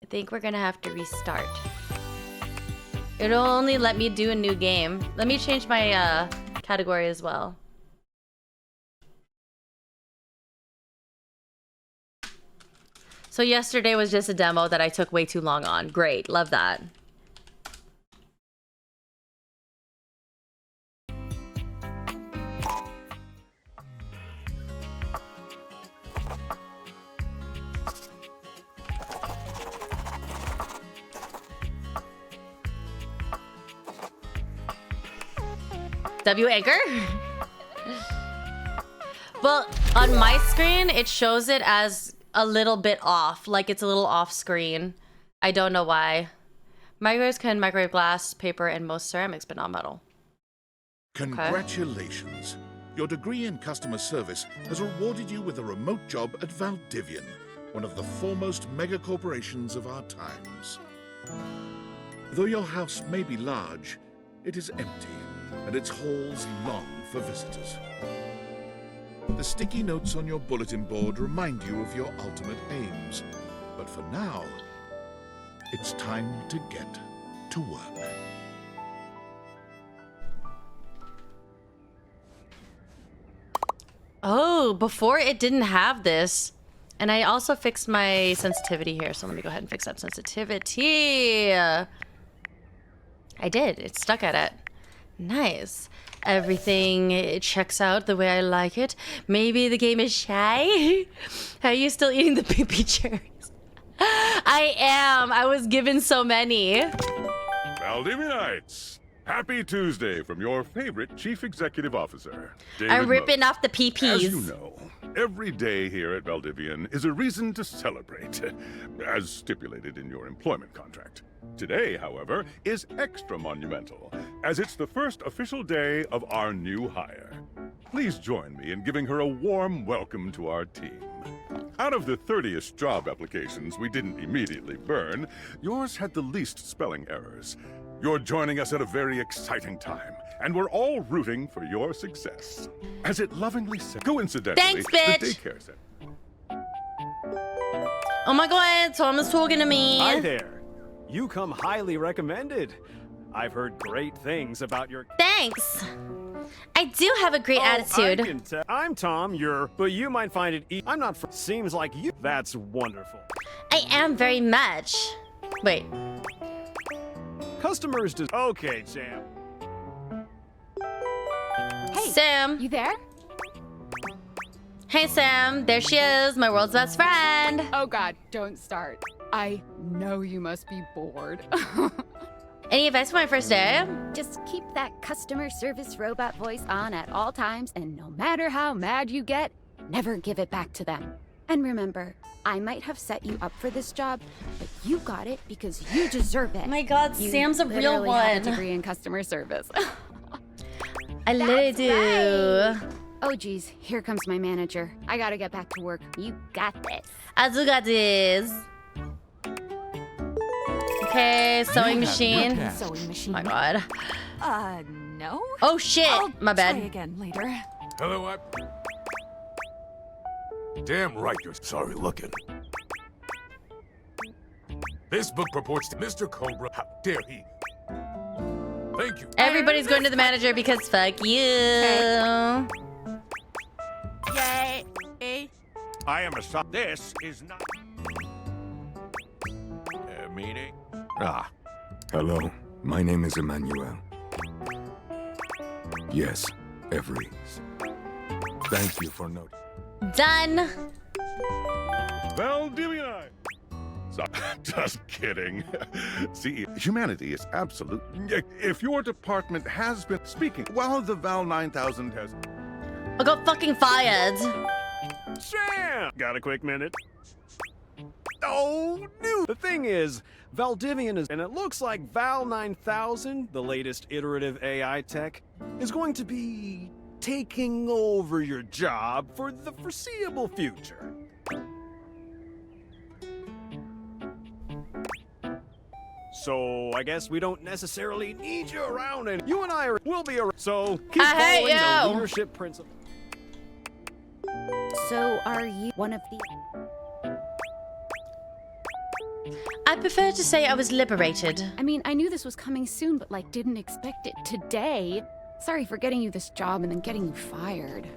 I think we're gonna have to restart. It'll only let me do a new game. Let me change my category as well. So yesterday was just a demo that I took way too long on. Great, love that. W anchor? Well, on my screen, it shows it as a little bit off, like it's a little off screen. I don't know why. Microwaves can microwave glass, paper, and most ceramics, but not metal. Congratulations. Okay. Your degree in customer service has rewarded you with a remote job at Valdivian, one of the foremost mega corporations of our times. Though your house may be large, it is empty, and its halls long for visitors. The sticky notes on your bulletin board remind you of your ultimate aims. But for now, it's time to get to work. Oh, before it didn't have this. And I also fixed my sensitivity here, so let me go ahead and fix that sensitivity. I did. It stuck at it. Nice. Everything it checks out the way I like it. Maybe the game is shy. Are you still eating the pee-pee cherries? I am. I was given so many. Valdivianites, happy Tuesday from your favorite Chief Executive Officer, David I'm ripping Moe. off the pee-pees. As you know, every day here at Valdivian is a reason to celebrate, as stipulated in your employment contract. Today, however, is extra monumental, as it's the first official day of our new hire. Please join me in giving her a warm welcome to our team. Out of the 30-ish job applications we didn't immediately burn, yours had the least spelling errors. You're joining us at a very exciting time, and we're all rooting for your success. As it lovingly said, coincidentally, thanks, bitch. the daycare center. Oh my god, Tom is talking to me. Hi there. You come highly recommended. I've heard great things about your... Thanks. I do have a great attitude. I can tell. I'm Tom, but you might find it I'm not seems like you. That's wonderful. I am very much. Wait. Customers do... Okay, Sam. Hey, Sam. You there? Hey, Sam. There she is, my world's best friend. Oh God, don't start. I know you must be bored. Any advice for my first day? Just keep that customer service robot voice on at all times, and no matter how mad you get, never give it back to them. And remember, I might have set you up for this job, but you got it because you deserve it. Oh my god, you Sam's a real literally have one. a degree in customer service. I literally do. Right. Oh geez, here comes my manager. I gotta get back to work. You got this. I do got this. Okay, sewing machine. Sewing machine. Oh my god. No. Oh shit, I'll my bad. Try again later. Hello, Damn right you're sorry looking. This book purports to Mr. Cobra. How dare he? Thank you. Everybody's going to the manager because fuck you. Yay. I am a son. This is not a meeting. Ah. Hello, my name is Emmanuel. Yes, every. Thank you for noting. Done. Valdivianite. Just kidding. See, humanity is absolute. If your department has been speaking while the Val 9000 has... I got fucking fired. Sam! Got a quick minute? Oh, no! The thing is, Valdivian is... And it looks like Val 9000, the latest iterative AI tech, is going to be taking over your job for the foreseeable future. So I guess we don't necessarily need you around, and you and I will be around. So keep following the leadership principle. So are you one of the... I prefer to say I was liberated. I mean, I knew this was coming soon, but like didn't expect it today. Sorry for getting you this job and then getting you fired.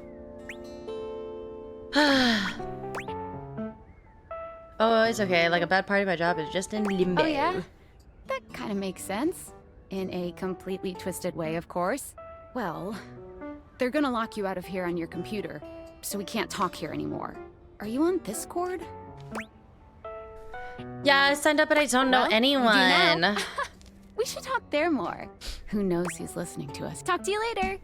Oh, it's okay. Like a bad part of my job is just in limbo. Oh yeah? That kind of makes sense. In a completely twisted way, of course. Well, they're gonna lock you out of here on your computer, so we can't talk here anymore. Are you on Discord? Yeah, I signed up, but I don't know Well, anyone. we do now. We should talk there more. Who knows who's listening to us? Talk to you later.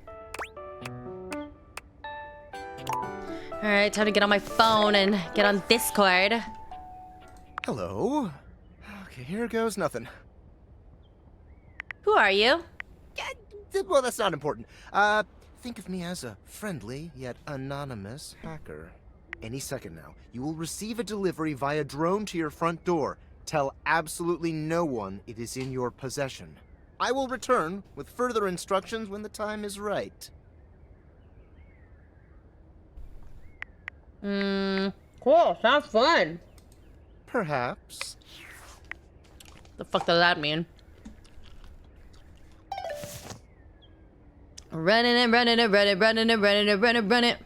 All right, time to get on my phone and get on Discord. Hello. Okay, here goes nothing. Who are you? Well, that's not important. Think of me as a friendly yet anonymous hacker. Any second now, you will receive a delivery via drone to your front door. Tell absolutely no one it is in your possession. I will return with further instructions when the time is right. Cool. Sounds fun. Perhaps. The fuck does that mean? Running it, running it, running it, running it, running it, running it, running it.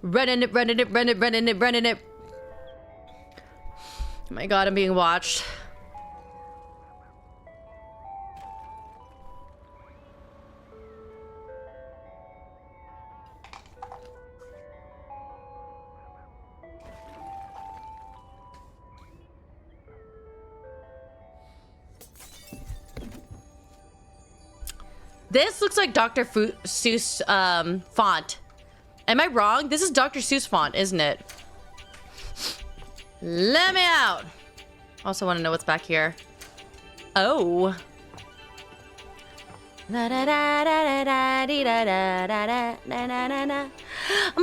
Running it, running it, running it, running it, running it. Oh my god, I'm being watched. This looks like Dr. Seuss font. Am I wrong? This is Dr. Seuss font, isn't it? Let me out. Also want to know what's back here. Oh. Am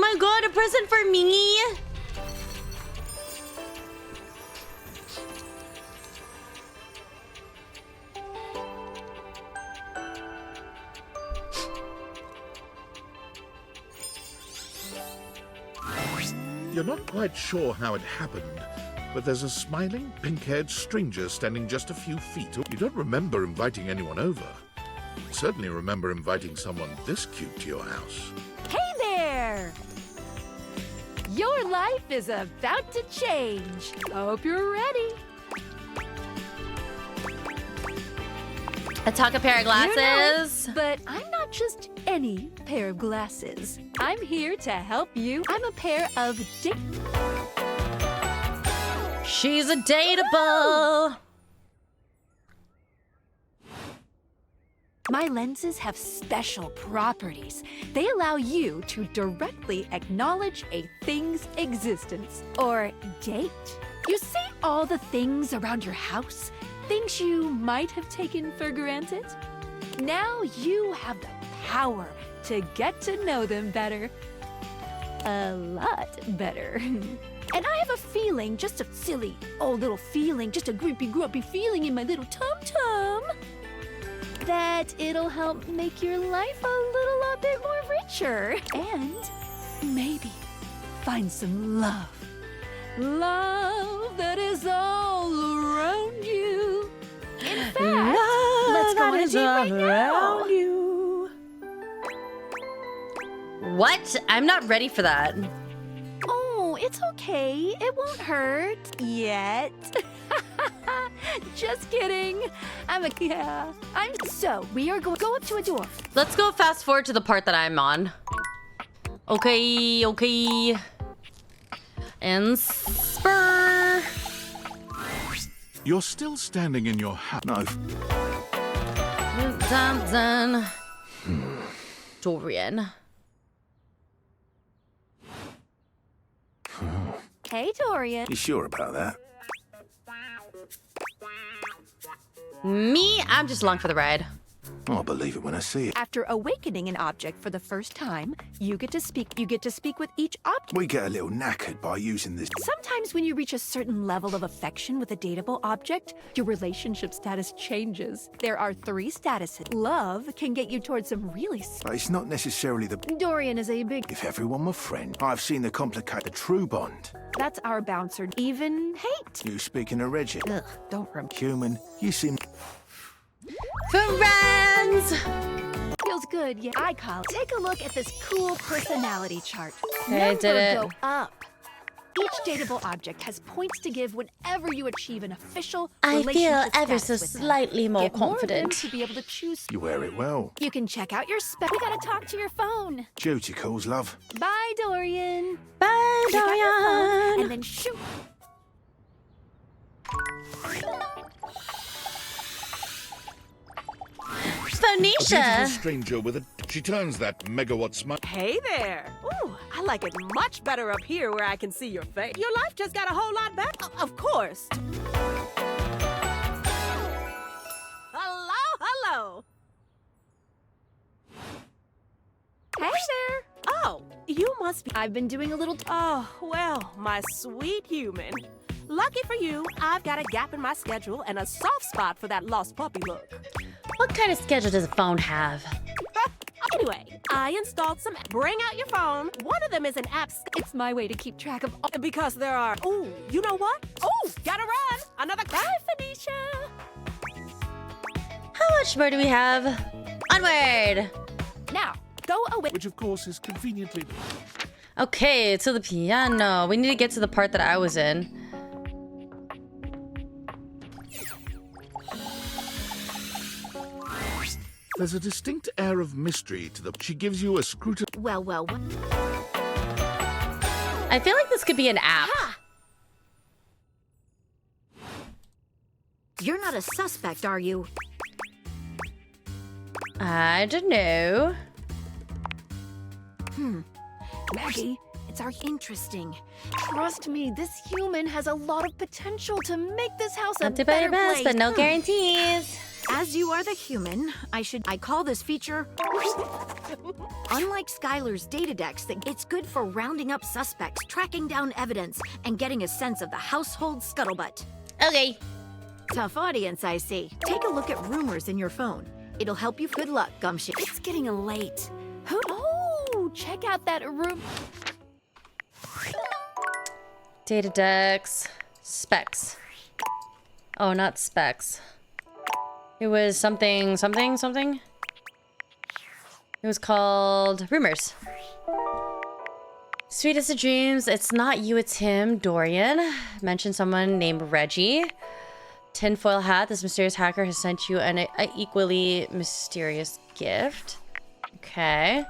I going to prison for me? You're not quite sure how it happened, but there's a smiling, pink-haired stranger standing just a few feet. You don't remember inviting anyone over. You certainly remember inviting someone this cute to your house. Hey there! Your life is about to change. Hope you're ready. I talk a pair of glasses. You know it, but I'm not just any pair of glasses. I'm here to help you. I'm a pair of She's a dateable. My lenses have special properties. They allow you to directly acknowledge a thing's existence or date. You see all the things around your house? Things you might have taken for granted? Now you have the power to get to know them better. A lot better. And I have a feeling, just a silly old little feeling, just a grumpy feeling in my little tum-tum, that it'll help make your life a little bit more richer. And maybe find some love. Love that is all around you. In fact, let's go on a date right now. You. What? I'm not ready for that. Oh, it's okay. It won't hurt yet. Just kidding. So we are going to go up to a door. Let's go fast forward to the part that I'm on. Okay. And spur. You're still standing in your house. No. Dun. Dorian. Hey, Dorian. You sure about that? Me, I'm just along for the ride. I'll believe it when I see it. After awakening an object for the first time, you get to speak with each object. We get a little knackered by using this. Sometimes when you reach a certain level of affection with a dateable object, your relationship status changes. There are 3 statuses. Love can get you towards some really... But it's not necessarily the... Dorian is a big... If everyone were friend, I've seen the complicate the true bond. That's our bouncer. Even hate. You speaking of Reggie? Ugh, don't rem... Human, you seem... Friends! Feels good, yeah. I call it. Take a look at this cool personality chart. Okay, I did it. Go up. Each dateable object has points to give whenever you achieve an official I feel relationship ever so status with them. slightly more Get more of them confident. to be able to choose. You wear it well. You can check out your spec. We gotta talk to your phone. Duty calls, love. Bye, Dorian. Bye, Check out your phone Dorian. and then shoot. A beautiful Phoenicia! stranger with a... She turns that megawatt smile. Hey there! Ooh, I like it much better up here where I can see your face. Your life just got a whole lot better. Of course. Hello, hello. Hey there. Oh, you must be... I've been doing a little... Oh, well, my sweet human. Lucky for you, I've got a gap in my schedule and a soft spot for that lost puppy look. What kind of schedule does a phone have? Anyway, I installed some... Bring out your phone. One of them is an app... It's my way to keep track of... Because there are... Ooh, you know what? Ooh, gotta run. Another... Bye, Phoenicia. How much more do we have? Onward! Now, go away. Which, of course, is conveniently... Okay, to the piano. We need to get to the part that I was in. There's a distinct air of mystery to the... She gives you a scrutin... Well. I feel like this could be an app. You're not a suspect, are you? I don't know. Maggie, it's interesting. Trust me, this human has a lot of potential to make this house a Not to buy your better best, place. but no guarantees. As you are the human, I call this feature... Unlike Skylar's Datadex, it's good for rounding up suspects, tracking down evidence, and getting a sense of the household scuttlebutt. Okay. Tough audience, I see. Take a look at rumors in your phone. It'll help you. Good luck, Gumshoe. It's getting late. Oh, check out that room. Data decks. Specs. Oh, not specs. It was something. It was called Rumors. Sweetest of dreams. It's not you, it's him. Dorian. Mention someone named Reggie. Tinfoil hat. This mysterious hacker has sent you an equally mysterious gift. Okay.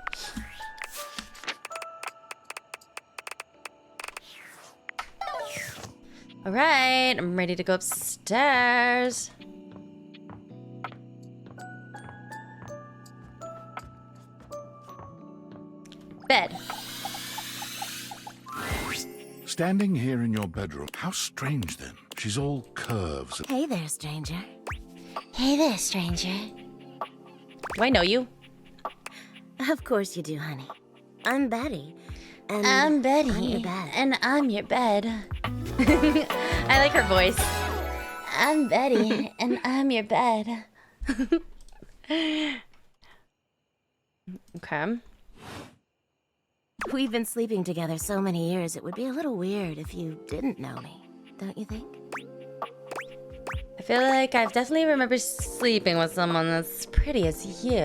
All right, I'm ready to go upstairs. Bed. Standing here in your bedroom. How strange, then. She's all curves. Hey there, stranger. Hey there, stranger. Do I know you? Of course you do, honey. I'm Betty. And I'm Betty. I'm your bed. And I'm your bed. I like her voice. I'm Betty, and I'm your bed. Okay. We've been sleeping together so many years, it would be a little weird if you didn't know me, don't you think? I feel like I've definitely remembered sleeping with someone as pretty as you.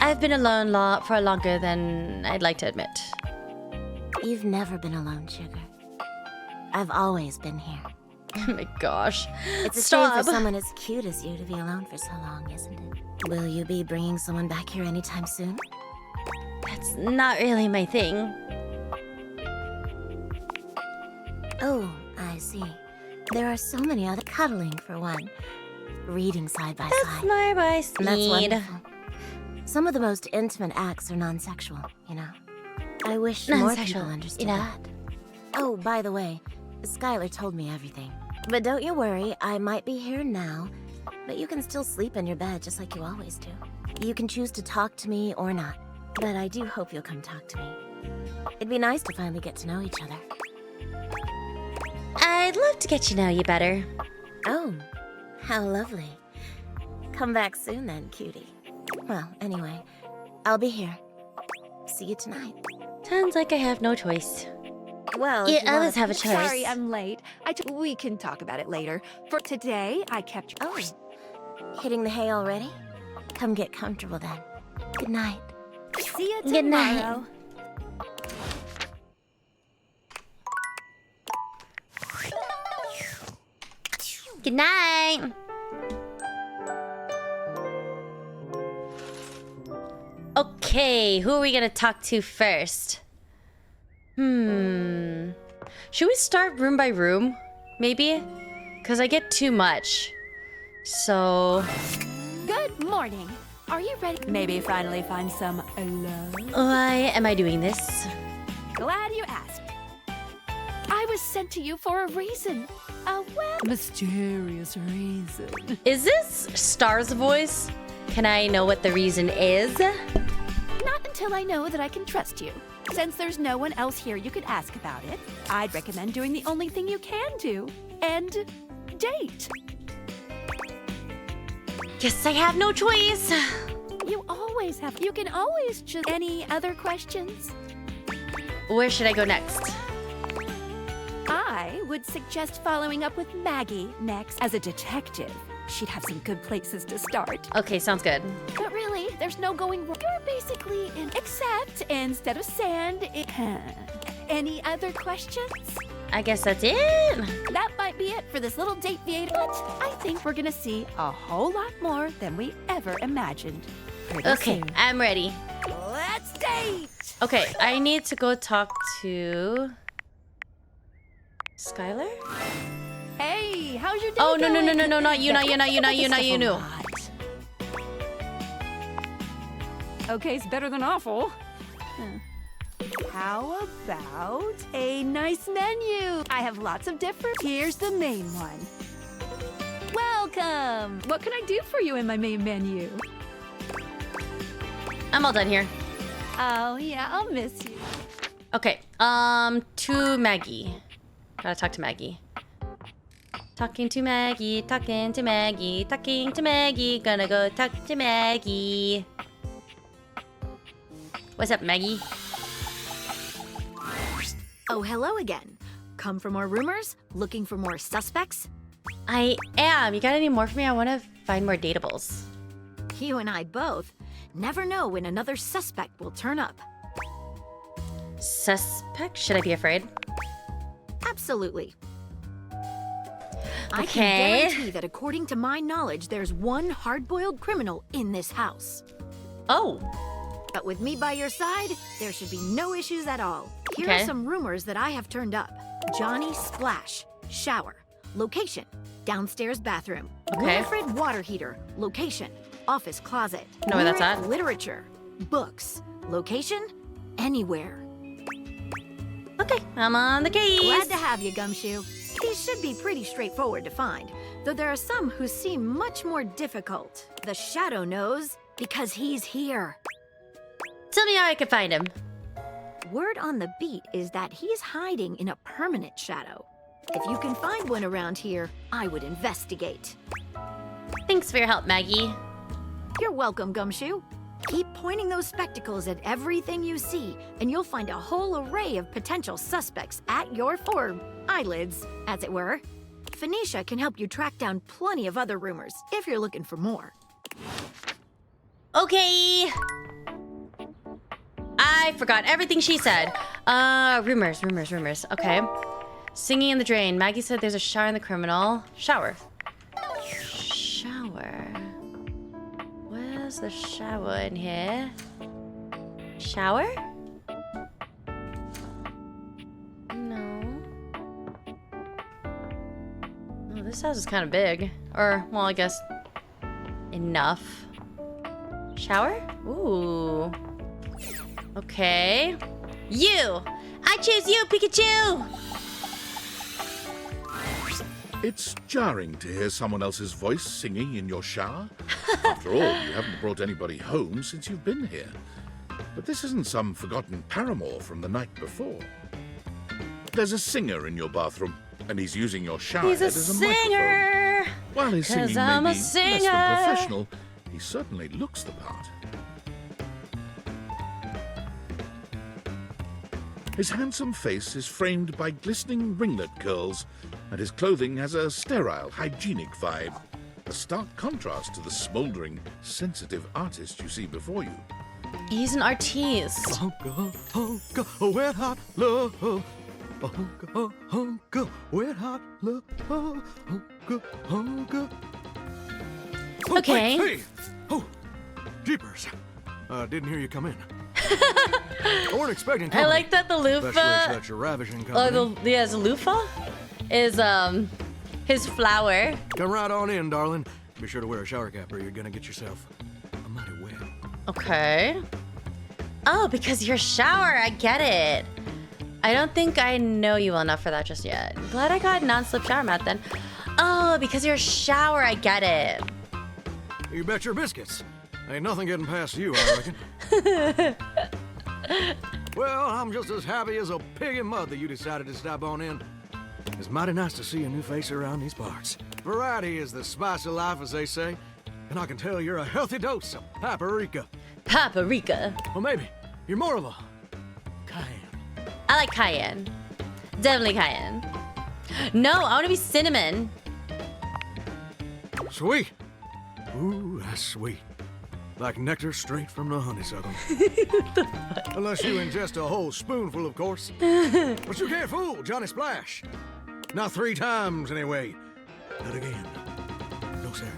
I've been alone for longer than I'd like to admit. You've never been alone, sugar. I've always been here. Oh my gosh. It's a Stop. shame for someone as cute as you to be alone for so long, isn't it? Will you be bringing someone back here anytime soon? That's not really my thing. Oh, I see. There are so many other cuddling for one. Reading side by That's side. my And that's speed. wonderful. Some of the most intimate acts are non-sexual, you know. I wish more people Non-sexual, understood you know. that. Oh, by the way, Skylar told me everything. But don't you worry, I might be here now, But you can still sleep in your bed just like you always do. You can choose to talk to me or not. But I do hope you'll come talk to me. It'd be nice to finally get to know each other. I'd love to get to know you better. Oh, how lovely. Come back soon then, cutie. Well, anyway, I'll be here. See you tonight. Sounds like I have no choice. Well, You if you wanna- always have a choice. Sorry, I'm late. We can talk about it later. For today, I kept you. Oh, hitting the hay already? Come get comfortable then. Good night. See you tomorrow. Good night. Good night. Okay, who are we gonna talk to first? Should we start room by room? Maybe? Because I get too much. So... Good morning. Are you ready? Maybe finally find some love? why am I doing this? Glad you asked. I was sent to you for a reason. A mysterious reason. Is this Star's voice? Can I know what the reason is? Not until I know that I can trust you. Since there's no one else here you could ask about it, I'd recommend doing the only thing you can do, and date. Guess I have no choice. You always have. You can always just. Any other questions? Where should I go next? I would suggest following up with Maggie next. As a detective, she'd have some good places to start. Okay, sounds good. But really, there's no going wrong. You're basically in. Except instead of sand, any other questions? I guess that's it. That might be it for this little date theater. But I think we're gonna see a whole lot more than we ever imagined. Pretty Okay, soon. I'm ready. Let's date! Okay, I need to go talk to... Skylar? Hey, how's your day Oh, no, going? not you, not you, not you, not you, not you, no. Okay, it's better than awful. How about a nice menu? I have lots of different. Here's the main one. Welcome! What can I do for you in my main menu? I'm all done here. Oh, yeah, I'll miss you. Okay, to Maggie. Gotta talk to Maggie. Talking to Maggie, talking to Maggie, talking to Maggie. Gonna go talk to Maggie. What's up, Maggie? Oh, hello again. Come for more rumors? Looking for more suspects? I am. You got any more for me? I want to find more datables. You and I both. Never know when another suspect will turn up. Suspect? Should I be afraid? Absolutely. I Okay. can guarantee that according to my knowledge, there's one hard-boiled criminal in this house. Oh. But with me by your side, there should be no issues at all. Here Okay. are some rumors that I have turned up. Johnny Splash, shower. Location, downstairs bathroom. Okay. Wilfred water heater. Location, office closet. Know where that's Lyric at. Literature, books. Location, anywhere. Okay, I'm on the case. Glad to have you, Gumshoe. These should be pretty straightforward to find, though there are some who seem much more difficult. The Shadow knows because he's here. Tell me how I can find him. Word on the beat is that he's hiding in a permanent shadow. If you can find one around here, I would investigate. Thanks for your help, Maggie. You're welcome, Gumshoe. Keep pointing those spectacles at everything you see, and you'll find a whole array of potential suspects at your eyelids, as it were. Phoenicia can help you track down plenty of other rumors, if you're looking for more. Okay. I forgot everything she said. Rumors. Okay. Singing in the drain. Maggie said there's a shower in the criminal. Shower. Where's the shower in here? Shower? No. Oh, this house is kind of big. Or, well, I guess enough. Shower? Ooh. Okay. You! I choose you, Pikachu! It's jarring to hear someone else's voice singing in your shower. After all, you haven't brought anybody home since you've been here. But this isn't some forgotten paramour from the night before. There's a singer in your bathroom, and he's using your shower He's head a as a singer. microphone. While his singing 'Cause may I'm be a less singer. than professional, he certainly looks the part. His handsome face is framed by glistening ringlet curls, and his clothing has a sterile, hygienic vibe, a stark contrast to the smouldering, sensitive artist you see before you. He's an artiste. Hunka, hunka, wet hot love. Hunka, hunka, wet hot love. Hunka, hunka. Oh, Okay. wait, hey. Oh, jeepers. Didn't hear you come in. I weren't expecting company. I like that the Especially loofah. such a ravishing company. Oh, the loofah is his flower. Come right on in, darling. Be sure to wear a shower cap or you're gonna get yourself a mighty wet. Okay. Oh, because your shower. I get it. I don't think I know you well enough for that just yet. Glad I got non-slip shower mat then. Oh, because your shower. I get it. You bet your biscuits. Ain't nothing getting past you, I reckon. Well, I'm just as happy as a pig in mud that you decided to stop on in. It's mighty nice to see a new face around these parts. Variety is the spice of life, as they say. And I can tell you're a healthy dose of paprika. Paprika. Well, maybe you're more of a cayenne. I like cayenne. Definitely cayenne. No, I want to be cinnamon. Sweet. Ooh, that's sweet. Like nectar straight from the honeysuckle. Unless you ingest a whole spoonful, of course. But you can't fool Johnny Splash. Not 3 times, anyway. Not again. No, sir.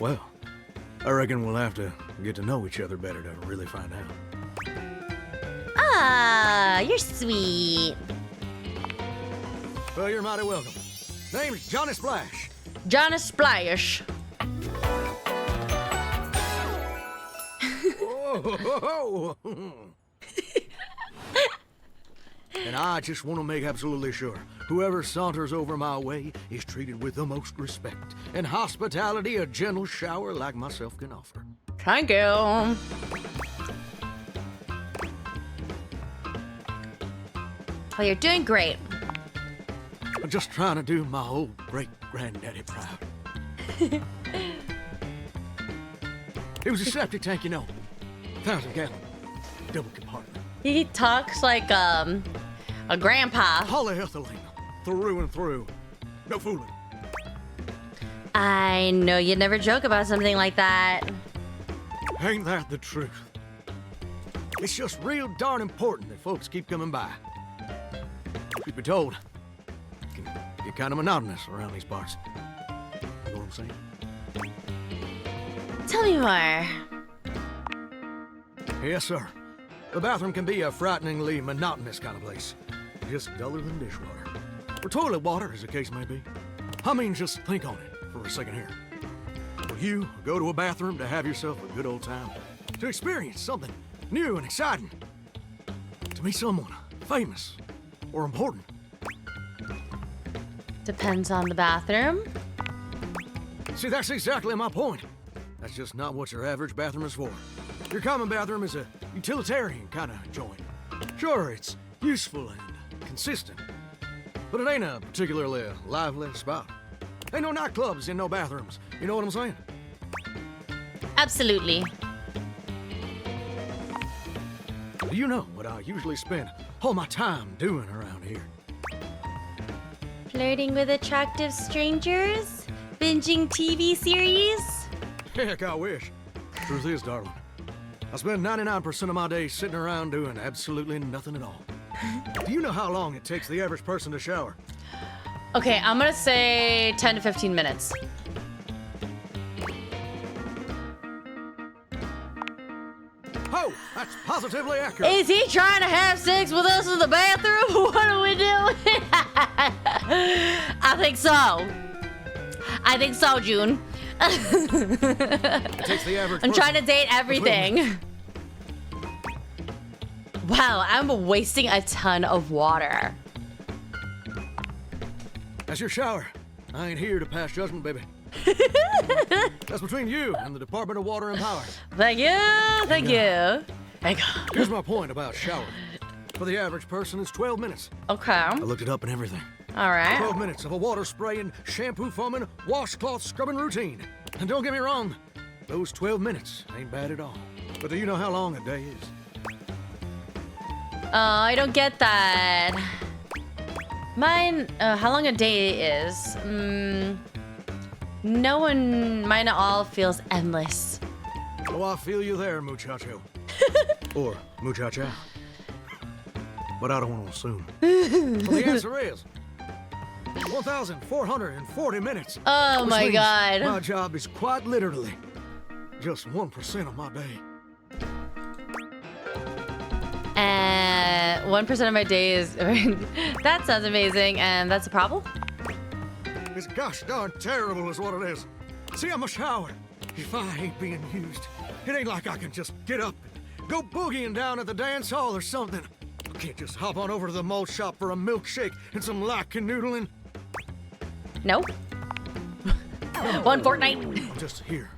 Well, I reckon we'll have to get to know each other better to really find out. Ah, you're sweet. Well, you're mighty welcome. Name's Johnny Splash. Johnny Splash. Oh, and I just want to make absolutely sure whoever saunters over my way is treated with the most respect and hospitality a gentle shower like myself can offer. Thank you. Oh, you're doing great. I'm just trying to do my old great-granddaddy proud. It was a septic tank, you know. 1,000-gallon, double compartment. He talks like a grandpa. Polyethylene, through and through. No fooling. I know you'd never joke about something like that. Ain't that the truth? It's just real darn important that folks keep coming by. Truth be told, it can get kind of monotonous around these parts. You know what I'm saying? Tell me more. Yes, sir. The bathroom can be a frighteningly monotonous kind of place. Just duller than dishwater. Or toilet water, as the case may be. I mean, just think on it for a second here. Will you go to a bathroom to have yourself a good old time? To experience something new and exciting? To meet someone famous or important? Depends on the bathroom. See, that's exactly my point. That's just not what your average bathroom is for. Your common bathroom is a utilitarian kind of joint. Sure, it's useful and consistent, but it ain't a particularly lively spot. Ain't no nightclubs in no bathrooms. You know what I'm saying? Absolutely. Do you know what I usually spend all my time doing around here? Flirting with attractive strangers? Binging TV series? Heck, I wish. Truth is, darling, I spend 99% of my day sitting around doing absolutely nothing at all. Do you know how long it takes the average person to shower? Okay, I'm gonna say 10 to 15 minutes. Oh, that's positively accurate. Is he trying to have sex with us in the bathroom? What are we doing? I think so. I think so, June. It takes the average I'm person trying to date everything. Wow, I'm wasting a ton of water. As your shower I ain't here to pass judgment, baby. That's between you and the Department of Water and Power. Thank you. Thank you. Thank God. Here's my point about showering. For the average person, it's 12 minutes. Okay. I looked it up and everything. All right. 12 minutes of a water spraying, shampoo foaming, washcloth scrubbing routine. And don't get me wrong, those 12 minutes ain't bad at all. But do you know how long a day is? I don't get that. Mine, how long a day is? Mine all feels endless. Oh, I feel you there, muchacho. Or muchacha. But I don't want to assume. Well, the answer is 1,440 minutes. Oh which my means God. My job is quite literally just 1% of my day. 1% of my day is... That sounds amazing, and that's a problem? It's gosh darn terrible is what it is. See, I'm a shower. If I ain't being used, it ain't like I can just get up and go boogieing down at the dance hall or something. I can't just hop on over to the malt shop for a milkshake and some light canoodling. No. One fortnight. I'm just here,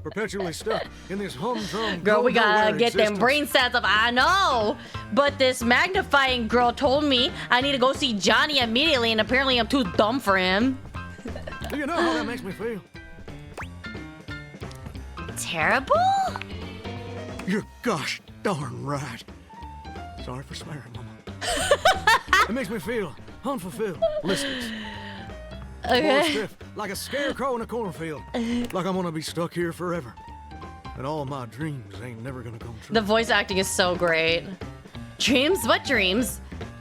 perpetually stuck in this humdrum. Girl, we gotta get them existence. brain stats up. I know. But this magnifying girl told me I need to go see Johnny immediately, and apparently I'm too dumb for him. Do you know how that makes me feel? Terrible? You're gosh darn right. Sorry for swearing, Mama. It makes me feel unfulfilled, listless. More Okay. stiff, like a scarecrow in a cornfield. Like I'm gonna be stuck here forever. And all my dreams ain't never gonna come true. The voice acting is so great. Dreams? What dreams?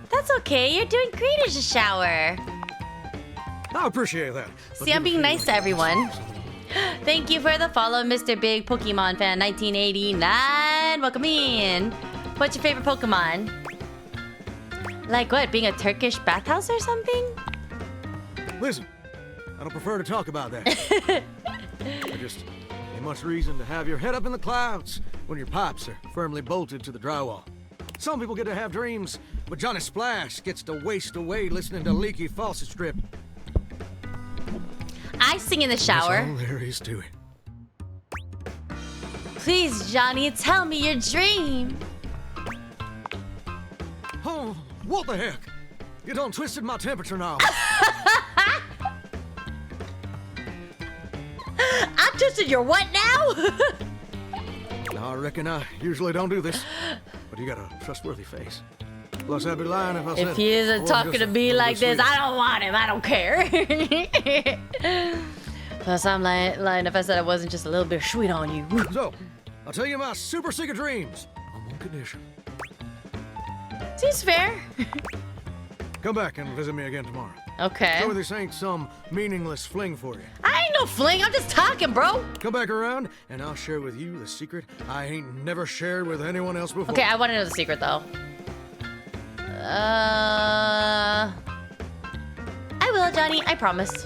That's okay. You're doing great as a shower. I appreciate that. But See, I'm give being a nice to everyone. Thank you for the follow, Mr. Big Pokemon Fan 1989. Welcome in. What's your favorite Pokemon? Like what? Being a Turkish bathhouse or something? Listen, I don't prefer to talk about that. I just ain't much reason to have your head up in the clouds when your pipes are firmly bolted to the drywall. Some people get to have dreams, but Johnny Splash gets to waste away listening to leaky faucet strip. I sing in the shower. That's all there is to it. Please, Johnny, tell me your dream. Oh, what the heck? You done twisted my temperature now. I twisted your what now? Now, I reckon I usually don't do this, but you got a trustworthy face. Plus, I'd be lying if I said If he isn't talking to me like this, I don't want him. I don't care. Plus, I'm lying if I said I wasn't just a little bit sweet on you. So, I'll tell you my super secret dreams on one condition. Seems fair. Come back and visit me again tomorrow. Okay. Show me this ain't some meaningless fling for you. I ain't no fling. I'm just talking, bro. Come back around, and I'll share with you the secret I ain't never shared with anyone else before. Okay, I want to know the secret, though. I will, Johnny. I promise.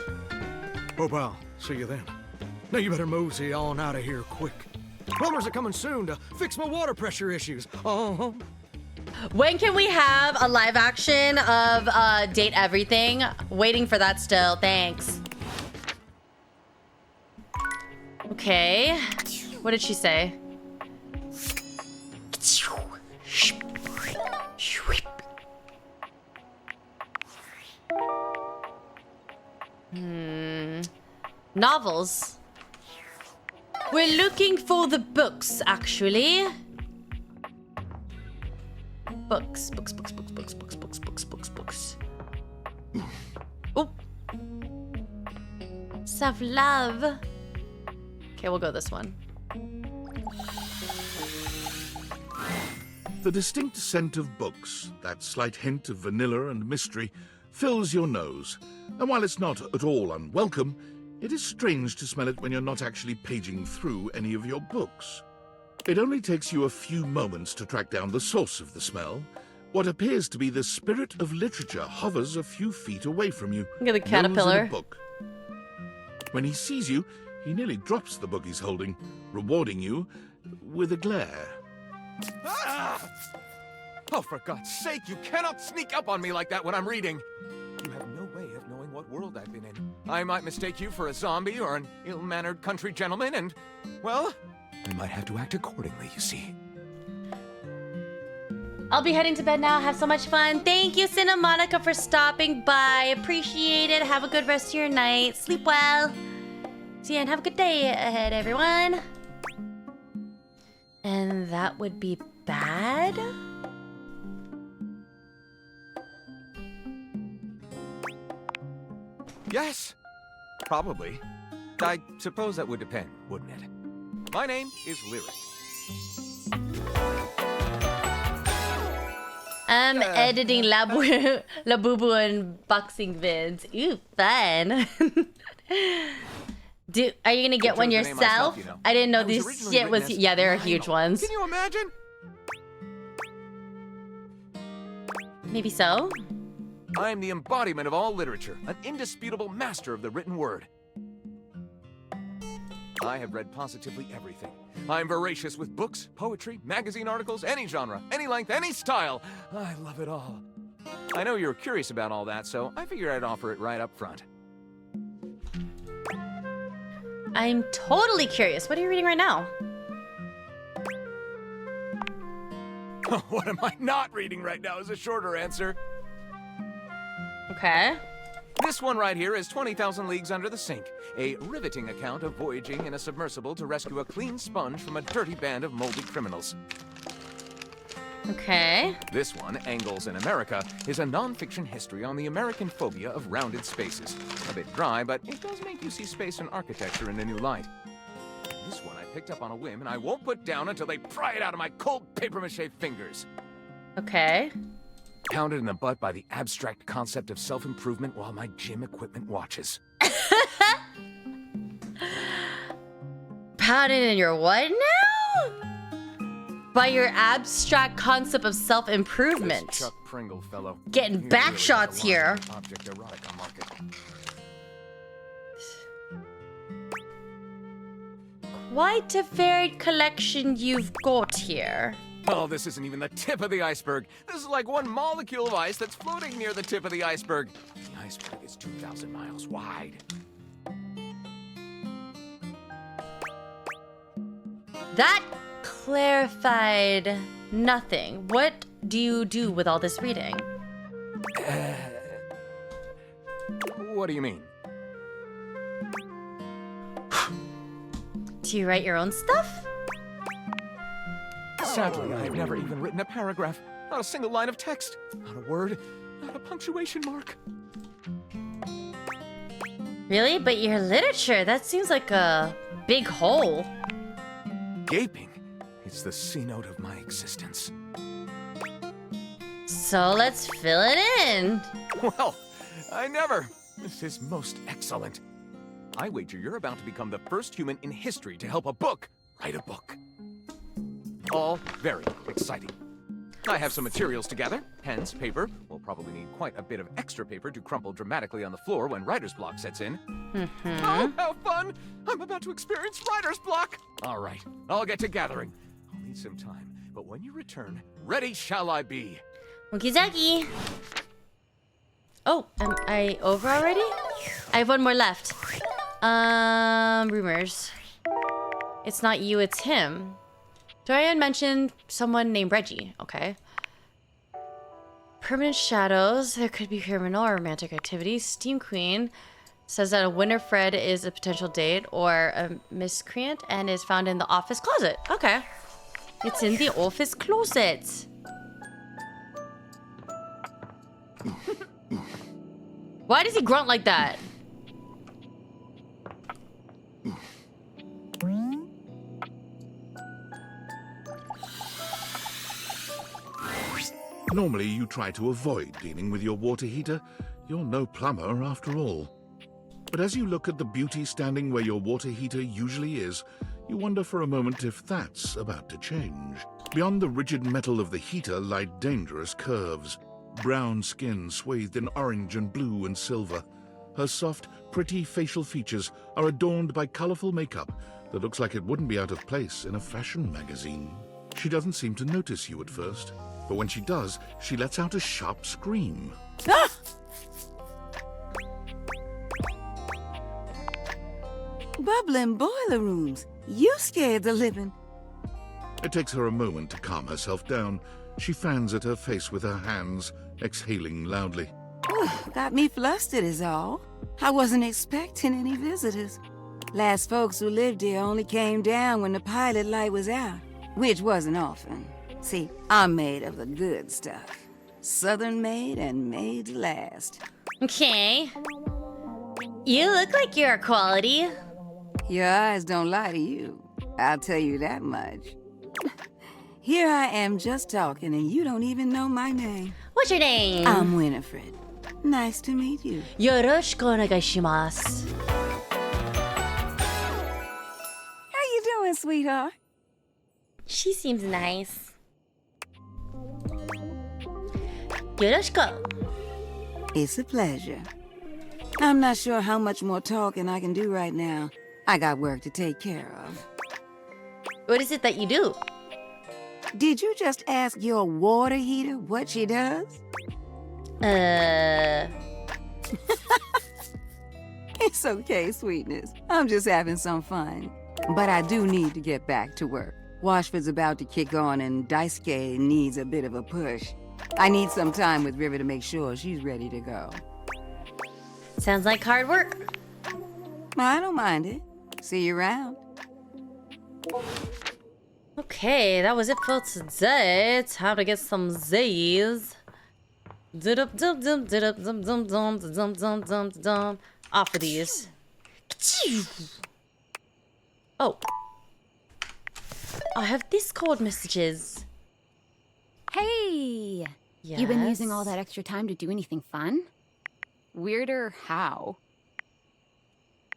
Oh, pal. See you then. Now you better mosey on out of here quick. Plumbers are coming soon to fix my water pressure issues. Oh. When can we have a live action of Date Everything? Waiting for that still. Thanks. Okay. What did she say? Novels. We're looking for the books, actually. Books. Oh. Self-love. Okay, we'll go this one. The distinct scent of books, that slight hint of vanilla and mystery, fills your nose. And while it's not at all unwelcome, it is strange to smell it when you're not actually paging through any of your books. It only takes you a few moments to track down the source of the smell. What appears to be the spirit of literature hovers a few feet away from you. Look at the caterpillar. nose in a book. When he sees you, he nearly drops the book he's holding, rewarding you with a glare. Ah! Oh, for God's sake, you cannot sneak up on me like that when I'm reading. You have no way of knowing what world I've been in. I might mistake you for a zombie or an ill-mannered country gentleman, and, well, I might have to act accordingly, you see. I'll be heading to bed now. Have so much fun. Thank you, Cinemonica, for stopping by. Appreciate it. Have a good rest of your night. Sleep well. See you and have a good day ahead, everyone. And that would be bad? Yes, probably. I suppose that would depend, wouldn't it? My name is Lyric. I'm editing Labubu unboxing vids. Ooh, fun. Are you gonna get one yourself? Myself, you know. I didn't know this shit was. Yeah, there are huge ones. Can you imagine? Maybe so. I am the embodiment of all literature, an indisputable master of the written word. I have read positively everything. I am voracious with books, poetry, magazine articles, any genre, any length, any style. I love it all. I know you're curious about all that, so I figured I'd offer it right up front. I'm totally curious. What are you reading right now? What am I not reading right now is a shorter answer. Okay. This one right here is 20,000 Leagues Under the Sink, a riveting account of voyaging in a submersible to rescue a clean sponge from a dirty band of moldy criminals. Okay. This one, Angles in America, is a non-fiction history on the American phobia of rounded spaces. A bit dry, but it does make you see space and architecture in a new light. This one I picked up on a whim, and I won't put down until they pry it out of my cold papier-mâché fingers. Okay. Pounded in the butt by the abstract concept of self-improvement while my gym equipment watches. Pounded in your what now? By your abstract concept of self-improvement. Chuck Pringle fellow. Getting back really shots here. Object erotica market. Quite a varied collection you've got here. Oh, this isn't even the tip of the iceberg. This is like one molecule of ice that's floating near the tip of the iceberg. The iceberg is 2,000 miles wide. That clarified nothing. What do you do with all this reading? What do you mean? Do you write your own stuff? Sadly, I've never even written a paragraph. Not a single line of text. Not a word. Not a punctuation mark. Really? But your literature, that seems like a big hole. Gaping. It's the C-note of my existence. So let's fill it in. Well, I never. This is most excellent. I wager you're about to become the first human in history to help a book write a book. All very exciting. I have some materials to gather. Pens, paper. We'll probably need quite a bit of extra paper to crumple dramatically on the floor when writer's block sets in. Oh, how fun! I'm about to experience writer's block! All right, I'll get to gathering. I'll need some time, but when you return, ready shall I be. Okie-dokie. Oh, am I over already? I have one more left. Rumors. It's not you, it's him. Dorian mentioned someone named Reggie. Okay. Permanent shadows. There could be criminal or romantic activity. Steam Queen says that a Winifred is a potential date or a miscreant and is found in the office closet. Okay. It's in the office closet. Why does he grunt like that? Normally, you try to avoid dealing with your water heater. You're no plumber after all. But as you look at the beauty standing where your water heater usually is, you wonder for a moment if that's about to change. Beyond the rigid metal of the heater lie dangerous curves. Brown skin swathed in orange and blue and silver. Her soft, pretty facial features are adorned by colorful makeup that looks like it wouldn't be out of place in a fashion magazine. She doesn't seem to notice you at first, but when she does, she lets out a sharp scream. Bubbling boiler rooms. You scared the living. It takes her a moment to calm herself down. She fans at her face with her hands, exhaling loudly. Got me flustered is all. I wasn't expecting any visitors. Last folks who lived here only came down when the pilot light was out, which wasn't often. See, I'm made of the good stuff. Southern made and made to last. Okay. You look like you're a quality. Your eyes don't lie to you. I'll tell you that much. Here I am just talking and you don't even know my name. What's your name? I'm Winifred. Nice to meet you. Yoroshiku onegaishimasu. How you doing, sweetheart? She seems nice. Yoroshiku. It's a pleasure. I'm not sure how much more talking I can do right now. I got work to take care of. What is it that you do? Did you just ask your water heater what she does? It's okay, sweetness. I'm just having some fun. But I do need to get back to work. Washford's about to kick on and Daisuke needs a bit of a push. I need some time with River to make sure she's ready to go. Sounds like hard work. I don't mind it. See you around. Okay, that was it for today. Time to get some Z's. Off of these. Oh. I have Discord messages. Hey! Yes? You been using all that extra time to do anything fun? Weirder how?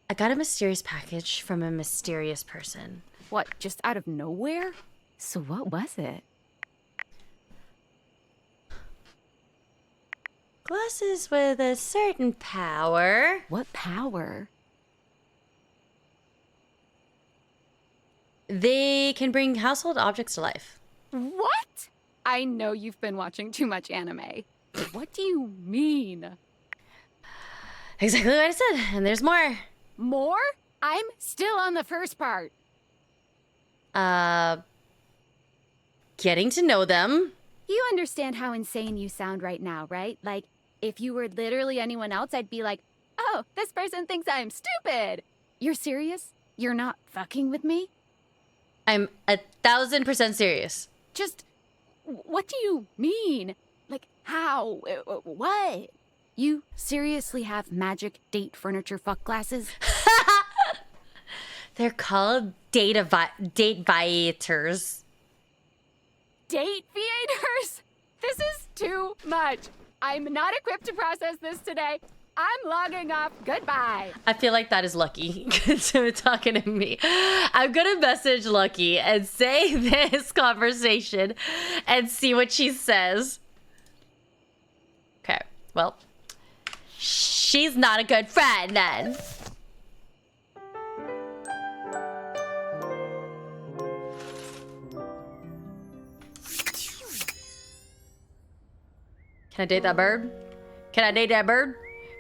I got a mysterious package from a mysterious person. What, just out of nowhere? So what was it? Glasses with a certain power. What power? They can bring household objects to life. What? I know you've been watching too much anime. What do you mean? Exactly what I said, and there's more. More? I'm still on the first part. Getting to know them. You understand how insane you sound right now, right? Like, if you were literally anyone else, I'd be like, oh, this person thinks I'm stupid. You're serious? You're not fucking with me? I'm 1,000% serious. Just, what do you mean? Like, how? What? You seriously have magic date furniture fuck glasses? They're called date viators. Date viators? This is too much. I'm not equipped to process this today. I'm logging off. Goodbye. I feel like that is Lucky talking to me. I'm gonna message Lucky and say this conversation and see what she says. Okay, well, she's not a good friend then. Can I date that bird? Can I date that bird?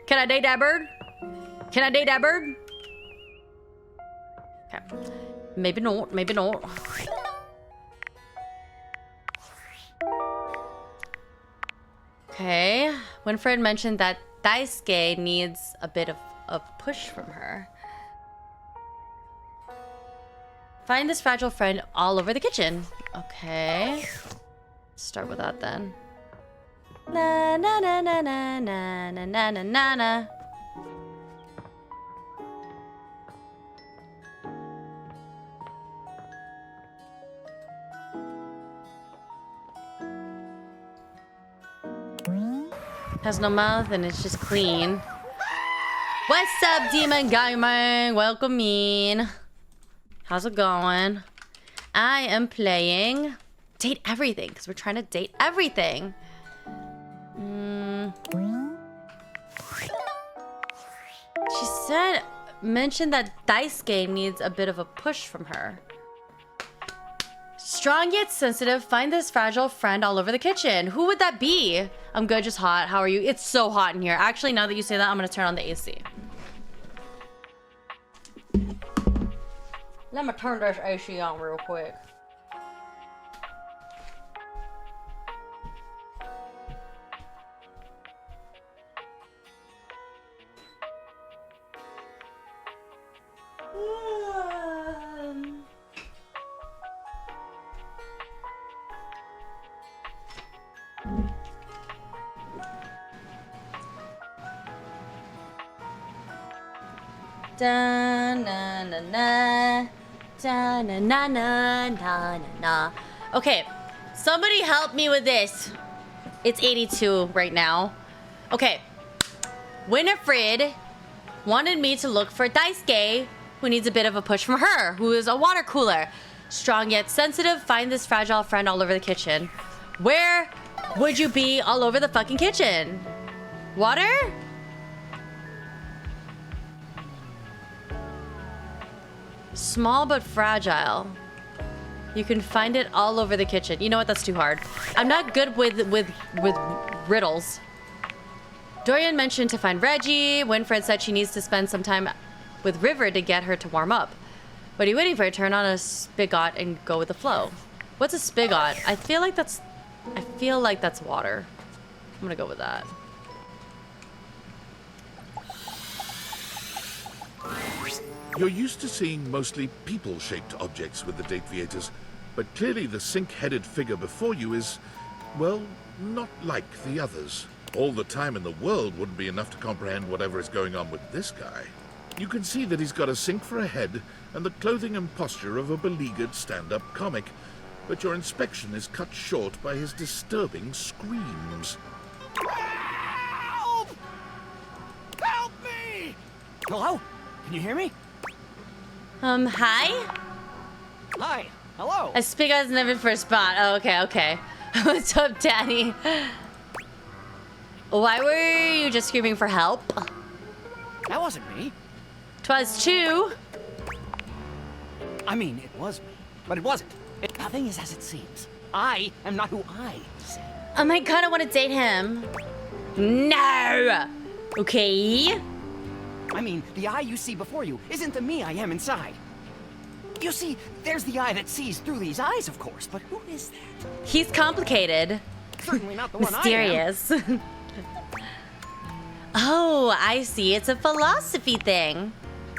Can I date that bird? Can I date that bird? Okay. Maybe not, maybe not. Okay. Winifred mentioned that Daisuke needs a bit of a push from her. Find this fragile friend all over the kitchen. Okay. Start with that then. Na na na na na na na na na na na. Has no mouth and it's just clean. What's up, Demon Gaming? Welcome in. How's it going? I am playing Date Everything because we're trying to date everything. She mentioned that Daisuke needs a bit of a push from her. Strong yet sensitive, find this fragile friend all over the kitchen. Who would that be? I'm good, just hot. How are you? It's so hot in here. Actually, now that you say that, I'm gonna turn on the AC. Let me turn this AC on real quick. Da na na na, da na na na na na. Okay, somebody help me with this. It's 82 right now. Okay, Winifred wanted me to look for Daisuke, who needs a bit of a push from her, who is a water cooler. Strong yet sensitive, find this fragile friend all over the kitchen. Where would you be all over the fucking kitchen? Water? Small but fragile. You can find it all over the kitchen. You know what? That's too hard. I'm not good with riddles. Dorian mentioned to find Reggie. Winfred said she needs to spend some time with River to get her to warm up. What are you waiting for? Turn on a spigot and go with the flow. What's a spigot? I feel like that's water. I'm gonna go with that. You're used to seeing mostly people-shaped objects with the Dateviators, but clearly the sink-headed figure before you is, well, not like the others. All the time in the world wouldn't be enough to comprehend whatever is going on with this guy. You can see that he's got a sink for a head and the clothing and posture of a beleaguered stand-up comic, but your inspection is cut short by his disturbing screams. Help! Help me! Hello? Can you hear me? Hi? Hi. Hello. A spigot's never for a spot. Oh, okay. What's up, Daddy? Why were you just screaming for help? That wasn't me. 'Twas too. I mean, it was me, but it wasn't. Nothing is as it seems. I am not who I seem. Oh my god, I want to date him. No! Okay. I mean, the eye you see before you isn't the me I am inside. You see, there's the eye that sees through these eyes, of course, but who is that? He's complicated. Certainly not the one Mysterious. I am. Oh, I see. It's a philosophy thing.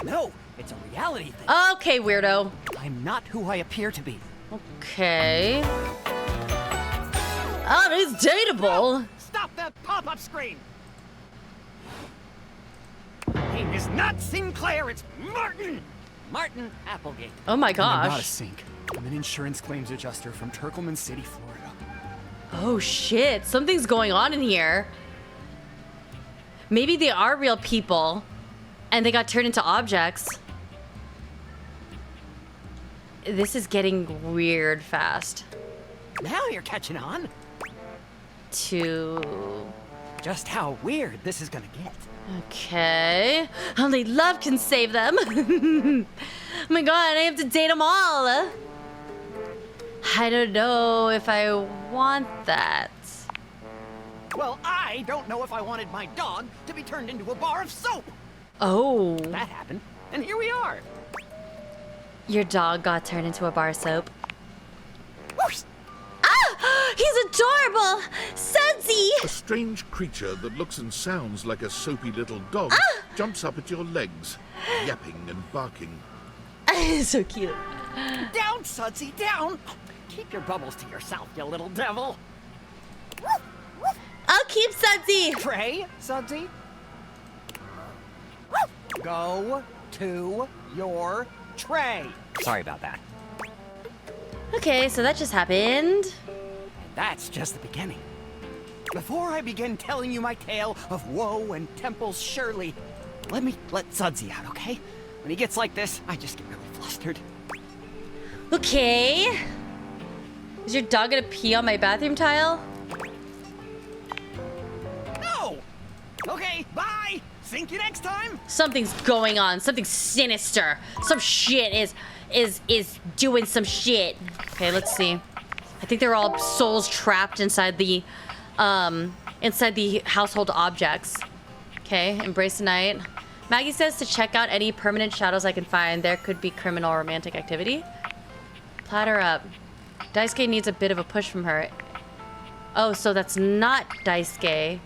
No, it's a reality thing. Okay, weirdo. I'm not who I appear to be. Okay. Oh, he's dateable. Stop that pop-up screen! My name is not Sinclair, it's Martin! Martin Applegate. Oh my gosh. I'm not a sink. I'm an insurance claims adjuster from Turkleman City, Florida. Oh shit, something's going on in here. Maybe they are real people and they got turned into objects. This is getting weird fast. Now you're catching on. To just how weird this is gonna get. Okay. Only love can save them. Oh my god, I have to date them all. I don't know if I want that. Well, I don't know if I wanted my dog to be turned into a bar of soap. Oh. That happened, and here we are. Your dog got turned into a bar of soap. Whoosh. Ah! He's adorable! Sudsy! A strange creature that looks and sounds like a soapy little dog jumps up at your legs, yapping and barking. So cute. Down, Sudsy, down! Keep your bubbles to yourself, you little devil. I'll keep Sudsy! Pray, Sudsy. Go to your tray. Sorry about that. Okay, so that just happened. And that's just the beginning. Before I begin telling you my tale of woe and Temple's Shirley, let me let Sudsy out, okay? When he gets like this, I just get really flustered. Okay. Is your dog gonna pee on my bathroom tile? No! Okay, bye! Think you next time! Something's going on. Something sinister. Some shit is doing some shit. Okay, let's see. I think they're all souls trapped inside the household objects. Okay, embrace the night. Maggie says to check out any permanent shadows I can find. There could be criminal or romantic activity. Platter up. Daisuke needs a bit of a push from her. Oh, so that's not Daisuke.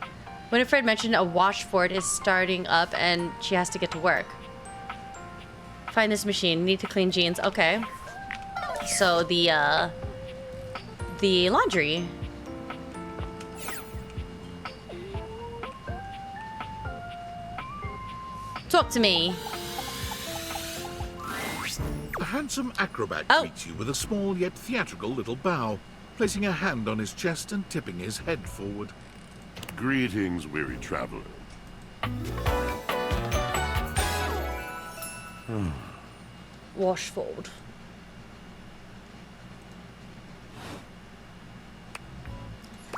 Winifred mentioned a wash fort is starting up and she has to get to work. Find this machine. Need to clean jeans. Okay. So the laundry. Talk to me. A handsome acrobat greets you with a small yet theatrical little bow, placing a hand on his chest and tipping his head forward. Greetings, weary traveler. Washford.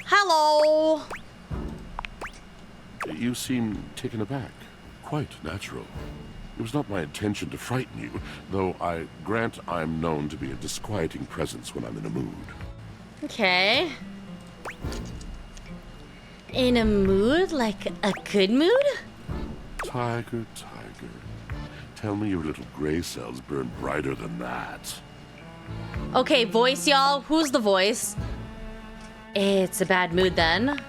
Hello. You seem taken aback. Quite natural. It was not my intention to frighten you, though I grant I'm known to be a disquieting presence when I'm in a mood. Okay. In a mood? Like a good mood? Tiger, tiger. Tell me your little gray cells burn brighter than that. Okay, voice, y'all. Who's the voice? It's a bad mood then.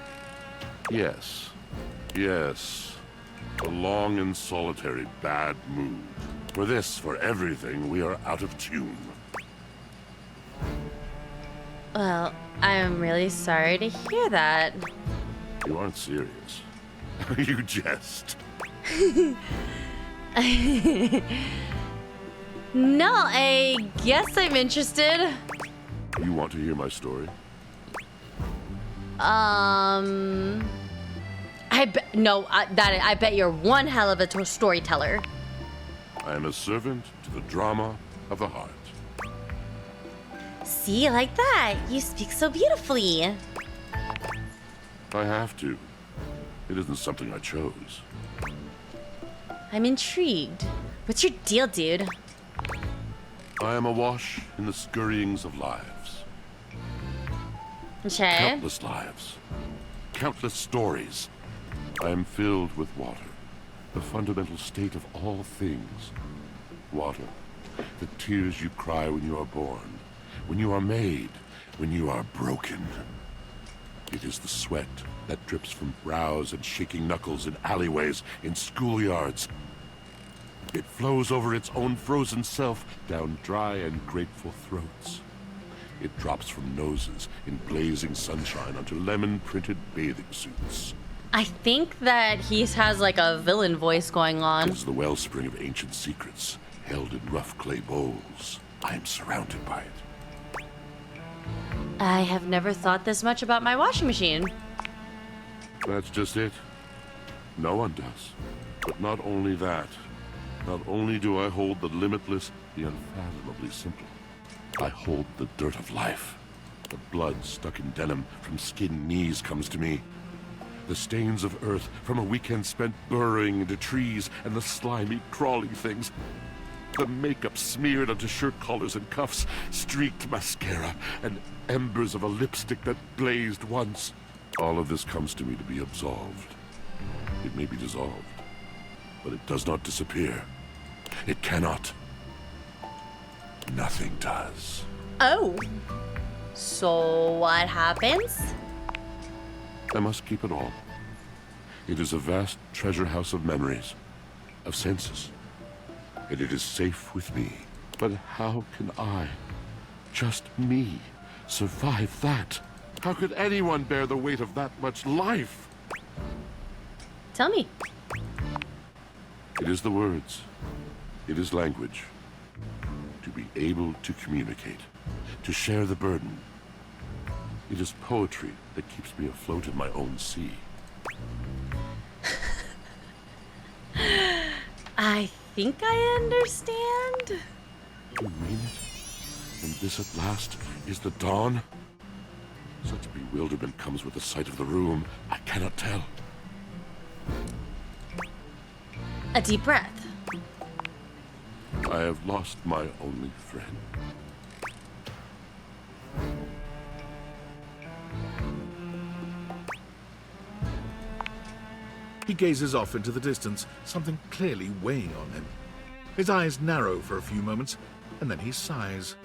Yes. Yes. A long and solitary bad mood. For this, for everything, we are out of tune. Well, I'm really sorry to hear that. You aren't serious. You jest. No, I guess I'm interested. You want to hear my story? I bet you're one hell of a storyteller. I am a servant to the drama of the heart. See, like that. You speak so beautifully. I have to. It isn't something I chose. I'm intrigued. What's your deal, dude? I am awash in the scurryings of lives. Okay. Countless lives. Countless stories. I am filled with water. The fundamental state of all things. Water. The tears you cry when you are born. When you are made. When you are broken. It is the sweat that drips from brows and shaking knuckles in alleyways, in schoolyards. It flows over its own frozen self down dry and grateful throats. It drops from noses in blazing sunshine onto lemon-printed bathing suits. I think that he has like a villain voice going on. It is the wellspring of ancient secrets, held in rough clay bowls. I am surrounded by it. I have never thought this much about my washing machine. That's just it. No one does. But not only that. Not only do I hold the limitless, the unfathomably simple. I hold the dirt of life. The blood stuck in denim from skinned knees comes to me. The stains of earth from a weekend spent burrowing into trees and the slimy, crawly things. The makeup smeared onto shirt collars and cuffs, streaked mascara, and embers of a lipstick that blazed once. All of this comes to me to be absolved. It may be dissolved, but it does not disappear. It cannot. Nothing does. Oh. So what happens? I must keep it all. It is a vast treasure house of memories, of senses, and it is safe with me. But how can I, just me, survive that? How could anyone bear the weight of that much life? Tell me. It is the words. It is language. To be able to communicate, to share the burden. It is poetry that keeps me afloat in my own sea. I think I understand. You mean it? And this at last is the dawn? Such bewilderment comes with the sight of the room. I cannot tell. A deep breath. I have lost my only friend. He gazes off into the distance, something clearly weighing on him. His eyes narrow for a few moments, and then he sighs.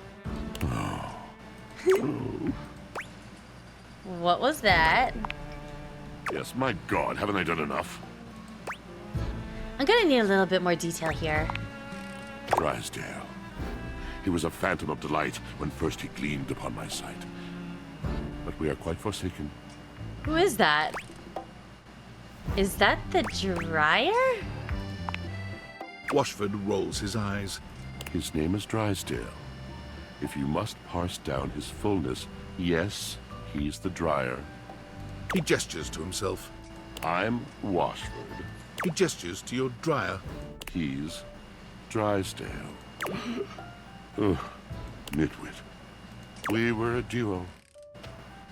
What was that? Yes, my God, haven't I done enough? I'm gonna need a little bit more detail here. Drysdale. He was a phantom of delight when first he gleamed upon my sight. But we are quite forsaken. Who is that? Is that the dryer? Washford rolls his eyes. His name is Drysdale. If you must parse down his fullness, yes, he's the dryer. He gestures to himself. I'm Washford. He gestures to your dryer. He's Drysdale. Ugh, nitwit. We were a duo.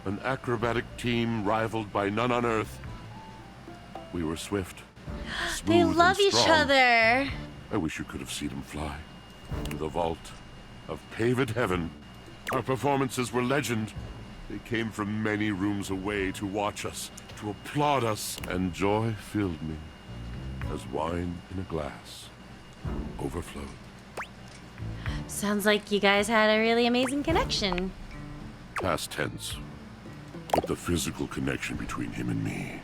An acrobatic team rivaled by none on Earth. We were swift, smooth, They love and each strong. other. I wish you could have seen him fly. To the vault of paved heaven. Our performances were legend. They came from many rooms away to watch us, to applaud us, and joy filled me as wine in a glass overflowed. Sounds like you guys had a really amazing connection. Past tense. But the physical connection between him and me,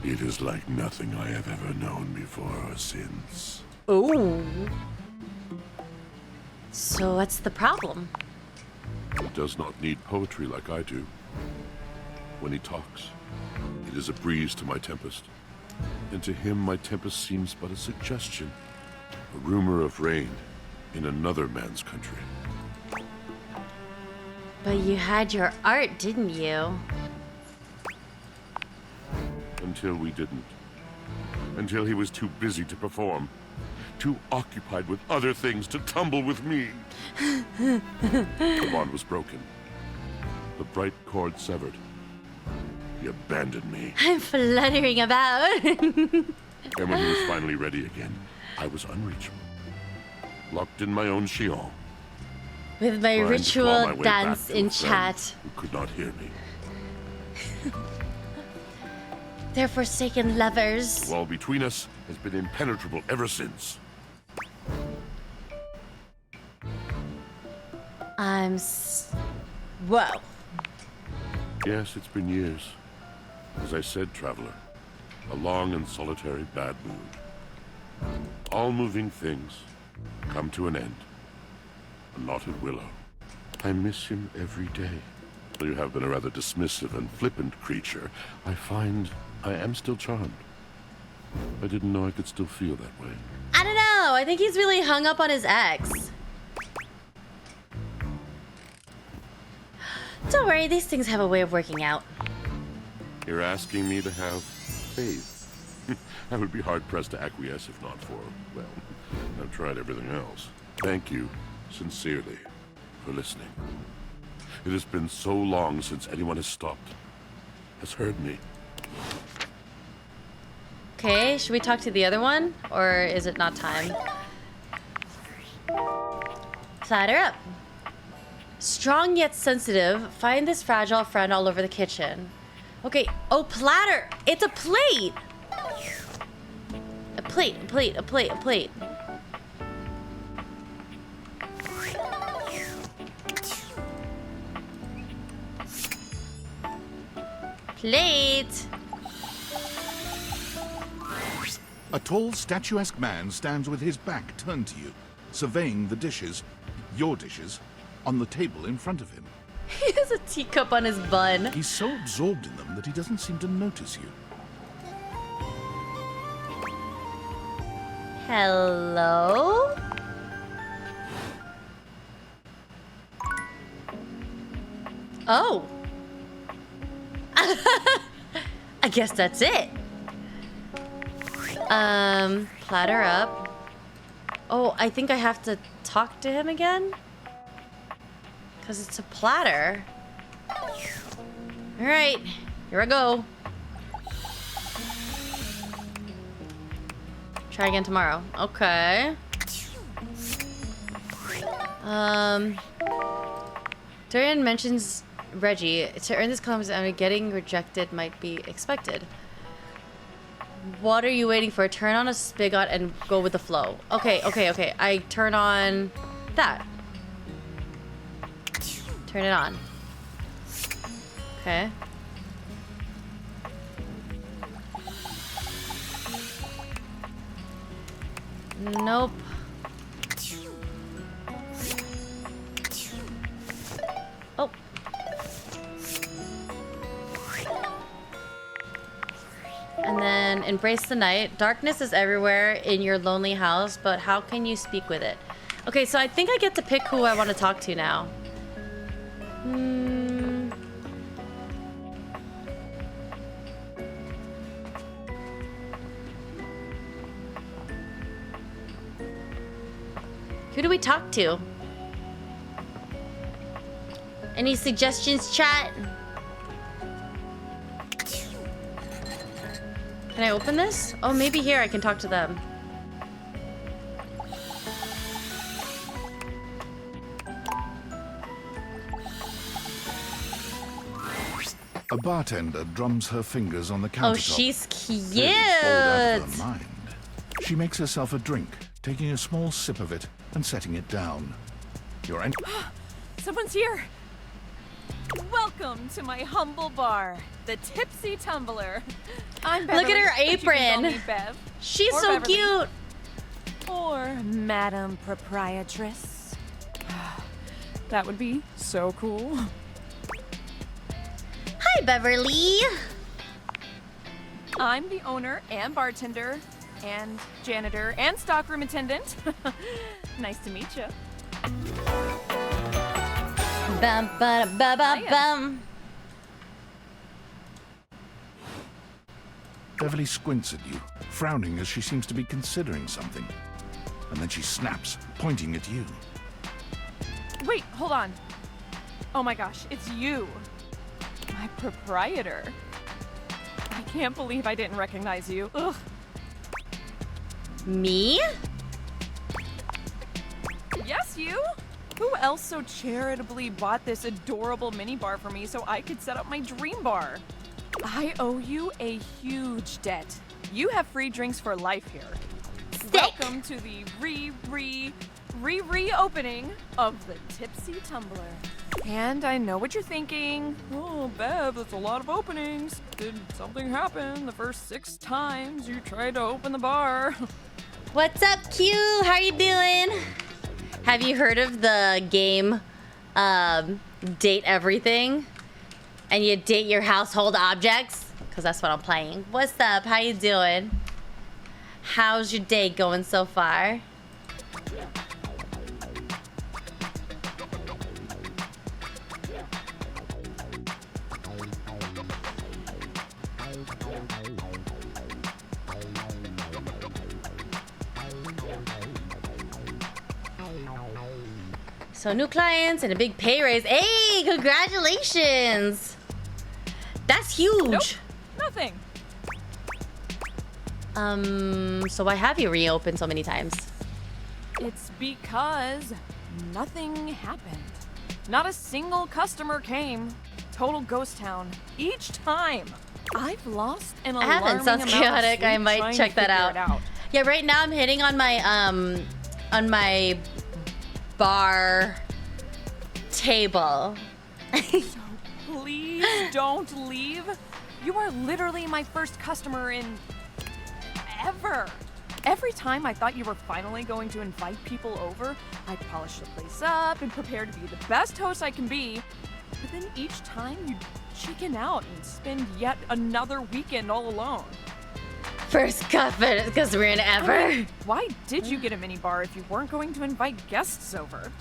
it is like nothing I have ever known before or since. Ooh. So what's the problem? He does not need poetry like I do. When he talks, it is a breeze to my tempest. And to him, my tempest seems but a suggestion, a rumor of rain in another man's country. But you had your art, didn't you? Until we didn't. Until he was too busy to perform. Too occupied with other things to tumble with me. The bond was broken. The bright cord severed. He abandoned me. I'm fluttering about. And when he was finally ready again, I was unreachable. Locked in my own Shion. With my trying to claw ritual my way dance back to a in friend chat. Who could not hear me. They're forsaken lovers. The wall between us has been impenetrable ever since. Whoa. Yes, it's been years. As I said, traveler, a long and solitary bad mood. All moving things come to an end. A knotted willow. I miss him every day. Though you have been a rather dismissive and flippant creature, I find I am still charmed. I didn't know I could still feel that way. I don't know. I think he's really hung up on his ex. Don't worry, these things have a way of working out. You're asking me to have faith. I would be hard-pressed to acquiesce if not for, well, I've tried everything else. Thank you, sincerely, for listening. It has been so long since anyone has stopped, has heard me. Okay, should we talk to the other one? Or is it not time? Platter up. Strong yet sensitive. Find this fragile friend all over the kitchen. Okay. Oh, platter. It's a plate. A plate, a plate, a plate, a plate. Plate. A tall, statuesque man stands with his back turned to you, surveying the dishes, your dishes, on the table in front of him. He has a teacup on his bun. He's so absorbed in them that he doesn't seem to notice you. Hello? Oh. I guess that's it. Platter up. Oh, I think I have to talk to him again? Because it's a platter. Alright, here I go. Try again tomorrow. Okay. Dorian mentions Reggie. To earn this confidence, getting rejected might be expected. What are you waiting for? Turn on a spigot and go with the flow. Okay, okay, okay. I turn on that. Turn it on. Okay. Nope. Oh. And then embrace the night. Darkness is everywhere in your lonely house, but how can you speak with it? Okay, so I think I get to pick who I want to talk to now. Who do we talk to? Any suggestions, chat? Can I open this? Oh, maybe here I can talk to them. A bartender drums her fingers on the countertop. Oh, she's cute. Out of her mind. She makes herself a drink, taking a small sip of it and setting it down. You're in. Someone's here. Welcome to my humble bar, the Tipsy Tumbler. I'm Beverly. Look at her but you can call apron. me Bev. She's Or so Beverly. cute. Or Madam Proprietress. That would be so cool. Hi, Beverly. I'm the owner and bartender and janitor and stockroom attendant. Nice to meet you. Bum, ba, ba, ba, bum. Beverly squints at you, frowning as she seems to be considering something. And then she snaps, pointing at you. Wait, hold on. Oh my gosh, it's you. My proprietor. I can't believe I didn't recognize you. Ugh. Me? Yes, you? Who else so charitably bought this adorable mini bar for me so I could set up my dream bar? I owe you a huge debt. You have free drinks for life here. Welcome to the reopening of the Tipsy Tumbler. And I know what you're thinking. Oh, Bev, that's a lot of openings. Did something happen the first 6 times you tried to open the bar? What's up, Q? How you doing? Have you heard of the game, Date Everything? And you date your household objects? Because that's what I'm playing. What's up? How you doing? How's your day going so far? So new clients and a big pay raise. Hey, congratulations! That's huge. Nope, nothing. So why have you reopened so many times? It's because nothing happened. Not a single customer came. Total ghost town. Each time. I've lost an I alarming haven't. Sounds amount of chaotic. I sleep might trying check to that figure it out. Yeah, right now I'm hitting on my bar table. So please don't leave. You are literally my first customer in ever. Every time I thought you were finally going to invite people over, I'd polish the place up and prepare to be the best host I can be. But then each time you'd chicken out and spend yet another weekend all alone. First customer, because we're in ever. I mean, why did you get a mini bar if you weren't going to invite guests over?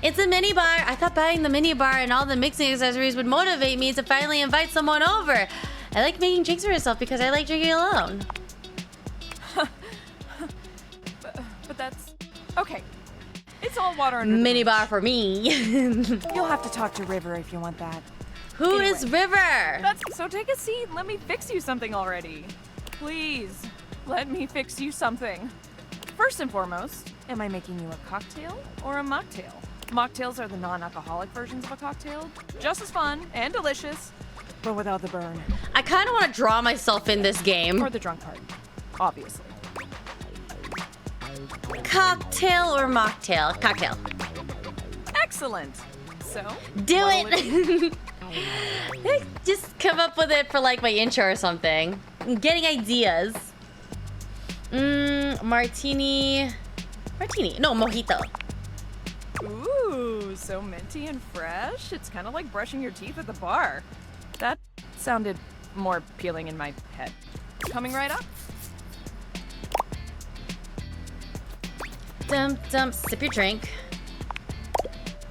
It's a mini bar. I thought buying the mini bar and all the mixing accessories would motivate me to finally invite someone over. I like making drinks for myself because I like drinking alone. But that's okay. It's all water under the Mini bar for me. You'll have to talk to River if you want that. Who is River? So take a seat and let me fix you something already. Please, let me fix you something. First and foremost, am I making you a cocktail or a mocktail? Mocktails are the non-alcoholic versions of a cocktail. Just as fun and delicious, but without the burn. I kind of want to draw myself in this game. Or the drunk part. obviously. Cocktail or mocktail? Cocktail. Excellent. So, Do what'll it! Just come up with it for like my intro or something. I'm getting ideas. Martini. No, mojito. Ooh, so minty and fresh. It's kind of like brushing your teeth at the bar. That sounded more appealing in my head. Coming right up. Dump, sip your drink.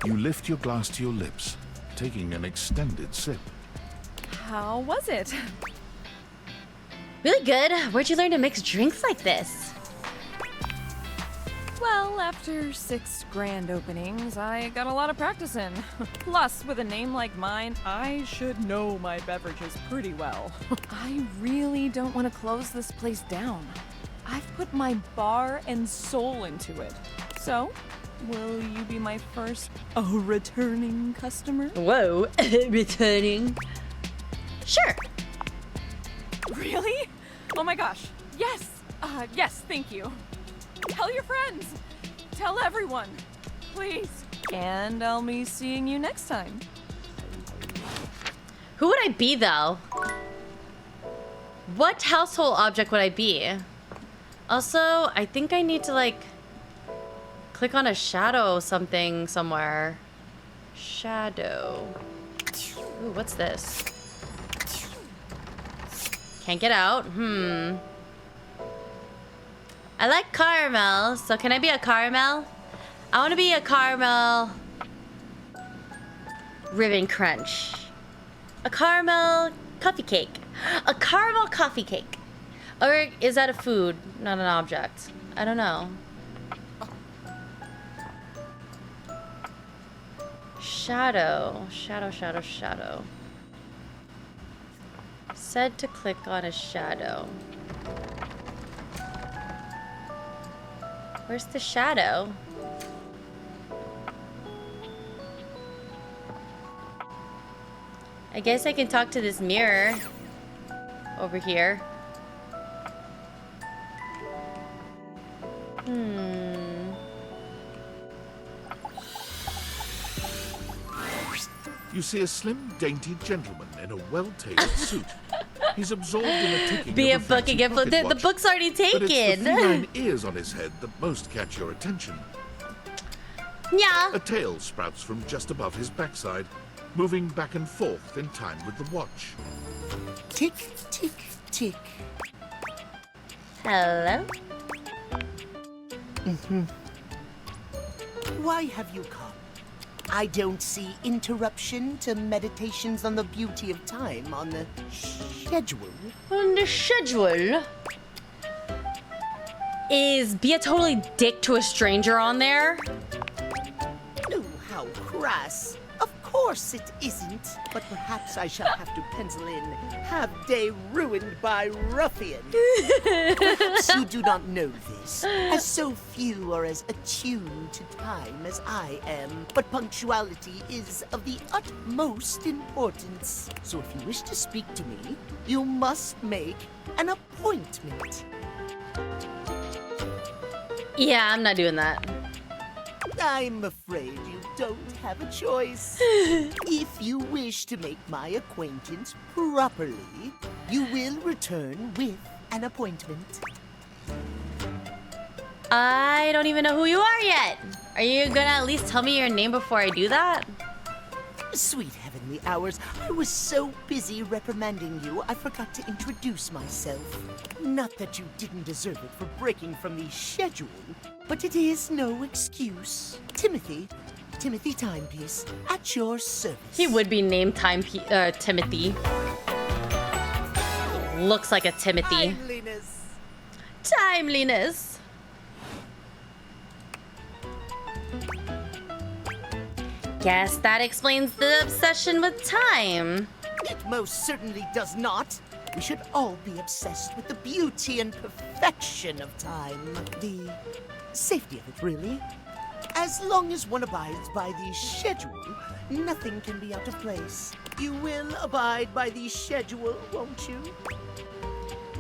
You lift your glass to your lips, taking an extended sip. How was it? Really good. Where'd you learn to mix drinks like this? Well, after 6 grand openings, I got a lot of practice in. Plus, with a name like mine, I should know my beverages pretty well. I really don't want to close this place down. I've put my bar and soul into it. So, will you be my first returning customer? Whoa, returning. Sure. Really? Oh my gosh. Yes. Yes, thank you. Tell your friends. Tell everyone. Please. And I'll be seeing you next time. Who would I be, though? What household object would I be? Also, I think I need to, like, click on a shadow something somewhere. Shadow. Ooh, what's this? Can't get out. I like caramel, so can I be a caramel? I want to be a caramel ribbon crunch. A caramel coffee cake. A caramel coffee cake. Or is that a food, not an object? I don't know. Shadow. Shadow. Said to click on a shadow. Where's the shadow? I guess I can talk to this mirror over here. You see a slim, dainty gentleman in a well-tailored suit. He's absorbed in a ticking Be a of a book fancy again. pocket The watch. book's already But it's the taken. feline ears on his head that most catch your attention. Yeah. A tail sprouts from just above his backside, moving back and forth in time with the watch. Tick, tick, tick. Hello? Why have you come? I don't see interruption to meditations on the beauty of time on the schedule. On the schedule? Is be a totally dick to a stranger on there? Oh, how crass. Of course it isn't. But perhaps I shall have to pencil in have day ruined by ruffian. Perhaps you do not know this, as so few are as attuned to time as I am. But punctuality is of the utmost importance. So if you wish to speak to me, you must make an appointment. Yeah, I'm not doing that. I'm afraid you don't have a choice. If you wish to make my acquaintance properly, you will return with an appointment. I don't even know who you are yet. Are you gonna at least tell me your name before I do that? Sweet heavenly hours, I was so busy reprimanding you, I forgot to introduce myself. Not that you didn't deserve it for breaking from the schedule, but it is no excuse. Timothy Timepiece, at your service. He would be named Timothy. Looks like a Timothy. Timeliness. Guess that explains the obsession with time. It most certainly does not. We should all be obsessed with the beauty and perfection of time. The safety of it, really. As long as one abides by the schedule, nothing can be out of place. You will abide by the schedule, won't you?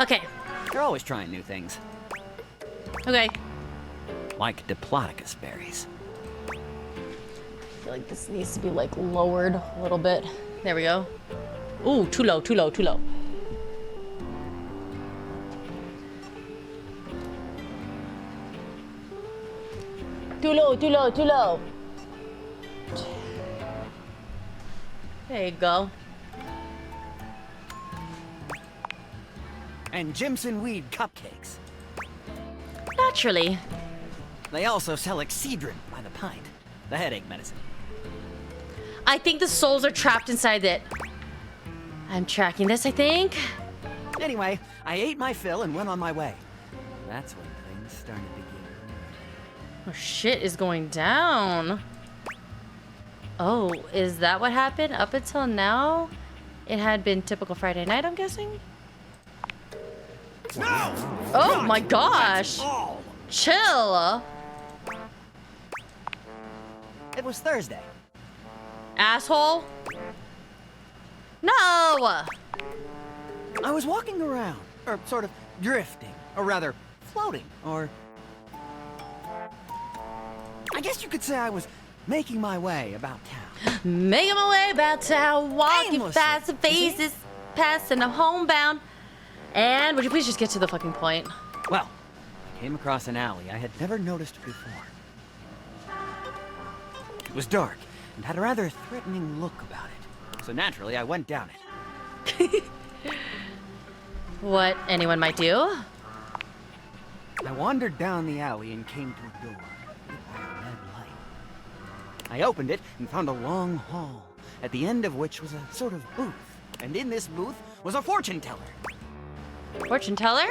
Okay. They're always trying new things. Okay. Like Diplodocus berries. I feel like this needs to be like lowered a little bit. There we go. Ooh, too low, too low, too low. Too low, too low, too low. There you go. And Jimson weed cupcakes. Naturally. They also sell Excedrin by the pint, the headache medicine. I think the souls are trapped inside it. I'm tracking this, I think. Anyway, I ate my fill and went on my way. That's when things started to get... Oh, shit is going down. Oh, is that what happened? Up until now, it had been typical Friday night, I'm guessing? No! Oh my gosh! Chill! It was Thursday. Asshole? No! I was walking around, or sort of drifting, or rather, floating, or... I guess you could say I was making my way about town. Making my way about town, walking Aimlessly, fast and faces, passing, I'm homebound. And would you please just get to the fucking point? Well, I came across an alley I had never noticed before. It was dark and had a rather threatening look about it. So naturally, I went down it. What anyone might do? I wandered down the alley and came to a door lit by a red light. I opened it and found a long hall, at the end of which was a sort of booth. And in this booth was a fortune teller. Fortune teller?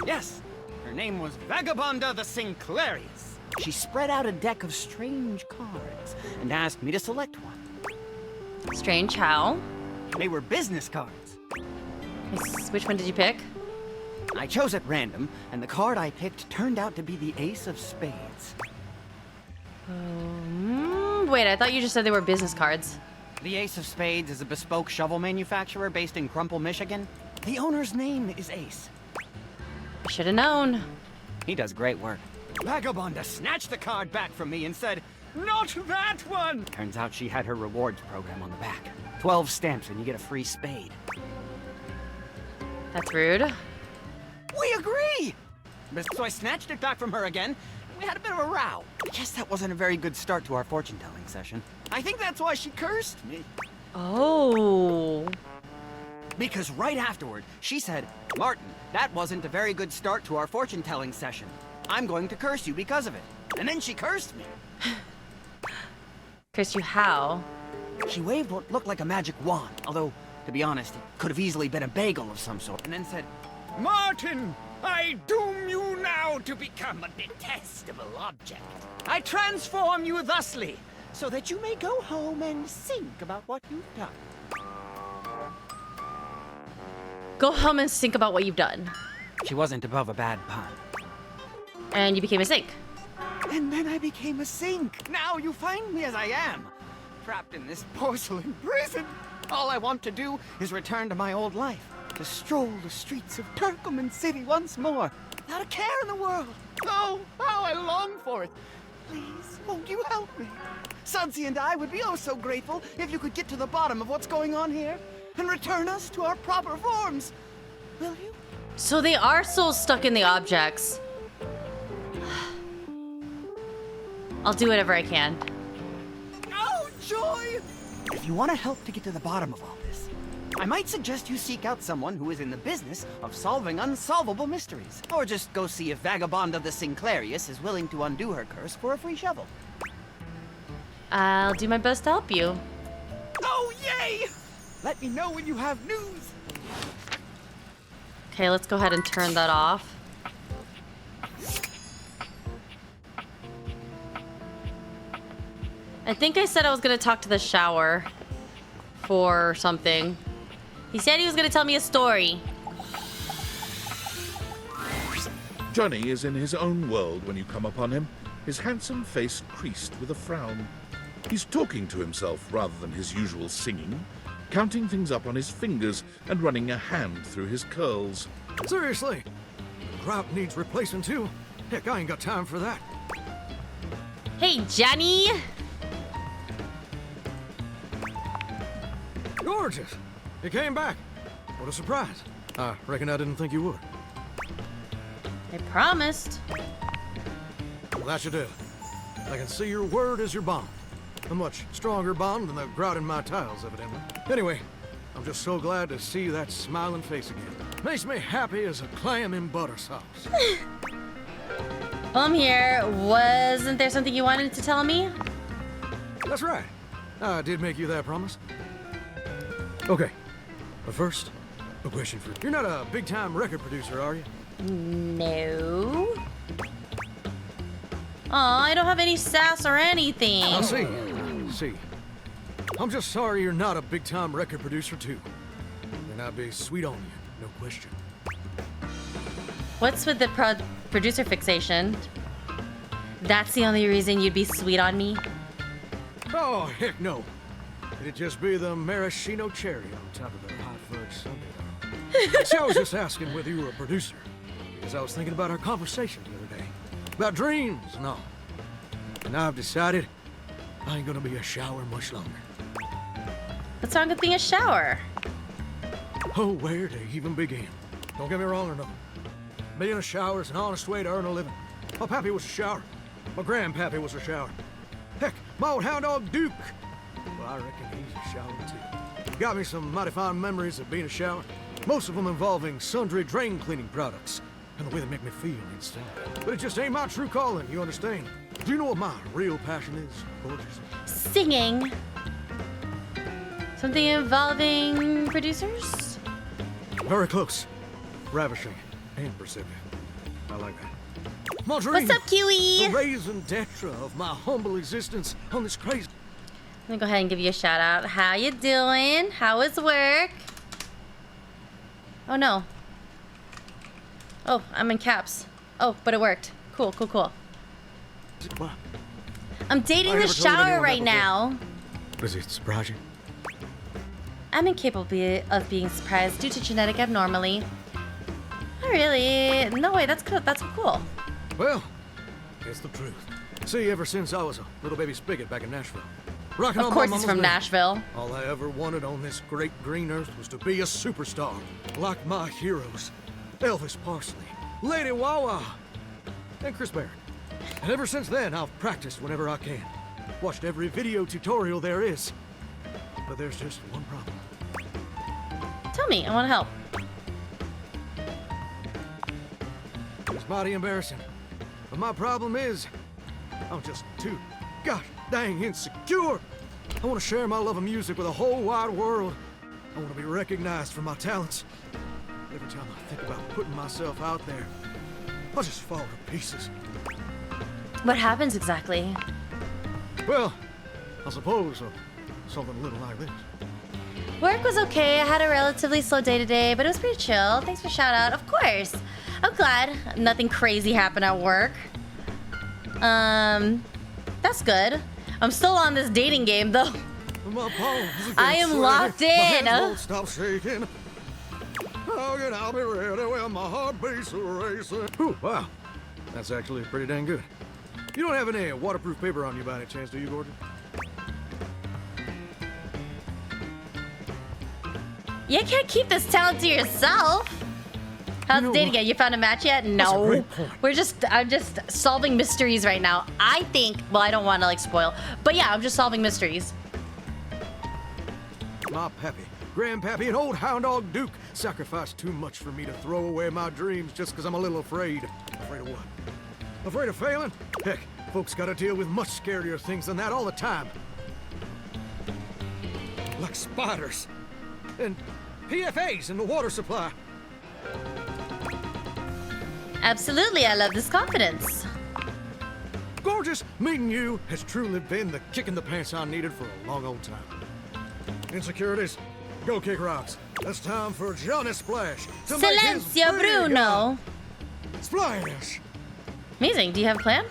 Yes. Her name was Vagabonda the Sinclairius. She spread out a deck of strange cards and asked me to select one. Strange how? They were business cards. Which one did you pick? I chose at random, and the card I picked turned out to be the Ace of Spades. Wait, I thought you just said they were business cards. The Ace of Spades is a bespoke shovel manufacturer based in Crumple, Michigan. The owner's name is Ace. Should have known. He does great work. Vagabonda snatched the card back from me and said, "Not that one!" Turns out she had her rewards program on the back. 12 stamps and you get a free spade. That's rude. We agree! So I snatched it back from her again, and we had a bit of a row. I guess that wasn't a very good start to our fortune-telling session. I think that's why she cursed me. Oh. Because right afterward, she said, "Martin, that wasn't a very good start to our fortune-telling session. I'm going to curse you because of it." And then she cursed me. Curse you how? She waved what looked like a magic wand, although, to be honest, it could have easily been a bagel of some sort, and then said, "Martin, I doom you now to become a detestable object. I transform you thusly, so that you may go home and think about what you've done." Go home and think about what you've done. She wasn't above a bad pun. And you became a sink. And then I became a sink. Now you find me as I am, trapped in this porcelain prison. All I want to do is return to my old life, to stroll the streets of Turkoman City once more, without a care in the world. Oh, how I long for it. Please, won't you help me? Sudsy and I would be oh so grateful if you could get to the bottom of what's going on here and return us to our proper forms. Will you? So they are still stuck in the objects. I'll do whatever I can. Oh, joy! If you want to help to get to the bottom of all this, I might suggest you seek out someone who is in the business of solving unsolvable mysteries. Or just go see if Vagabonda the Sinclairius is willing to undo her curse for a free shovel. I'll do my best to help you. Oh, yay! Let me know when you have news. Okay, let's go ahead and turn that off. I think I said I was going to talk to the shower for something. He said he was going to tell me a story. Johnny is in his own world when you come upon him, his handsome face creased with a frown. He's talking to himself rather than his usual singing, counting things up on his fingers and running a hand through his curls. Seriously, the grout needs replacing too. Heck, I ain't got time for that. Hey, Johnny! Gorgeous! You came back. What a surprise. I reckon I didn't think you would. I promised. Well, that should do it. I can see your word is your bond. A much stronger bond than the grout in my tiles, evidently. Anyway, I'm just so glad to see that smiling face again. Makes me happy as a clam in butter sauce. Well, I'm here. Wasn't there something you wanted to tell me? That's right. I did make you that promise. Okay, but first, a question for you. You're not a big-time record producer, are you? No. Aw, I don't have any sass or anything. I see. See. I'm just sorry you're not a big-time record producer, too. And I'd be sweet on you, no question. What's with the producer fixation? That's the only reason you'd be sweet on me? Oh, heck no. It'd just be the maraschino cherry on top of the hot fudge sundae. See, I was just asking whether you were a producer, because I was thinking about our conversation the other day. About dreams and all. And I've decided I ain't gonna be a shower much longer. What's wrong with being a shower? Oh, where to even begin? Don't get me wrong or nothing. Being a shower is an honest way to earn a living. My pappy was a shower. My grandpappy was a shower. Heck, my old hound dog Duke. Well, I reckon he's a shower too. Got me some mighty fine memories of being a shower. Most of them involving sundry drain cleaning products and the way they make me feel inside. But it just ain't my true calling, you understand? Do you know what my real passion is, gorgeous? Singing. Something involving producers? Very close. Ravishing and perceptive. I like that. My dream, what's up, Kiwi? The raison d'etre of my humble existence on this crazy... Let me go ahead and give you a shout out. How you doing? How was work? Oh no. Oh, I'm in caps. Oh, but it worked. Cool, cool, cool. What? I'm dating the shower right now. Does it surprise you? I'm incapable of being surprised due to genetic abnormality. Not really. No way, that's cool. That's cool. Well, it's the truth. See, ever since I was a little baby spigot back in Nashville. Rocking Of on course my he's mama's from leg. Nashville. All I ever wanted on this great green earth was to be a superstar. Like my heroes. Elvis Parsley, Lady Wawa, and Chris Barrett. And ever since then, I've practiced whenever I can. Watched every video tutorial there is. But there's just one problem. Tell me, I want to help. It's mighty embarrassing. But my problem is, I'm just too gosh dang insecure. I want to share my love of music with the whole wide world. I want to be recognized for my talents. Every time I think about putting myself out there, I just fall to pieces. What happens exactly? Well, I suppose something a little like this. Work was okay. I had a relatively slow day today, but it was pretty chill. Thanks for shout out. Of course. I'm glad nothing crazy happened at work. That's good. I'm still on this dating game though. My palms I am locked in. My hands won't stop shaking. Oh, and I'll be ready when my heart beats racing. Ooh, wow. That's actually pretty dang good. You don't have any waterproof paper on you by any chance, do you, Gordon? You can't keep this talent to yourself. How's the dating game? You found a match yet? No. I'm just solving mysteries right now. I think, well, I don't want to like spoil, but yeah, I'm just solving mysteries. My pappy, grandpappy, and old hound dog Duke sacrificed too much for me to throw away my dreams just because I'm a little afraid. Afraid of what? Afraid of failing? Heck, folks gotta deal with much scarier things than that all the time. Like spiders. And PFAs in the water supply. Absolutely, I love this confidence. Gorgeous, meeting you has truly been the kick in the pants I needed for a long old time. Insecurities, go kick rocks. It's time for Johnny Splash to make his Silencio, big Bruno. Splash! Amazing. Do you have a plan?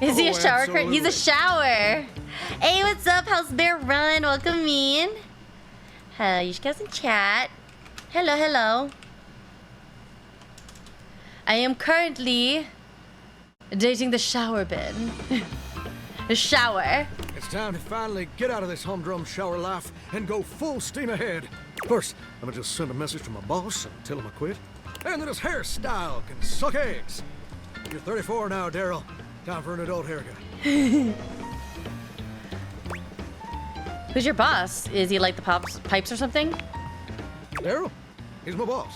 Is he a shower curtain? He's a shower. Hey, what's up, House Bear Run? Welcome in. Hello, you guys in chat. Hello, hello. I am currently dating the shower bin. The shower. It's time to finally get out of this humdrum shower life and go full steam ahead. First, I'm gonna just send a message to my boss and tell him I quit. And that his hairstyle can suck eggs. You're 34 now, Daryl. Time for an adult haircut. Who's your boss? Is he like the pipes or something? Daryl, he's my boss.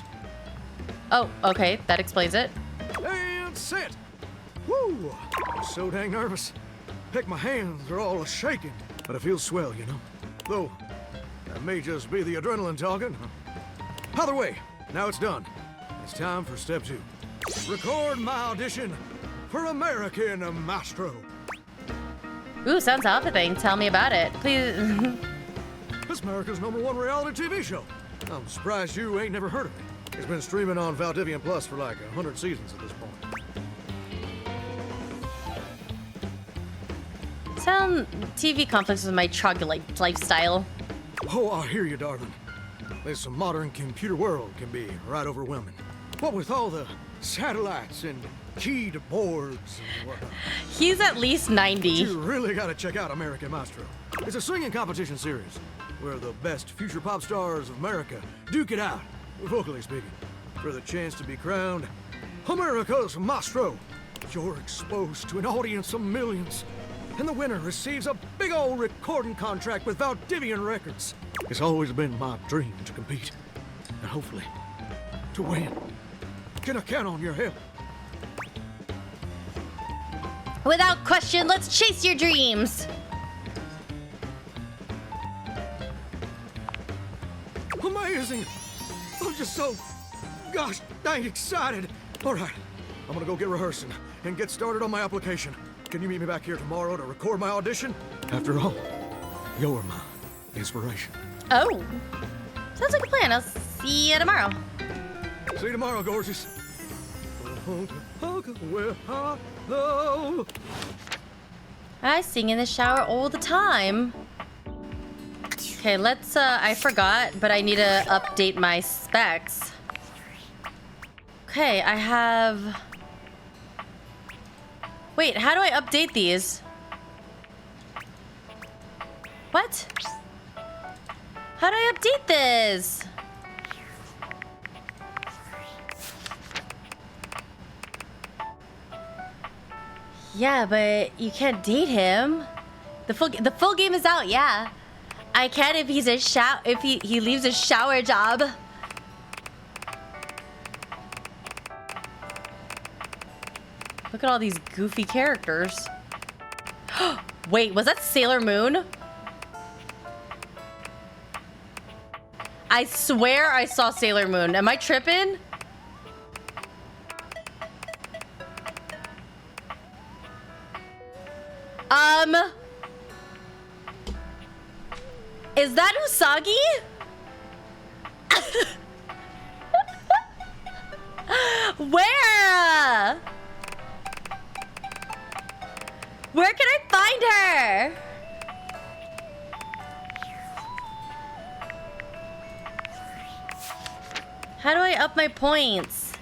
Oh, okay, that explains it. And sit. Woo! I'm so dang nervous. Heck, my hands are all shaking, but I feel swell, you know. Though, that may just be the adrenaline talking. Either way, now it's done. It's time for step 2. Record my audition for American Maestro. Ooh, sounds off-putting. Tell me about it, please. It's America's #1 reality TV show. I'm surprised you ain't never heard of it. It's been streaming on Valdivian Plus for like 100 seasons at this point. Sound TV conflicts with my troglodyte lifestyle. Oh, I hear you, darling. This modern computer world can be right overwhelming. What with all the satellites and keyed boards and whatnot. He's at least 90. You really gotta check out American Maestro. It's a singing competition series where the best future pop stars of America duke it out, vocally speaking, for the chance to be crowned America's Maestro. You're exposed to an audience of millions, and the winner receives a big old recording contract with Valdivian Records. It's always been my dream to compete, and hopefully, to win. Can I count on your help? Without question, let's chase your dreams. Amazing! I'm just so, gosh dang excited. All right, I'm gonna go get rehearsing and get started on my application. Can you meet me back here tomorrow to record my audition? After all, you're my inspiration. Oh, sounds like a plan. I'll see you tomorrow. See you tomorrow, gorgeous. Where art thou? I sing in the shower all the time. Okay, let's, I forgot, but I need to update my specs. Okay, I have... Wait, how do I update these? What? How do I update this? Yeah, but you can't date him. The full game is out, yeah. I can if he's if he leaves a shower job. Look at all these goofy characters. Wait, was that Sailor Moon? I swear I saw Sailor Moon. Am I tripping? Is that Usagi? Where? Where can I find her? How do I up my points?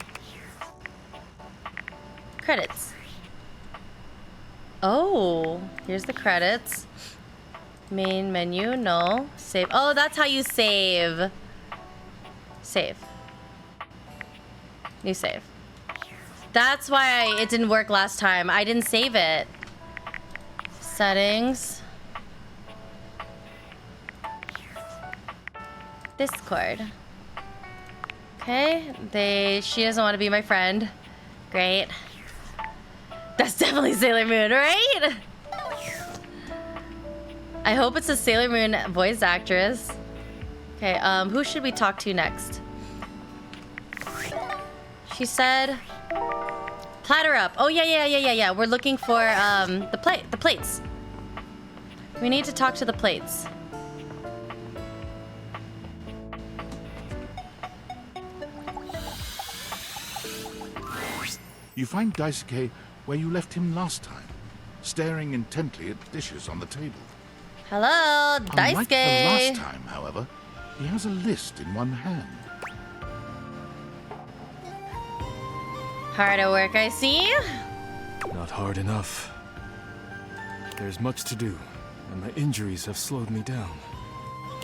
Credits. Oh, here's the credits. Main menu, no. Save. Oh, that's how you save. Save. New save. That's why it didn't work last time. I didn't save it. Settings. Discord. Okay, she doesn't want to be my friend. Great. That's definitely Sailor Moon, right? I hope it's a Sailor Moon voice actress. Okay, who should we talk to next? She said, platter up. Oh yeah. We're looking for the plates. We need to talk to the plates. You find Daisuke where you left him last time, staring intently at dishes on the table. Hello, Unlike the last Daisuke. time, however, he has a list in one hand. Hard at work, I see. Not hard enough. There's much to do, and my injuries have slowed me down.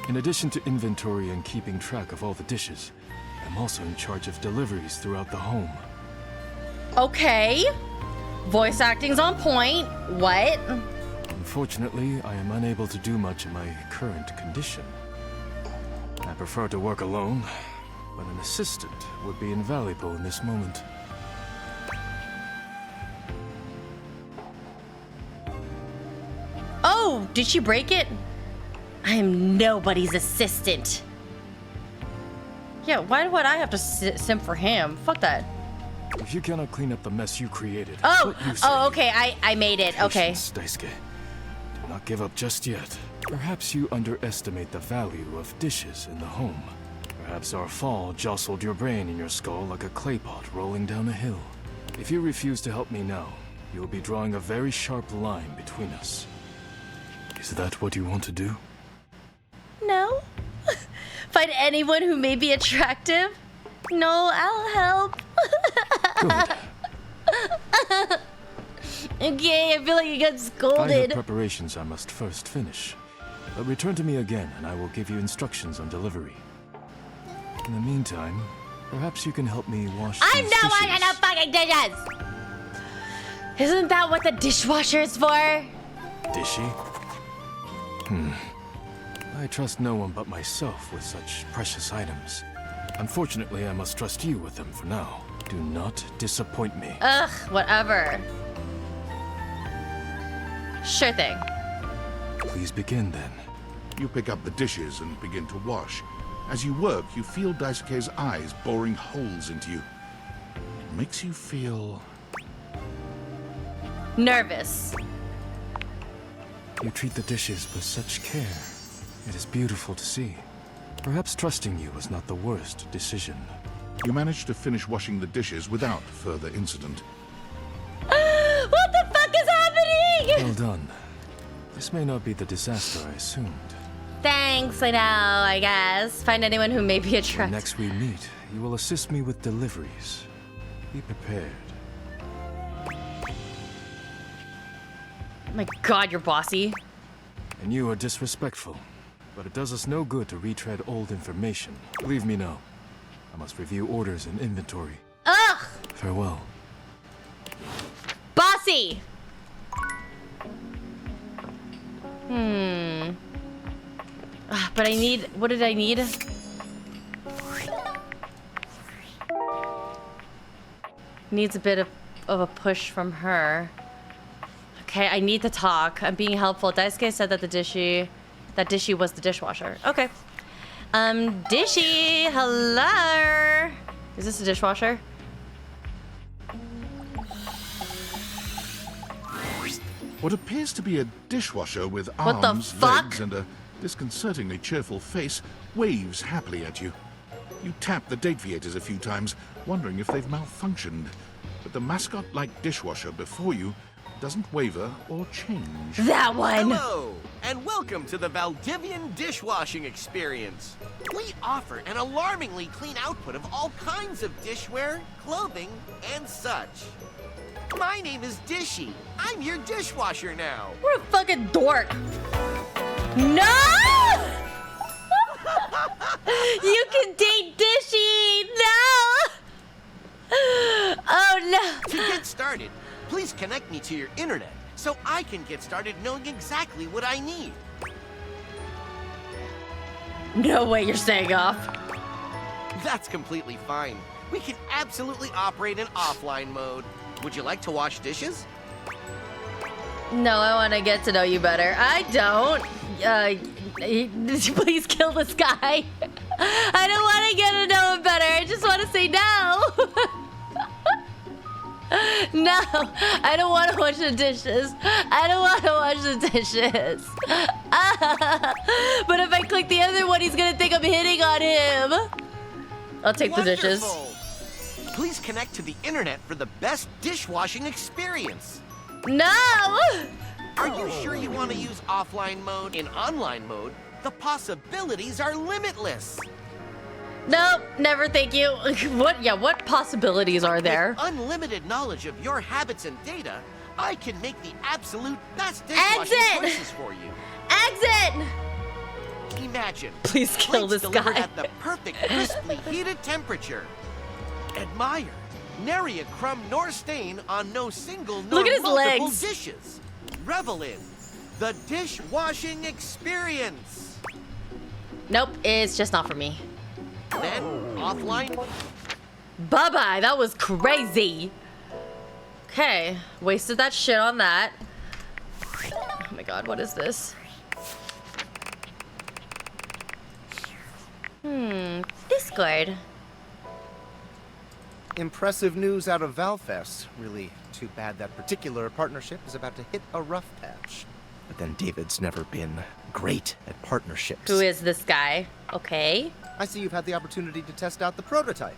In addition to inventory and keeping track of all the dishes, I'm also in charge of deliveries throughout the home. Okay. Voice acting's on point. What? Unfortunately, I am unable to do much in my current condition. I prefer to work alone, but an assistant would be invaluable in this moment. Oh, did she break it? I am nobody's assistant. Yeah, why would I have to simp for him? Fuck that. If you cannot clean up the mess you created, Oh, what use are oh, you? okay, I made it. Okay. Patience, Daisuke. Do not give up just yet. Perhaps you underestimate the value of dishes in the home. Perhaps our fall jostled your brain in your skull like a clay pot rolling down a hill. If you refuse to help me now, you will be drawing a very sharp line between us. Is that what you want to do? No. Find anyone who may be attractive? No, I'll help. Okay, I feel like you got I have scolded. preparations I must first finish. But return to me again and I will give you instructions on delivery. In the meantime, perhaps you can help me wash I'm these not dishes. washing no fucking dishes! Isn't that what the dishwasher is for? Dishy? I trust no one but myself with such precious items. Unfortunately, I must trust you with them for now. Do not disappoint me. Ugh, whatever. Sure thing. Please begin then. You pick up the dishes and begin to wash. As you work, you feel Daisuke's eyes boring holes into you. It makes you feel... nervous. You treat the dishes with such care. It is beautiful to see. Perhaps trusting you was not the worst decision. You manage to finish washing the dishes without further incident. What the fuck is happening? Well done. This may not be the disaster I assumed. Thanks, I know, I guess. Find anyone who may be When attractive. next we meet, you will assist me with deliveries. Be prepared. My god, you're bossy. And you are disrespectful. But it does us no good to retread old information. Leave me now. I must review orders and inventory. Ugh! Farewell. Bossy! But I need... what did I need? Needs a bit of a push from her. Okay, I need to talk. I'm being helpful. Daisuke said that that Dishy was the dishwasher. Okay. Dishy, hello. Is this a dishwasher? What appears to be a dishwasher with What the arms, fuck? legs, and a disconcertingly cheerful face waves happily at you. You tap the deviators a few times, wondering if they've malfunctioned. But the mascot-like dishwasher before you doesn't waver or change. That one! Hello, and welcome to the Valdivian dishwashing experience. We offer an alarmingly clean output of all kinds of dishware, clothing, and such. My name is Dishy. I'm your dishwasher now. What a fucking dork. No! You can date Dishy! No! Oh no! To get started, please connect me to your internet so I can get started knowing exactly what I need. No way you're staying off. That's completely fine. We can absolutely operate in offline mode. Would you like to wash dishes? No, I want to get to know you better. I don't. Please kill this guy. I don't want to get to know him better. I just want to say no. No, I don't want to wash the dishes. I don't want to wash the dishes. But if I click the other one, he's going to think I'm hitting on him. I'll take the dishes. Wonderful. Please connect to the internet for the best dishwashing experience. No! Are you sure you want to use offline mode? In online mode, the possibilities are limitless. Nope, never thank you. What possibilities are there? With unlimited knowledge of your habits and data, I can make the absolute best dishwashing choices for you. Exit! Imagine. Please kill plates this delivered guy. at the perfect, crisply heated temperature. Admire. Nary a crumb nor stain on no single nor Look at his multiple legs. dishes. Revel in the dishwashing experience. Nope, it's just not for me. Then, offline. Bye-bye, that was crazy. Okay, wasted that shit on that. Oh my god, what is this? Discord. Impressive news out of Valfest. Really too bad that particular partnership is about to hit a rough patch. But then David's never been great at partnerships. Who is this guy? Okay. I see you've had the opportunity to test out the prototype.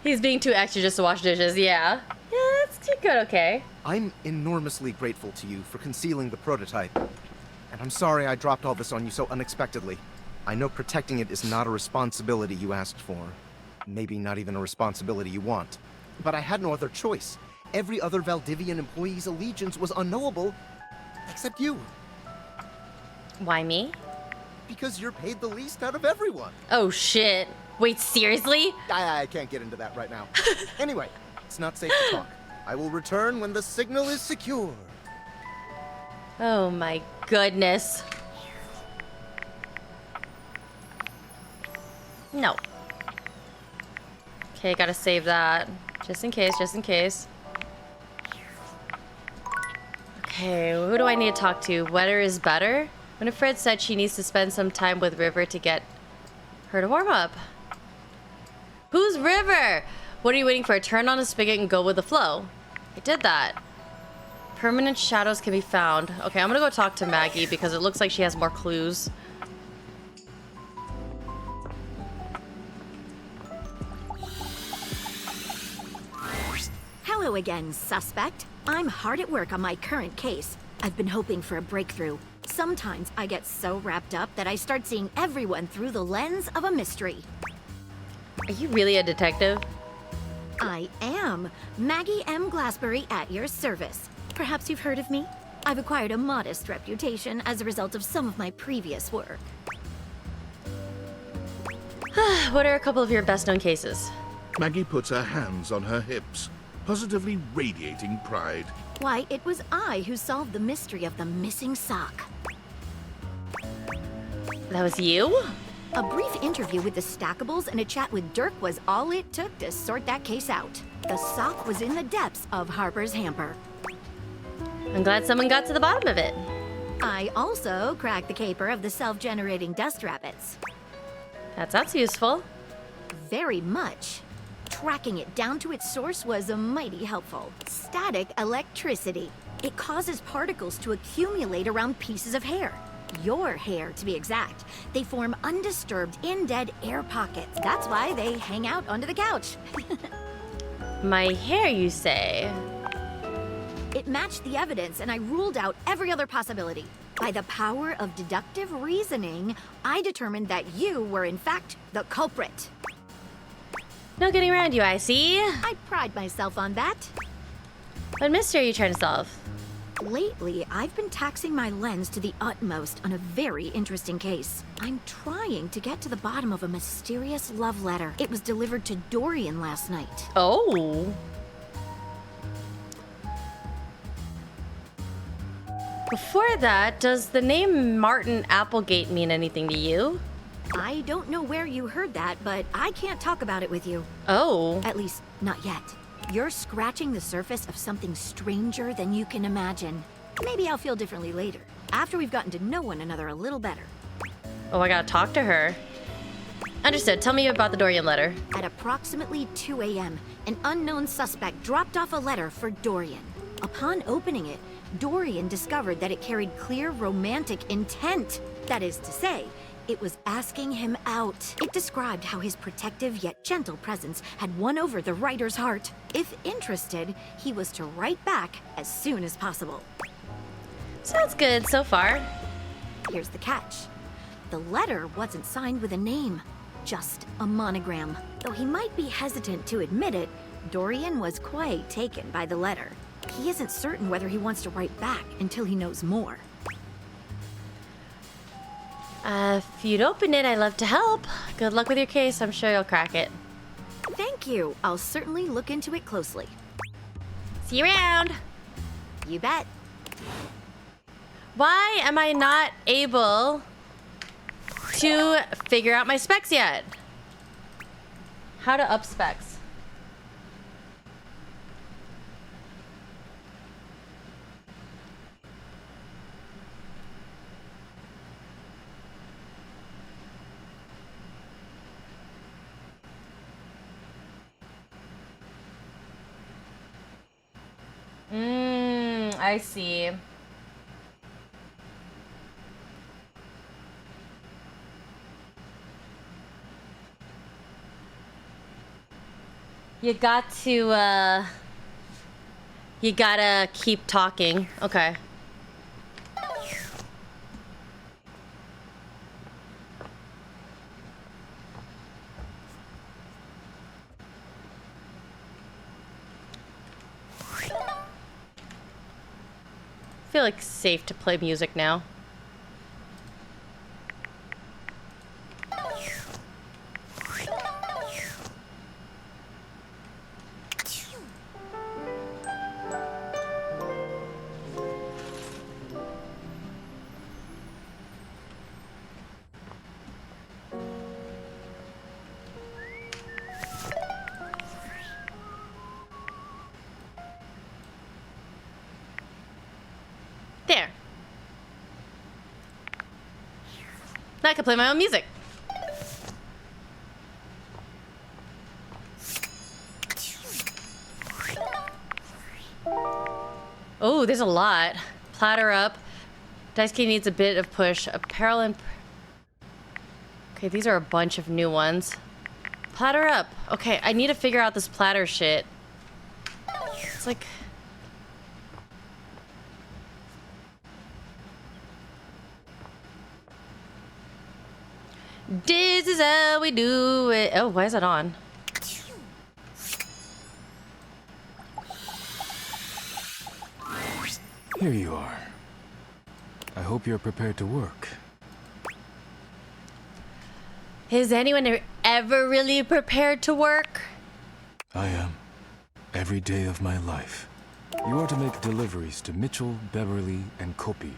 He's being too extra just to wash dishes, yeah. Yeah, that's too good, okay. I'm enormously grateful to you for concealing the prototype. And I'm sorry I dropped all this on you so unexpectedly. I know protecting it is not a responsibility you asked for. Maybe not even a responsibility you want. But I had no other choice. Every other Valdivian employee's allegiance was unknowable, except you. Why me? Because you're paid the least out of everyone. Oh shit. Wait, seriously? I can't get into that right now. Anyway, it's not safe to talk. I will return when the signal is secure. Oh my goodness. No. Okay, gotta save that. Just in case, just in case. Okay, who do I need to talk to? Wetter is better? Winifred said she needs to spend some time with River to get her to warm up. Who's River? What are you waiting for? Turn on the spigot and go with the flow. I did that. Permanent shadows can be found. Okay, I'm gonna go talk to Maggie because it looks like she has more clues. Hello again, suspect. I'm hard at work on my current case. I've been hoping for a breakthrough. Sometimes I get so wrapped up that I start seeing everyone through the lens of a mystery. Are you really a detective? I am. Maggie M. Glassbury at your service. Perhaps you've heard of me? I've acquired a modest reputation as a result of some of my previous work. What are a couple of your best-known cases? Maggie puts her hands on her hips, positively radiating pride. Why, it was I who solved the mystery of the missing sock. That was you? A brief interview with the Stackables and a chat with Dirk was all it took to sort that case out. The sock was in the depths of Harper's hamper. I'm glad someone got to the bottom of it. I also cracked the caper of the self-generating dust rabbits. That sounds useful. Very much. Tracking it down to its source was mighty helpful. Static electricity. It causes particles to accumulate around pieces of hair. Your hair, to be exact. They form undisturbed, in-dead air pockets. That's why they hang out under the couch. My hair, you say? It matched the evidence, and I ruled out every other possibility. By the power of deductive reasoning, I determined that you were, in fact, the culprit. No getting around you, I see. I pride myself on that. What mystery are you trying to solve? Lately, I've been taxing my lens to the utmost on a very interesting case. I'm trying to get to the bottom of a mysterious love letter. It was delivered to Dorian last night. Oh. Before that, does the name Martin Applegate mean anything to you? I don't know where you heard that, but I can't talk about it with you. Oh. At least, not yet. You're scratching the surface of something stranger than you can imagine. Maybe I'll feel differently later, after we've gotten to know one another a little better. Oh, I gotta talk to her. Understood. Tell me about the Dorian letter. At approximately 2 a.m., an unknown suspect dropped off a letter for Dorian. Upon opening it, Dorian discovered that it carried clear romantic intent. That is to say, it was asking him out. It described how his protective yet gentle presence had won over the writer's heart. If interested, he was to write back as soon as possible. Sounds good so far. Here's the catch. The letter wasn't signed with a name, just a monogram. Though he might be hesitant to admit it, Dorian was quite taken by the letter. He isn't certain whether he wants to write back until he knows more. If you'd open it, I'd love to help. Good luck with your case. I'm sure you'll crack it. Thank you. I'll certainly look into it closely. See you around. You bet. Why am I not able to figure out my specs yet? How to up specs? I see. You gotta keep talking. Okay. I feel like it's safe to play music now. There. Now I can play my own music. Oh, there's a lot. Platter up. Dice key needs a bit of push. Apparel and... Okay, these are a bunch of new ones. Platter up. Okay, I need to figure out this platter shit. It's like... This is how we do it. Oh, why is it on? Here you are. I hope you're prepared to work. Is anyone ever really prepared to work? I am. Every day of my life. You are to make deliveries to Mitchell, Beverly, and Kopi.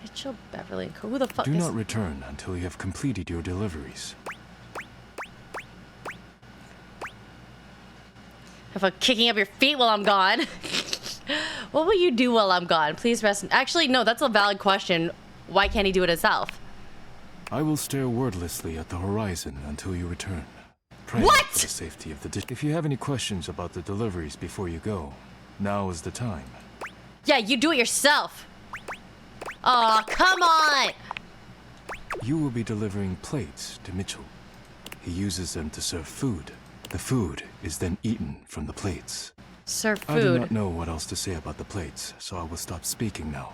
Mitchell, Beverly, and who the fuck Do is... not return until you have completed your deliveries. Have fun kicking up your feet while I'm gone. What will you do while I'm gone? Please rest. Actually, no, that's a valid question. Why can't he do it himself? I will stare wordlessly at the horizon until you return. What? For the safety of the dish. If you have any questions about the deliveries before you go, now is the time. Yeah, you do it yourself. Oh, come on! You will be delivering plates to Mitchell. He uses them to serve food. The food is then eaten from the plates. Serve food? I do not know what else to say about the plates, so I will stop speaking now.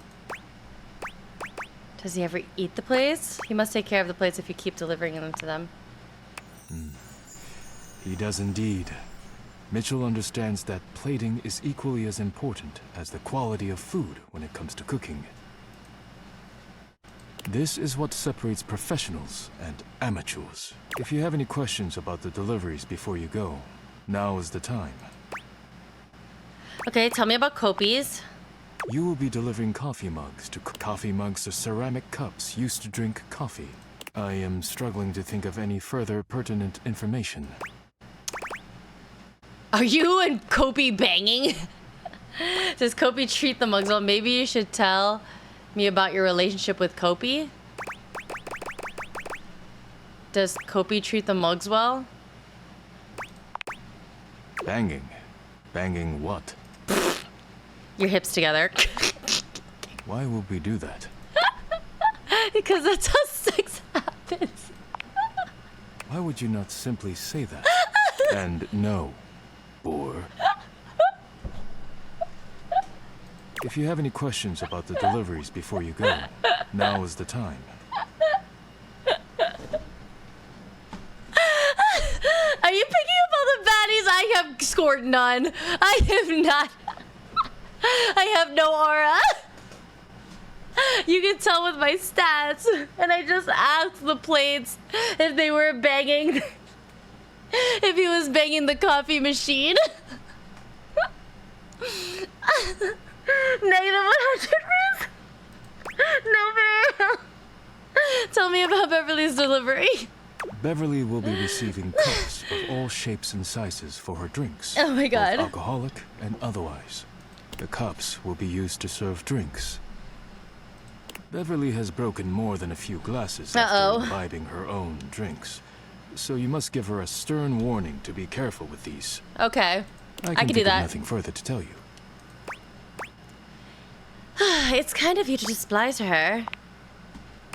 Does he ever eat the plates? He must take care of the plates if you keep delivering them to them. He does indeed. Mitchell understands that plating is equally as important as the quality of food when it comes to cooking. This is what separates professionals and amateurs. If you have any questions about the deliveries before you go, now is the time. Okay, tell me about Kopi's. You will be delivering coffee mugs to coffee mugs are ceramic cups used to drink coffee. I am struggling to think of any further pertinent information. Are you and Kopi banging? Does Kopi treat the mugs well? Maybe you should tell me about your relationship with Kopi. Does Kopi treat the mugs well? Banging? Banging what? Your hips together. Why would we do that? Because that's how sex happens. Why would you not simply say that? And no, or... If you have any questions about the deliveries before you go, now is the time. Are you picking up all the baddies? I have scored none. I have not. I have no aura. You can tell with my stats. And I just asked the plates if they were banging. If he was banging the coffee machine. -100 risk. No, man. Tell me about Beverly's delivery. Beverly will be receiving cups of all shapes and sizes for her drinks. Oh my God. Both alcoholic and otherwise. The cups will be used to serve drinks. Beverly has broken more than a few glasses after imbibing her own drinks. So you must give her a stern warning to be careful with these. Okay. I can do think of that. nothing further to tell you. It's kind of you to despise her.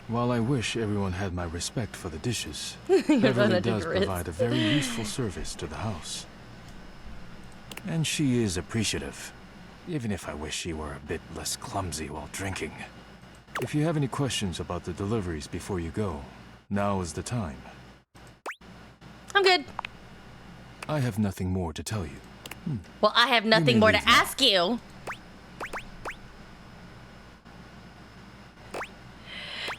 While I wish everyone had my respect for the dishes, You're Beverly not does a grist. provide a very useful service to the house. And she is appreciative, even if I wish she were a bit less clumsy while drinking. If you have any questions about the deliveries before you go, now is the time. I'm good. I have nothing more to tell you. Well, I have nothing more to ask you.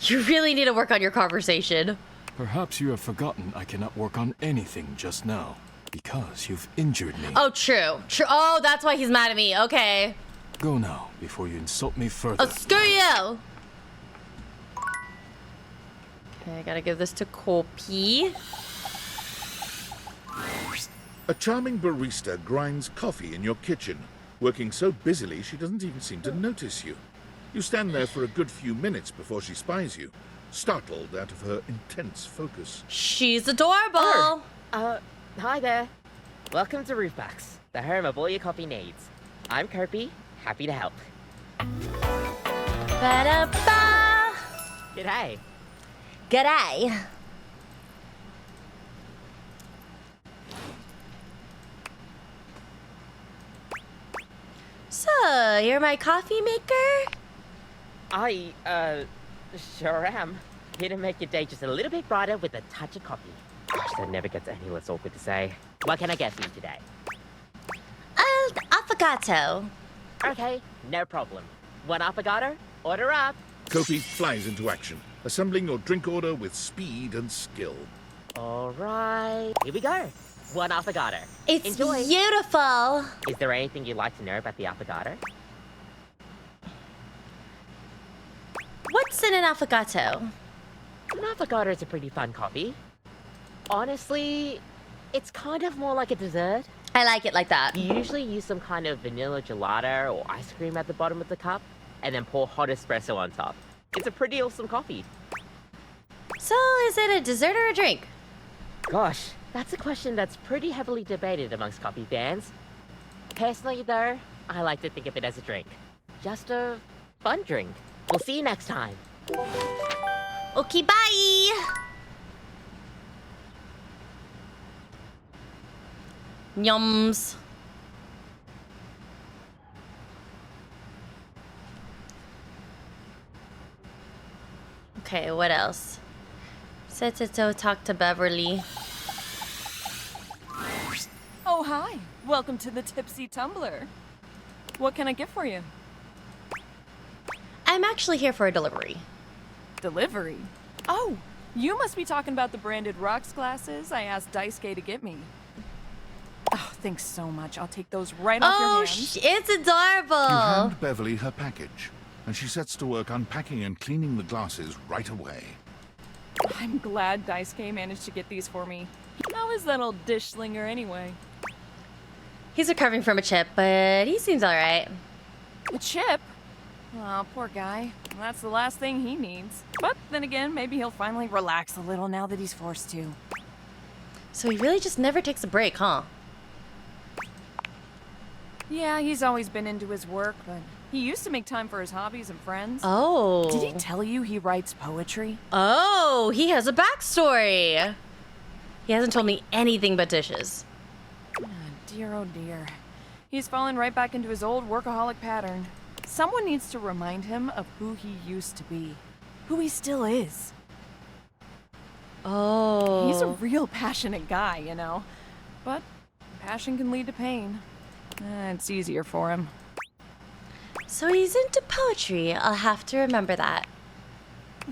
You really need to work on your conversation. Perhaps you have forgotten I cannot work on anything just now, because you've injured me. Oh, true. True. Oh, that's why he's mad at me. Okay. Go now, before you insult me further. Oh, screw you! Okay, I gotta give this to Kopi. A charming barista grinds coffee in your kitchen, working so busily she doesn't even seem to notice you. You stand there for a good few minutes before she spies you, startled out of her intense focus. She's adorable! Hi there. Welcome to Roofbox, the home of all your coffee needs. I'm Kirby, happy to help. Ba-da-ba! G'day. G'day. So, you're my coffee maker? I, sure am. Here to make your day just a little bit brighter with a touch of coffee. Gosh, that never gets any less awkward to say. What can I get for you today? Affogato. Okay, no problem. One affogato? Order up. Kopi flies into action, assembling your drink order with speed and skill. All right, here we go. One affogato. It's Enjoy. beautiful. Is there anything you'd like to know about the affogato? What's in an affogato? An affogato is a pretty fun coffee. Honestly, it's kind of more like a dessert. I like it like that. You usually use some kind of vanilla gelato or ice cream at the bottom of the cup, and then pour hot espresso on top. It's a pretty awesome coffee. So, is it a dessert or a drink? Gosh, that's a question that's pretty heavily debated amongst coffee fans. Personally, though, I like to think of it as a drink. Just a fun drink. We'll see you next time. Okay, bye! Yums. Okay, what else? So talk to Beverly. Oh, hi. Welcome to the Tipsy Tumbler. What can I get for you? I'm actually here for a delivery. Delivery? Oh, you must be talking about the branded rocks glasses I asked Daisuke to get me. Oh, thanks so much. I'll take those right off your hands. It's adorable. You hand Beverly her package, and she sets to work unpacking and cleaning the glasses right away. I'm glad Daisuke managed to get these for me. How is that old dish slinger anyway? He's recovering from a chip, but he seems alright. A chip? Oh, poor guy. That's the last thing he needs. But then again, maybe he'll finally relax a little now that he's forced to. So he really just never takes a break, huh? Yeah, he's always been into his work, but he used to make time for his hobbies and friends. Oh. Did he tell you he writes poetry? Oh, he has a backstory. He hasn't told me anything but dishes. Dear, oh dear. He's fallen right back into his old workaholic pattern. Someone needs to remind him of who he used to be. Who he still is. Oh. He's a real passionate guy, you know. But passion can lead to pain. It's easier for him. So he's into poetry. I'll have to remember that.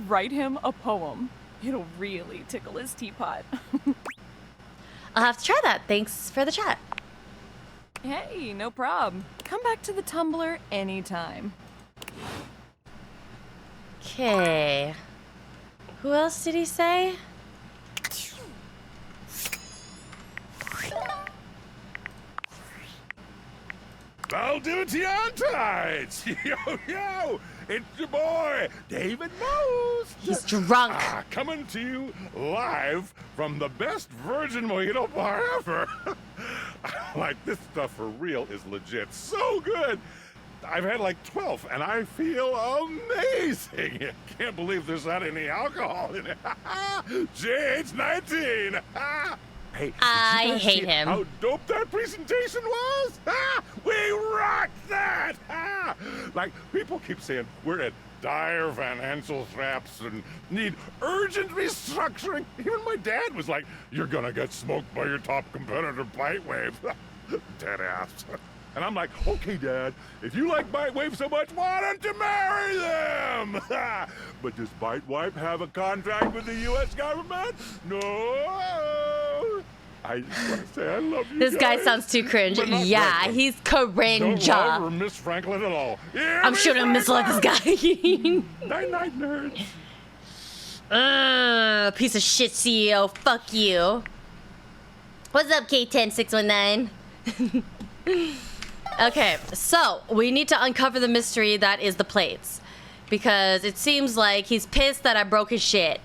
Write him a poem. It'll really tickle his teapot. I'll have to try that. Thanks for the chat. Hey, no prob. Come back to the Tumblr anytime. Okay. Who else did he say? Valdivians! Yo! It's your boy, David Most! He's drunk! Coming to you live from the best virgin mojito bar ever! Like, this stuff for real is legit so good! I've had like 12, and I feel amazing! Can't believe there's not any alcohol in it! JH19! Hey, I hate him. How dope that presentation was? We rocked that! Like, people keep saying we're at dire financial straps and need urgent restructuring. Even my dad was like, you're gonna get smoked by your top competitor, Bitewave. Dead ass. And I'm like, okay, Dad, if you like Bitewave so much, why don't you marry them? But does Bitewave have a contract with the U.S. government? No. I just want to say I love you. This guy guys, sounds too cringe. but not Yeah, Franklin. he's cringe. Don't love or miss Franklin at all. Yeah, I'm sure to mislike this guy. Night-night, nerds. Piece of shit CEO. Fuck you. What's up, K10619? Okay, so we need to uncover the mystery that is the plates. Because it seems like he's pissed that I broke his shit.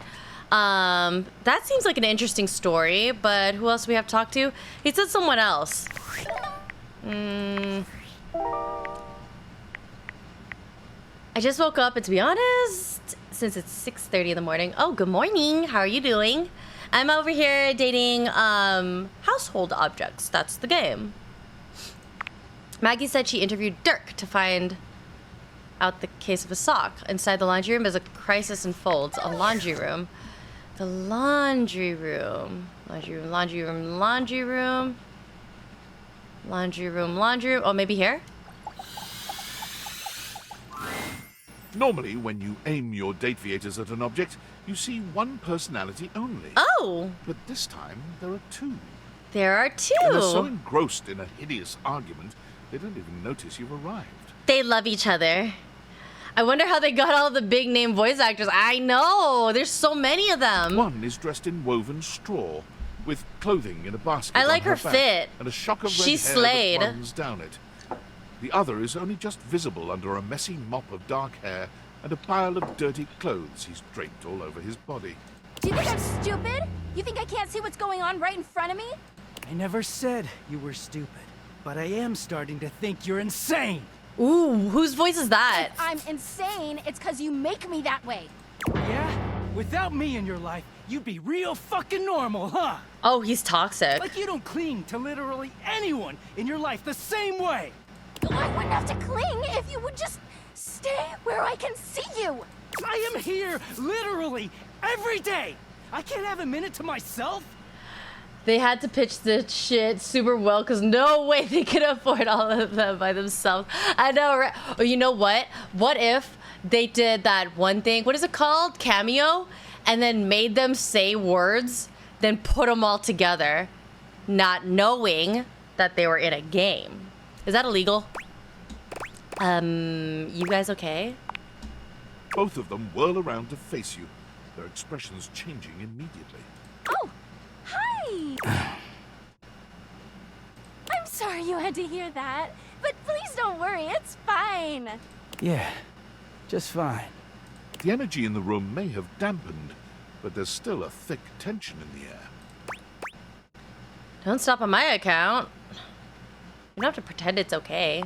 That seems like an interesting story, but who else do we have to talk to? He said someone else. I just woke up, and to be honest, since it's 6:30 in the morning. Oh, good morning. How are you doing? I'm over here dating, household objects. That's the game. Maggie said she interviewed Dirk to find out the case of a sock. Inside the laundry room is a crisis unfolds. A laundry room. The laundry room. Laundry room, laundry room, laundry room. Laundry room, laundry room. Oh, maybe here? Normally, when you aim your Dateviators at an object, you see one personality only. Oh! But this time, there are two. There are two! And they're so engrossed in a hideous argument, they don't even notice you've arrived. They love each other. I wonder how they got all the big name voice actors. I know! There's so many of them. One is dressed in woven straw, with clothing in a basket. I like on her her back, fit. and a shock of red She hair slayed. that runs down it. The other is only just visible under a messy mop of dark hair and a pile of dirty clothes he's draped all over his body. Do you think I'm stupid? You think I can't see what's going on right in front of me? I never said you were stupid, but I am starting to think you're insane. Ooh, whose voice is that? If I'm insane, it's because you make me that way. Yeah? Without me in your life, you'd be real fucking normal, huh? Oh, he's toxic. Like you don't cling to literally anyone in your life the same way. I wouldn't have to cling if you would just stay where I can see you. I am here literally every day. I can't have a minute to myself. They had to pitch the shit super well because no way they could afford all of them by themselves. I know, right? Oh, you know what? What if they did that one thing? What is it called? Cameo? And then made them say words, then put them all together, not knowing that they were in a game. Is that illegal? You guys okay? Both of them whirl around to face you, their expressions changing immediately. Oh, hi! I'm sorry you had to hear that, but please don't worry, it's fine. Yeah, just fine. The energy in the room may have dampened, but there's still a thick tension in the air. Don't stop on my account. You don't have to pretend it's okay.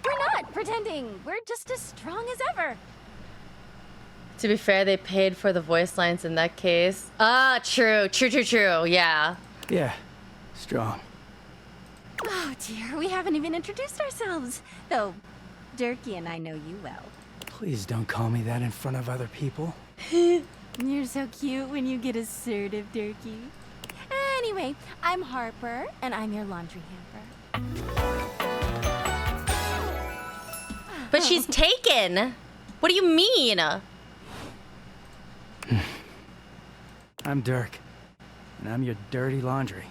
We're not pretending. We're just as strong as ever. To be fair, they paid for the voice lines in that case. Ah, true. True. Yeah. Yeah, strong. Oh dear, we haven't even introduced ourselves. Though, Durkee and I know you well. Please don't call me that in front of other people. You're so cute when you get assertive, Durkee. Anyway, I'm Harper, and I'm your laundry hamper. But she's taken. What do you mean? I'm Dirk, and I'm your dirty laundry.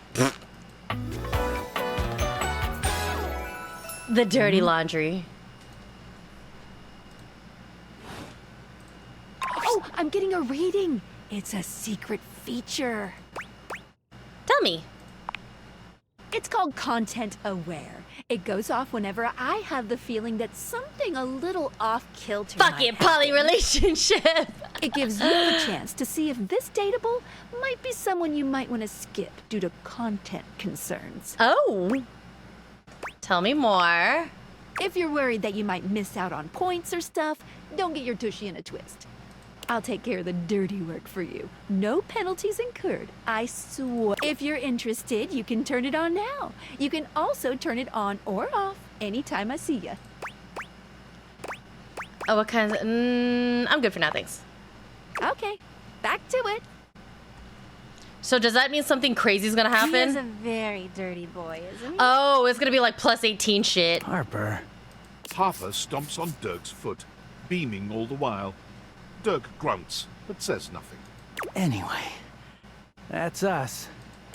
The dirty laundry. Oh, I'm getting a reading. It's a secret feature. Tell me. It's called Content Aware. It goes off whenever I have the feeling that something a little off kilter. Fucking poly relationship. It gives you the chance to see if this dateable might be someone you might want to skip due to content concerns. Oh. Tell me more. If you're worried that you might miss out on points or stuff, don't get your tushy in a twist. I'll take care of the dirty work for you. No penalties incurred, I swear. If you're interested, you can turn it on now. You can also turn it on or off anytime I see ya. Oh, what kinds of... I'm good for now, thanks. Okay, back to it. So does that mean something crazy is gonna happen? He's a very dirty boy, isn't he? Oh, it's gonna be like plus 18 shit. Harper. Harper stomps on Dirk's foot, beaming all the while. Dirk grunts, but says nothing. Anyway, that's us.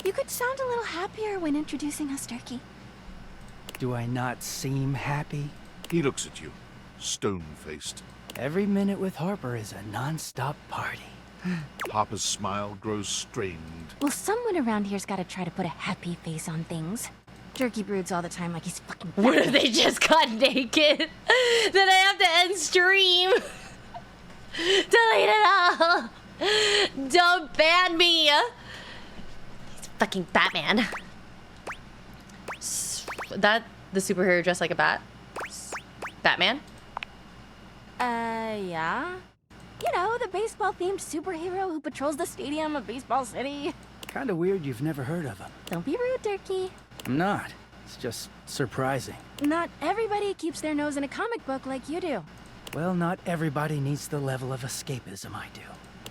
You could sound a little happier when introducing us, Durkee. Do I not seem happy? He looks at you, stone-faced. Every minute with Harper is a non-stop party. Harper's smile grows strained. Well, someone around here's gotta try to put a happy face on things. Durkee broods all the time like he's fucking... What if they just got naked? Then I have to end stream. Delete it all. Don't ban me. He's fucking Batman. That the superhero dressed like a bat? Batman? Yeah. You know, the baseball-themed superhero who patrols the stadium of Baseball City. Kinda weird you've never heard of him. Don't be rude, Durkee. I'm not. It's just surprising. Not everybody keeps their nose in a comic book like you do. Well, not everybody needs the level of escapism I do.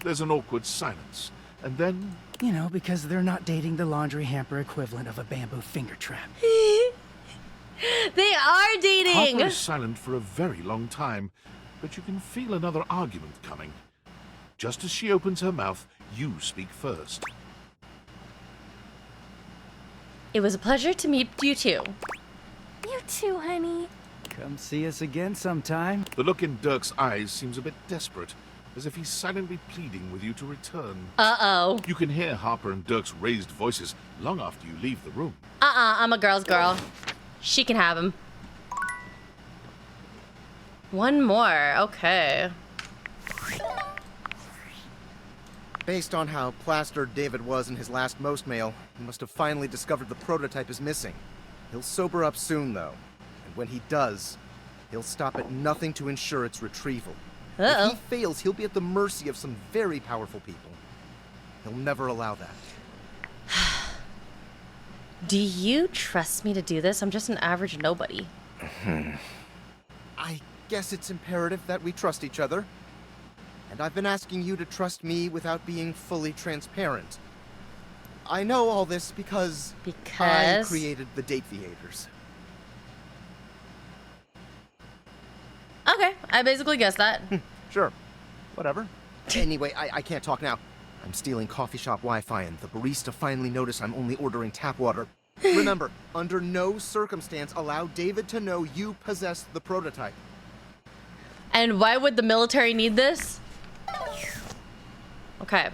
There's an awkward silence, and then... You know, because they're not dating the laundry hamper equivalent of a bamboo finger trap. They are dating! Harper is silent for a very long time, but you can feel another argument coming. Just as she opens her mouth, you speak first. It was a pleasure to meet you too. You too, honey. Come see us again sometime. The look in Dirk's eyes seems a bit desperate, as if he's silently pleading with you to return. Uh-oh. You can hear Harper and Dirk's raised voices long after you leave the room. I'm a girl's girl. She can have him. One more, okay. Based on how plastered David was in his last most mail, he must have finally discovered the prototype is missing. He'll sober up soon, though. And when he does, he'll stop at nothing to ensure its retrieval. Uh-oh. If he fails, he'll be at the mercy of some very powerful people. He'll never allow that. Do you trust me to do this? I'm just an average nobody. I guess it's imperative that we trust each other. And I've been asking you to trust me without being fully transparent. I know all this because I created the Date Theaters. Okay, I basically guessed that. Sure. Whatever. Anyway, I can't talk now. I'm stealing coffee shop Wi-Fi and the barista finally noticed I'm only ordering tap water. Remember, under no circumstance allow David to know you possess the prototype. And why would the military need this? Okay.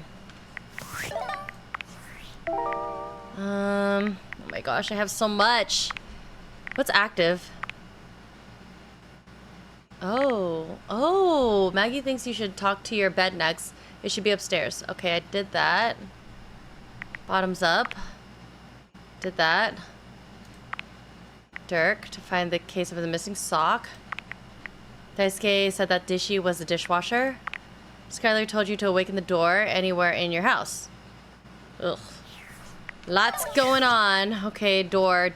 Oh my gosh, I have so much. What's active? Oh, Maggie thinks you should talk to your bed next. It should be upstairs. Okay, I did that. Bottoms up. Did that. Dirk to find the case of the missing sock. Daisuke said that Dishy was the dishwasher. Skylar told you to awaken the door anywhere in your house. Ugh. Lots going on. Okay, door.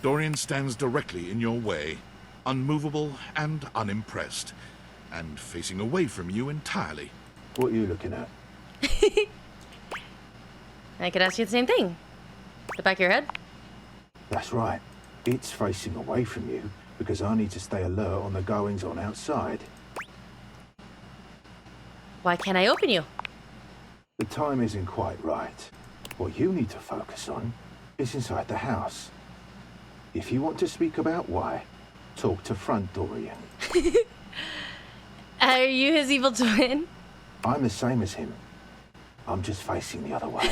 Dorian stands directly in your way, unmovable and unimpressed, and facing away from you entirely. What are you looking at? I could ask you the same thing. The back of your head? That's right. It's facing away from you because I need to stay alert on the goings-on outside. Why can't I open you? The time isn't quite right. What you need to focus on is inside the house. If you want to speak about why, talk to front Dorian. Are you his evil twin? I'm the same as him. I'm just facing the other way.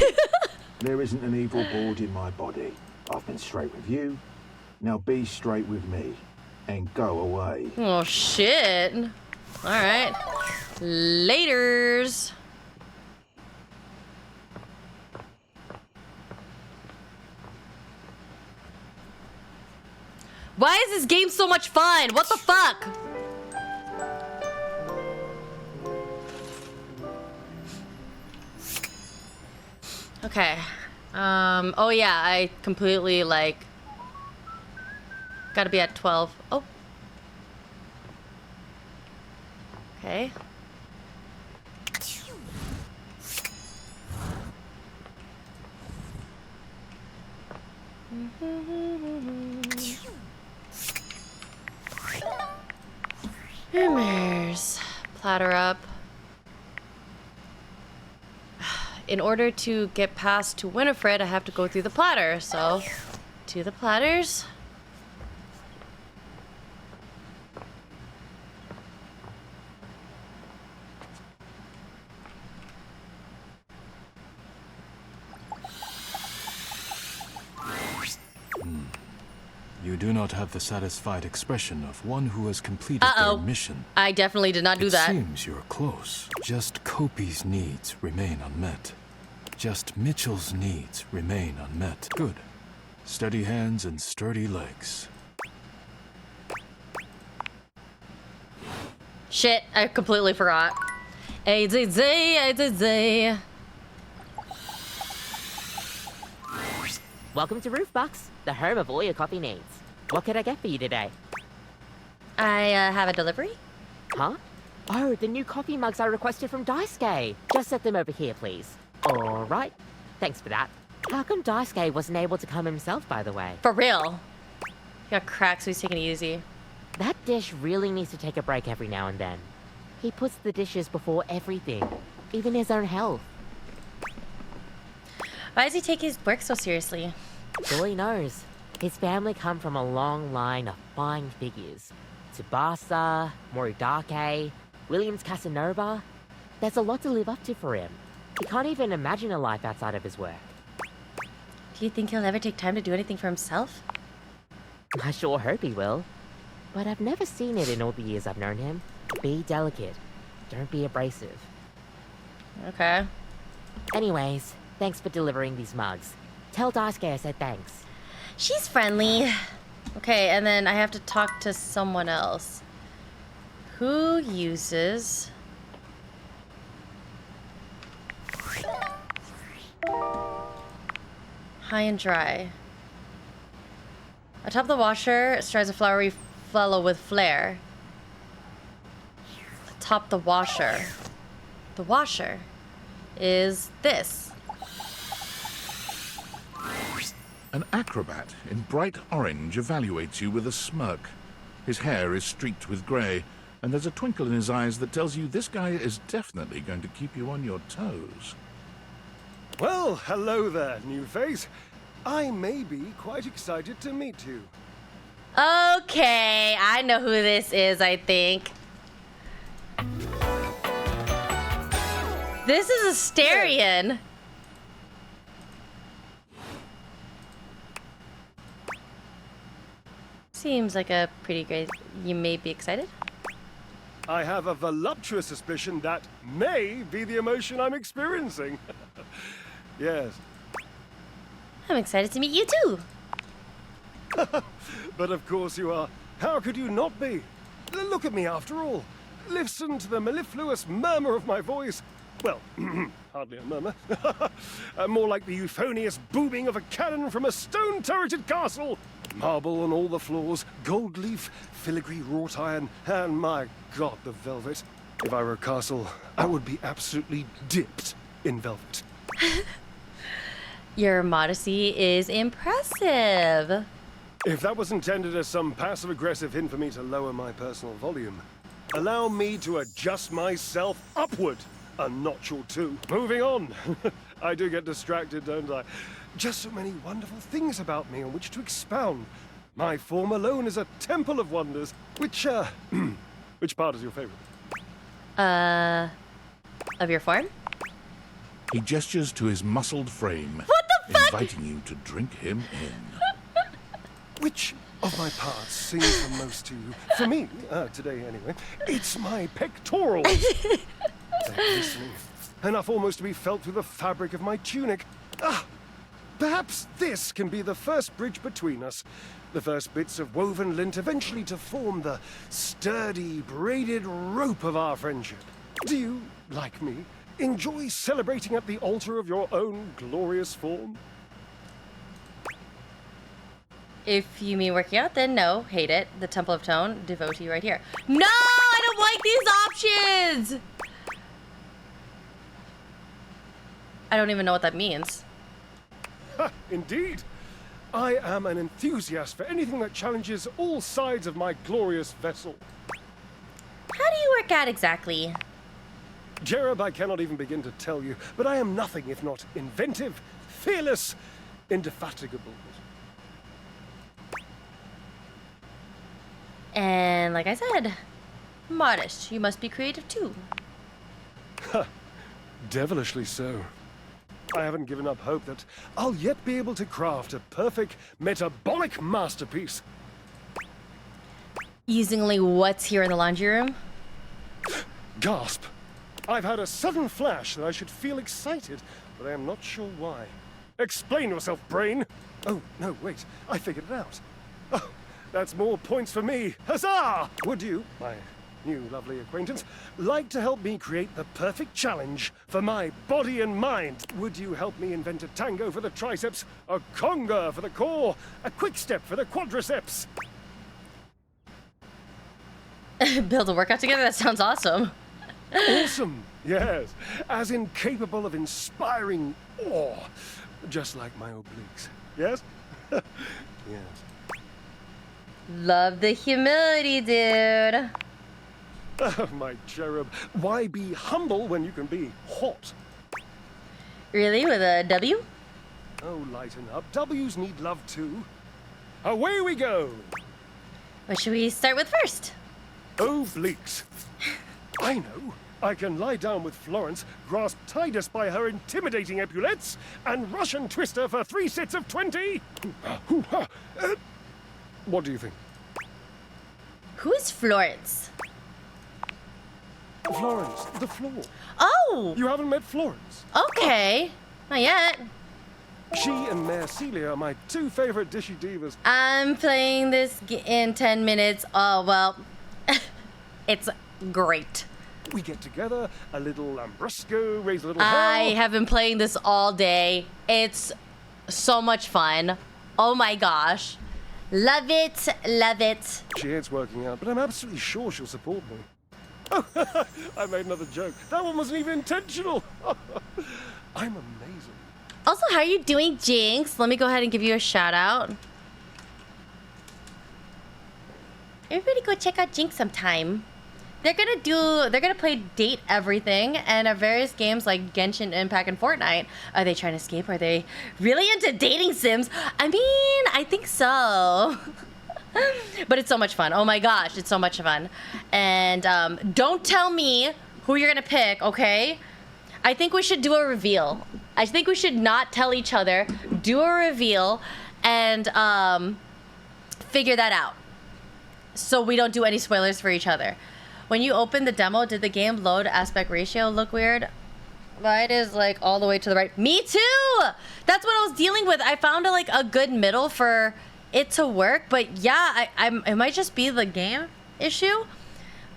There isn't an evil board in my body. I've been straight with you. Now be straight with me and go away. Oh, shit. All right. Laters. Why is this game so much fun? What the fuck? Okay. Oh yeah, I completely, like, gotta be at 12. Oh. Okay. Rumors. Platter up. In order to get past to Winifred, I have to go through the platter. So, to the platters. You do not have the satisfied expression of one who has completed their mission. I definitely did not do that. It seems you're close. Just Kopi's needs remain unmet. Just Mitchell's needs remain unmet. Good. Steady hands and sturdy legs. Shit, I completely forgot. AZZ. Welcome to Roofbox, the home of all your coffee needs. What can I get for you today? I have a delivery? Huh? Oh, the new coffee mugs I requested from Daisuke. Just set them over here, please. All right. Thanks for that. How come Daisuke wasn't able to come himself, by the way? For real. He got cracked, so he's taking it easy. That dish really needs to take a break every now and then. He puts the dishes before everything, even his own health. Why does he take his work so seriously? Joy knows. His family come from a long line of fine figures. Tsubasa, Moridake, Williams Casanova. There's a lot to live up to for him. He can't even imagine a life outside of his work. Do you think he'll ever take time to do anything for himself? I sure hope he will. But I've never seen it in all the years I've known him. Be delicate. Don't be abrasive. Okay. Anyways, thanks for delivering these mugs. Tell Daisuke I said thanks. She's friendly. Okay, and then I have to talk to someone else. Who uses... high and dry. Atop the washer strides a flowery fellow with flair. Atop the washer. The washer is this. An acrobat in bright orange evaluates you with a smirk. His hair is streaked with grey, and there's a twinkle in his eyes that tells you this guy is definitely going to keep you on your toes. Well, hello there, new face. I may be quite excited to meet you. Okay, I know who this is, I think. This is Asterion. Seems like a pretty great... You may be excited? I have a voluptuous suspicion that may be the emotion I'm experiencing. Yes. I'm excited to meet you too. But of course you are. How could you not be? Look at me after all. Listen to the mellifluous murmur of my voice. Well, hardly a murmur. More like the euphonious booming of a cannon from a stone-turreted castle. Marble on all the floors, gold leaf, filigree wrought iron, and my god, the velvet. If I were a castle, I would be absolutely dipped in velvet. Your modesty is impressive. If that was intended as some passive-aggressive hint for me to lower my personal volume, allow me to adjust myself upward a notch or two. Moving on. I do get distracted, don't I? Just so many wonderful things about me on which to expound. My form alone is a temple of wonders. Which part is your favorite? Of your form? He gestures to his muscled frame, What the fuck? inviting you to drink him in. Which of my parts sings the most to you? For me, today anyway, it's my pectorals. They're glistening, enough almost to be felt through the fabric of my tunic. Perhaps this can be the first bridge between us. The first bits of woven lint eventually to form the sturdy, braided rope of our friendship. Do you, like me, enjoy celebrating at the altar of your own glorious form? If you mean working out, then no. Hate it. The Temple of Tone, devotee right here. No! I don't like these options! I don't even know what that means. Ha, indeed. I am an enthusiast for anything that challenges all sides of my glorious vessel. How do you work out exactly? Jerub, I cannot even begin to tell you, but I am nothing if not inventive, fearless, indefatigable. And like I said, modest. You must be creative too. Ha, devilishly so. I haven't given up hope that I'll yet be able to craft a perfect metabolic masterpiece. Using only what's here in the laundry room? Gasp! I've had a sudden flash that I should feel excited, but I am not sure why. Explain yourself, brain! Oh, no, wait. I figured it out. Oh, that's more points for me. Huzzah! Would you, my new lovely acquaintance, like to help me create the perfect challenge for my body and mind? Would you help me invent a tango for the triceps, a conga for the core, a quick step for the quadriceps? Build a workout together? That sounds awesome. Awesome, yes. As incapable of inspiring awe, just like my obliques. Yes? Yes. Love the humility, dude. Oh, my cherub. Why be humble when you can be hot? Really? With a W? Oh, lighten up. W's need love too. Away we go! What should we start with first? Obliques. I know. I can lie down with Florence, grasp Titus by her intimidating epaulettes, and Russian twist her for 3 sets of 20. What do you think? Who is Florence? Florence, the floor. Oh! You haven't met Florence? Okay. Not yet. She and Mayor Celia are my 2 favorite dishy divas. I'm playing this in 10 minutes. Oh, well, it's great. We get together, a little Lambrusco, raise a little I hell. have been playing this all day. It's so much fun. Oh my gosh. Love it, love it. She hates working out, but I'm absolutely sure she'll support me. Oh, I made another joke. That one wasn't even intentional. I'm amazing. Also, how are you doing, Jinx? Let me go ahead and give you a shout out. Everybody go check out Jinx sometime. They're gonna play Date Everything and various games like Genshin Impact and Fortnite. Are they trying to escape? Are they really into dating sims? I mean, I think so. But it's so much fun. Oh my gosh, it's so much fun. And don't tell me who you're gonna pick, okay? I think we should do a reveal. I think we should not tell each other. Do a reveal and figure that out. So we don't do any spoilers for each other. When you open the demo, did the game load aspect ratio look weird? Mine is like all the way to the right. Me too! That's what I was dealing with. I found a good middle for it to work. But yeah, it might just be the game issue.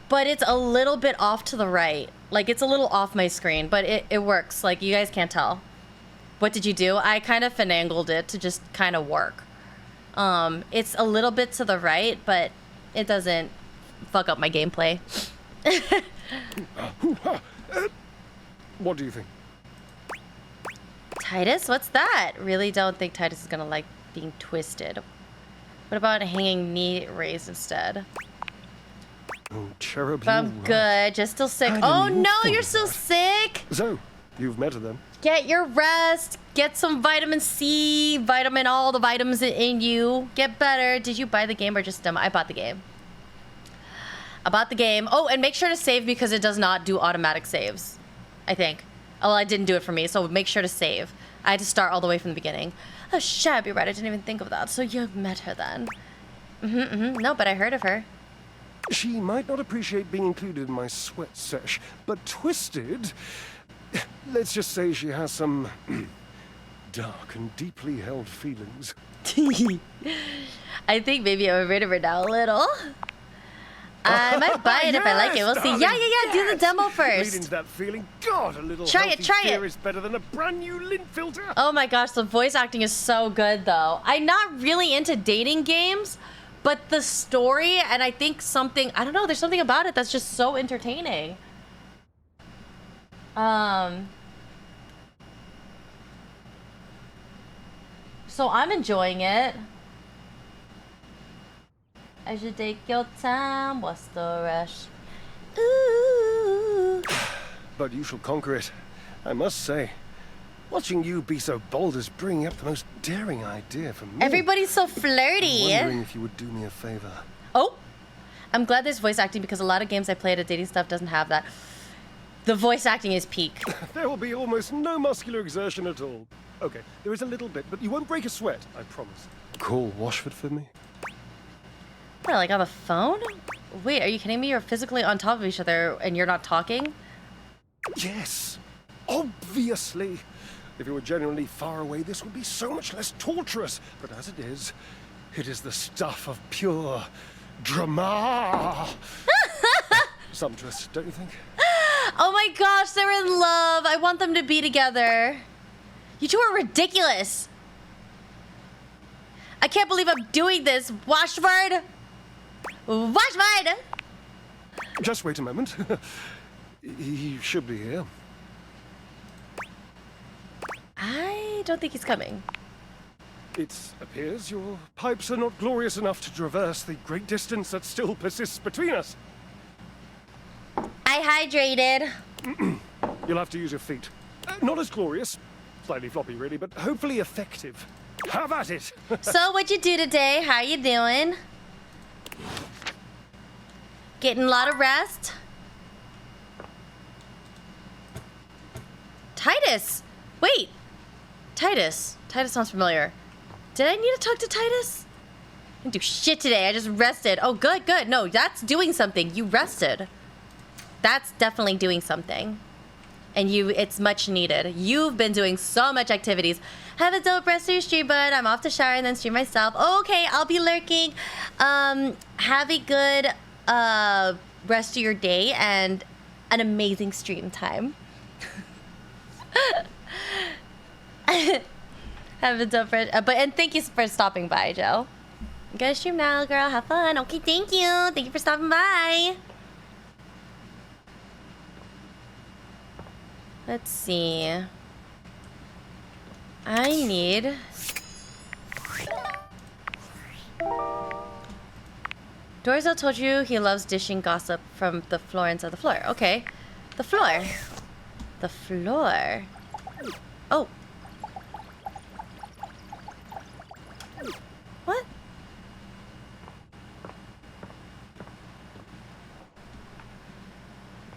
But it's a little bit off to the right. Like it's a little off my screen, but it works. Like you guys can't tell. What did you do? I kind of finagled it to just kind of work. It's a little bit to the right, but it doesn't fuck up my gameplay. What do you think? Titus, what's that? Really don't think Titus is gonna like being twisted. What about hanging knee raised instead? Oh, Cherub, But I'm good. Just still sick. Oh no, you're still sick. So, you've met her then? Get your rest. Get some vitamin C, vitamin, all the vitamins in you. Get better. Did you buy the game or just demo? I bought the game. I bought the game. Oh, and make sure to save because it does not do automatic saves, I think. Oh, well, it didn't do it for me, so make sure to save. I had to start all the way from the beginning. Oh, shit, you're right. I didn't even think of that. So you met her then. No, but I heard of her. She might not appreciate being included in my sweat sesh, but Twisted... Let's just say she has some dark and deeply held feelings. I think maybe I'm rid of her now a little. I might buy it if I like it. We'll see. Yeah. Do the demo Lead first. into that feeling. God, a little Try healthy it. fear is better than a brand new lint filter. Oh my gosh, the voice acting is so good though. I'm not really into dating games, but the story and I think something, I don't know, there's something about it that's just so entertaining. So I'm enjoying it. I should take your time. What's the rush? Ooh. But you shall conquer it. I must say, watching you be so bold is bringing up the most daring idea for me. Everybody's so flirty. I'm wondering if you would do me a favor. Oh, I'm glad there's voice acting because a lot of games I played at dating stuff doesn't have that. The voice acting is peak. There will be almost no muscular exertion at all. Okay, there is a little bit, but you won't break a sweat, I promise. Call Washford for me. What, like on the phone? Wait, are you kidding me? You're physically on top of each other and you're not talking? Yes, obviously. If you were genuinely far away, this would be so much less torturous. But as it is the stuff of pure drama. Sumptuous, don't you think? Oh my gosh, they're in love. I want them to be together. You two are ridiculous. I can't believe I'm doing this. Washford! Washford! Just wait a moment. He should be here. I don't think he's coming. It appears your pipes are not glorious enough to traverse the great distance that still persists between us. I hydrated. You'll have to use your feet. Not as glorious. Slightly floppy, really, but hopefully effective. Have at it! So, what'd you do today? How you doing? Getting a lot of rest? Titus! Wait! Titus. Titus sounds familiar. Did I need to talk to Titus? I didn't do shit today. I just rested. Oh, good. No, that's doing something. You rested. That's definitely doing something. And it's much needed. You've been doing so much activities. Have a dope rest of your stream, bud. I'm off to shower and then stream myself. Oh, okay, I'll be lurking. Have a good rest of your day and an amazing stream time. Have a dope rest. And thank you for stopping by, Joe. I'm gonna stream now, girl. Have fun. Okay, thank you. Thank you for stopping by. Let's see. I need... Dorzo told you he loves dishing gossip from the Florence of the floor. Okay. The floor. The floor. Oh. What?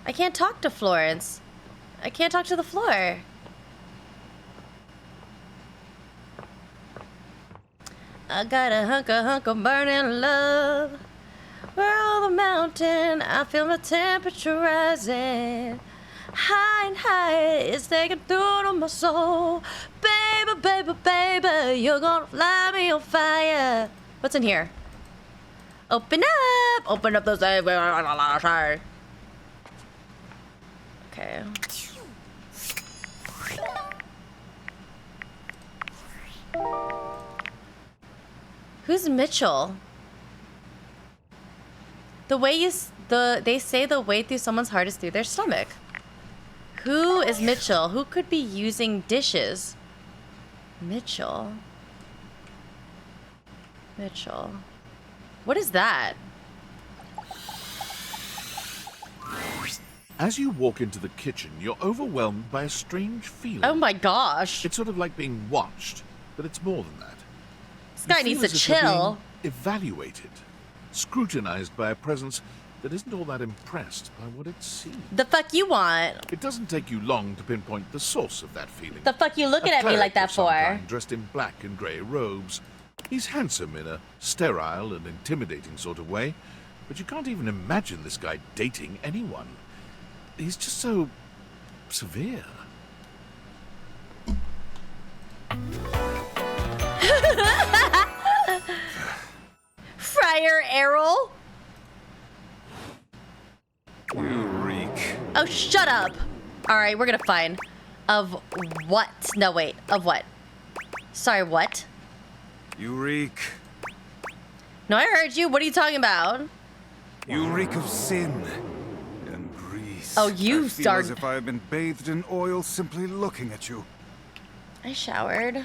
I can't talk to Florence. I can't talk to the floor. I got a hunk of burning love. We're on the mountain, I feel my temperature rising. High and high, it's taking through to my soul. Baby, baby, baby, you're gonna fly me on fire. What's in here? Open up those... Okay. Who's Mitchell? The way they say the way through someone's heart is through their stomach. Who is Mitchell? Who could be using dishes? Mitchell. Mitchell. What is that? As you walk into the kitchen, you're overwhelmed by a strange feeling. Oh my gosh. It's sort of like being watched, but it's more than that. This guy You needs feel to as if you're chill. being evaluated, scrutinized by a presence that isn't all that impressed by what it sees. The fuck you want? It doesn't take you long to pinpoint the source of that feeling. The fuck you looking A at me like cleric that of some for? kind, dressed in black and grey robes. He's handsome in a sterile and intimidating sort of way, but you can't even imagine this guy dating anyone. He's just so severe. Friar Errol? You reek. Oh, shut up. All right, we're gonna find. Of what? No, wait. Of what? Sorry, what? You reek. No, I heard you. What are you talking about? You reek of sin and grease. Oh, you I feel start. as if I have been bathed in oil simply looking at you. I showered.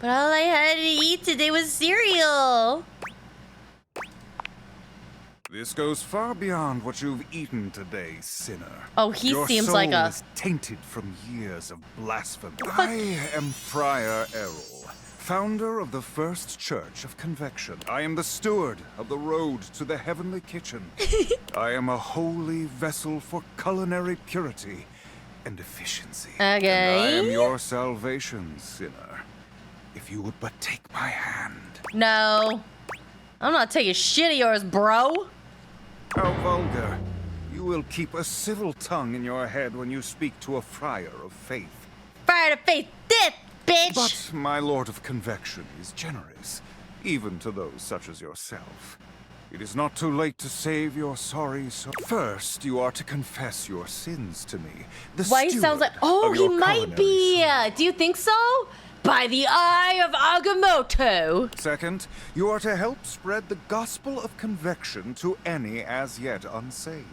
But all I had to eat today was cereal. This goes far beyond what you've eaten today, sinner. Oh, he Your seems soul like a... is tainted from years of blasphemy. I am Friar Errol, founder of the First Church of Convection. I am the steward of the road to the heavenly kitchen. I am a holy vessel for culinary purity and efficiency. Okay. And I am your salvation, sinner. If you would but take my hand. No. I'm not taking shit of yours, bro. How vulgar. You will keep a civil tongue in your head when you speak to a friar of faith. Friar of faith, this bitch! But my lord of convection is generous, even to those such as yourself. It is not too late to save your sorry soul. First, you are to confess your sins to me. The Why he sounds like... Oh, of he your might be. Do you think so? By the eye of Agamotto. Second, you are to help spread the gospel of convection to any as yet unsaved.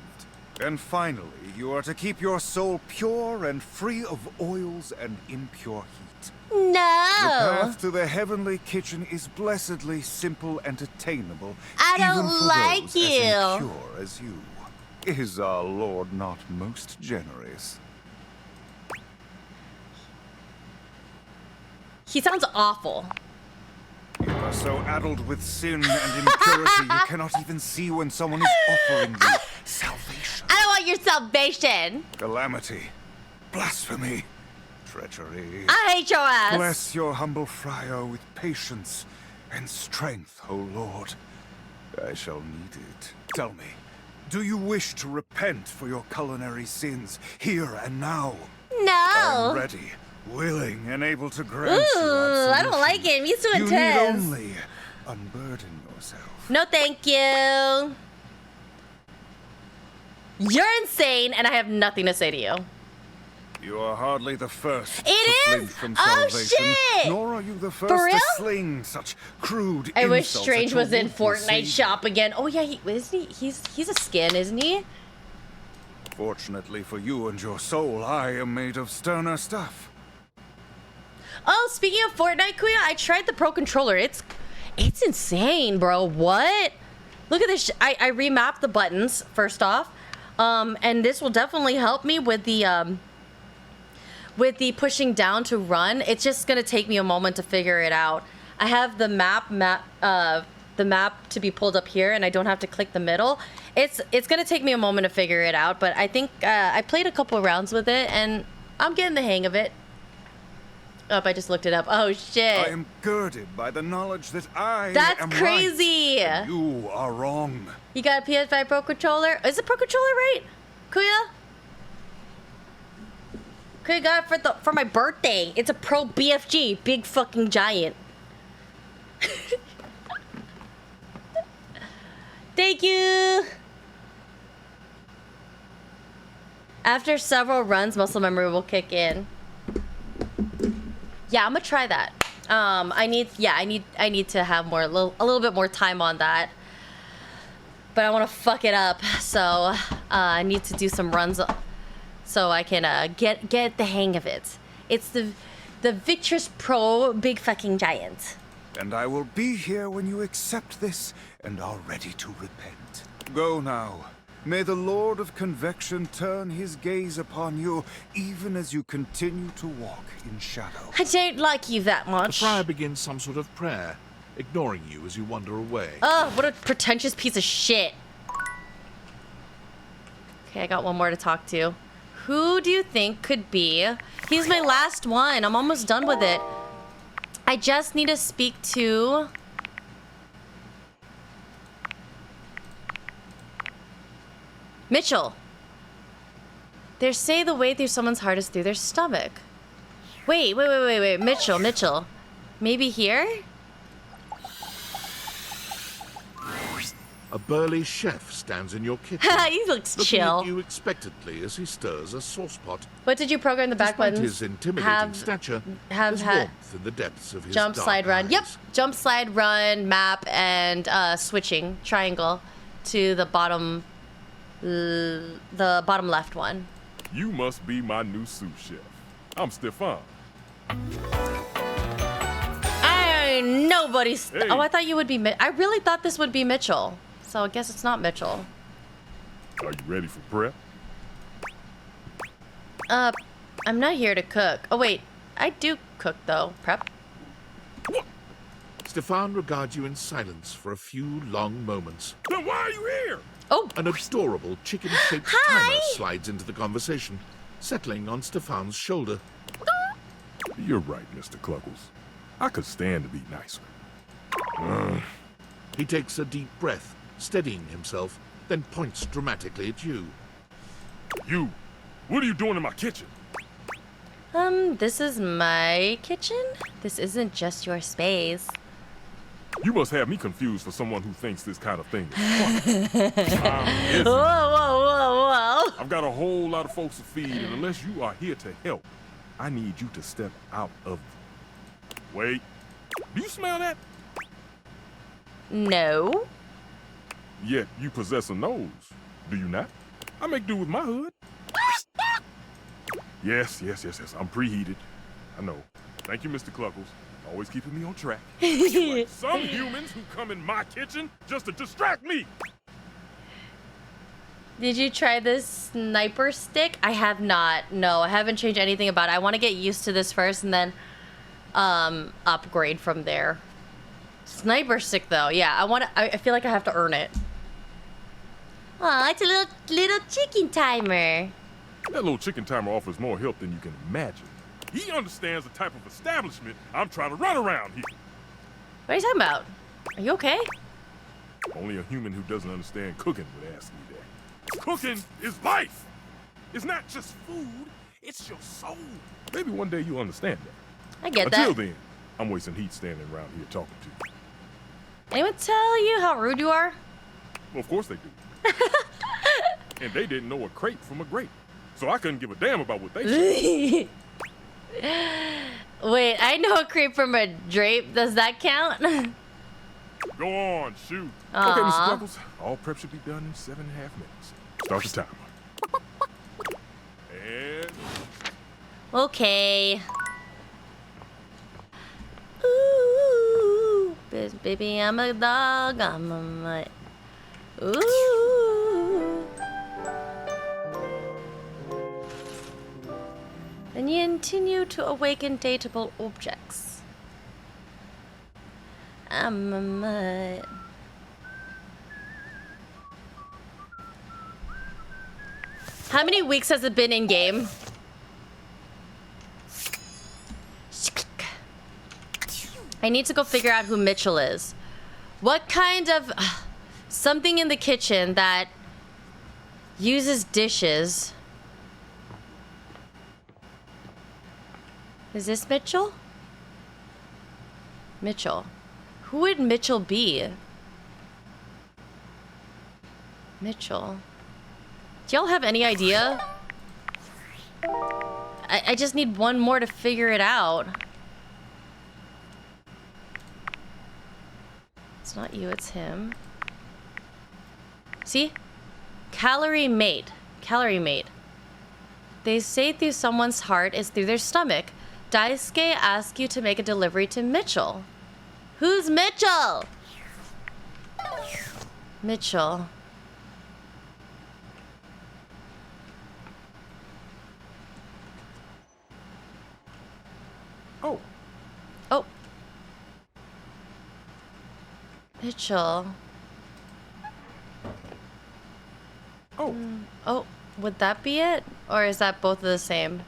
And finally, you are to keep your soul pure and free of oils and impure heat. No. The path to the heavenly kitchen is blessedly simple and attainable. I don't even for like those you. as impure as you. Is our Lord not most generous? He sounds awful. You are so addled with sin and impurity you cannot even see when someone is offering you salvation. I don't want your salvation. Calamity, blasphemy, treachery. I hate your ass. Bless your humble friar with patience and strength, O Lord. I shall need it. Tell me, do you wish to repent for your culinary sins here and now? No. I'm ready, willing, and able to grant you Ooh, I don't like him. He's too You intense. need only unburden yourself. No, thank you. You're insane, and I have nothing to say to you. You are hardly the first It to is? flinch from Oh, salvation, shit! nor are you the first For real? to sling such crude I wish insults Strange at your was in youthful Fortnite savior. shop again. Oh yeah, isn't he? He's a skin, isn't he? Fortunately for you and your soul, I am made of sterner stuff. Oh, speaking of Fortnite, Kuya, I tried the Pro Controller. It's insane, bro. What? Look at this. I remapped the buttons first off, and this will definitely help me with the pushing down to run. It's just gonna take me a moment to figure it out. I have the map to be pulled up here, and I don't have to click the middle. It's gonna take me a moment to figure it out, but I think I played a couple rounds with it, and I'm getting the hang of it. Oh, I just looked it up. Oh shit! I am girded by the knowledge that I That's am crazy. right, and you are wrong. You got a PS5 Pro Controller? Is it Pro Controller right? Kuya? Kuya got it for my birthday. It's a Pro BFG, big fucking giant. Thank you. After several runs, muscle memory will kick in. Yeah, I'm gonna try that. I need to have a little bit more time on that. But I want to fuck it up, so I need to do some runs so I can get the hang of it. It's the Victress Pro Big Fucking Giant. And I will be here when you accept this and are ready to repent. Go now. May the Lord of Convection turn his gaze upon you, even as you continue to walk in shadow. I don't like you that much. The friar begins some sort of prayer, ignoring you as you wander away. Oh, what a pretentious piece of shit. Okay, I got one more to talk to. Who do you think could be? He's my last one. I'm almost done with it. I just need to speak to... Mitchell. They say the way through someone's heart is through their stomach. Wait. Mitchell. Maybe here? A burly chef stands in your kitchen. He looks looking chill. at you expectantly as he stirs a sauce pot. What did you program the back Despite buttons? his intimidating stature, there's warmth in the depths of his jump, dark slide, run. eyes. Yep. Jump, slide, run, map, and switching triangle to the bottom left one. You must be my new sous chef. I'm Stefan. Nobody's. Hey. Oh, I thought you would be. I really thought this would be Mitchell. So I guess it's not Mitchell. Are you ready for prep? I'm not here to cook. Oh wait, I do cook though. Prep. Stefan regards you in silence for a few long moments. Then why are you here? Oh. An adorable chicken-shaped timer slides into the conversation, settling on Stefan's shoulder. You're right, Mr. Cluggles. I could stand to be nicer. He takes a deep breath, steadying himself, then points dramatically at you. You! What are you doing in my kitchen? This is my kitchen? This isn't just your space. You must have me confused for someone who thinks this kind of thing is fun. Whoa. I've got a whole lot of folks to feed, and unless you are here to help, I need you to step out of... Wait. Do you smell that? No. Yet you possess a nose, do you not? I make do with my hood. Yes. I'm preheated. I know. Thank you, Mr. Cluggles. Always keeping me on track. Like some humans who come in my kitchen just to distract me. Did you try this sniper stick? I have not. No, I haven't changed anything about it. I want to get used to this first and then upgrade from there. Sniper stick though. Yeah, I feel like I have to earn it. Oh, it's a little chicken timer. That little chicken timer offers more help than you can imagine. He understands the type of establishment I'm trying to run around here. What are you talking about? Are you okay? Only a human who doesn't understand cooking would ask me that. Cooking is life. It's not just food, it's your soul. Maybe one day you'll understand that. I get that. Until then, I'm wasting heat standing around here talking to you. Anyone tell you how rude you are? Well, of course they do. And they didn't know a crepe from a grape. So I couldn't give a damn about what they said. Wait, I know a creep from a drape. Does that count? Go on, shoot. Aww. Okay, Mr. Cluggles. All prep should be done in 7.5 minutes. Start the timer. And... Okay. Ooh, baby, I'm a dog. I'm a mutt. Ooh. And you continue to awaken dateable objects. I'm a mutt. How many weeks has it been in game? I need to go figure out who Mitchell is. What kind of something in the kitchen that uses dishes? Is this Mitchell? Mitchell. Who would Mitchell be? Mitchell. Do y'all have any idea? I just need one more to figure it out. It's not you, it's him. See? Calorie mate. Calorie mate. They say through someone's heart is through their stomach. Daisuke asks you to make a delivery to Mitchell. Who's Mitchell? Mitchell. Oh. Oh. Mitchell. Oh. Oh, would that be it? Or is that both of the same?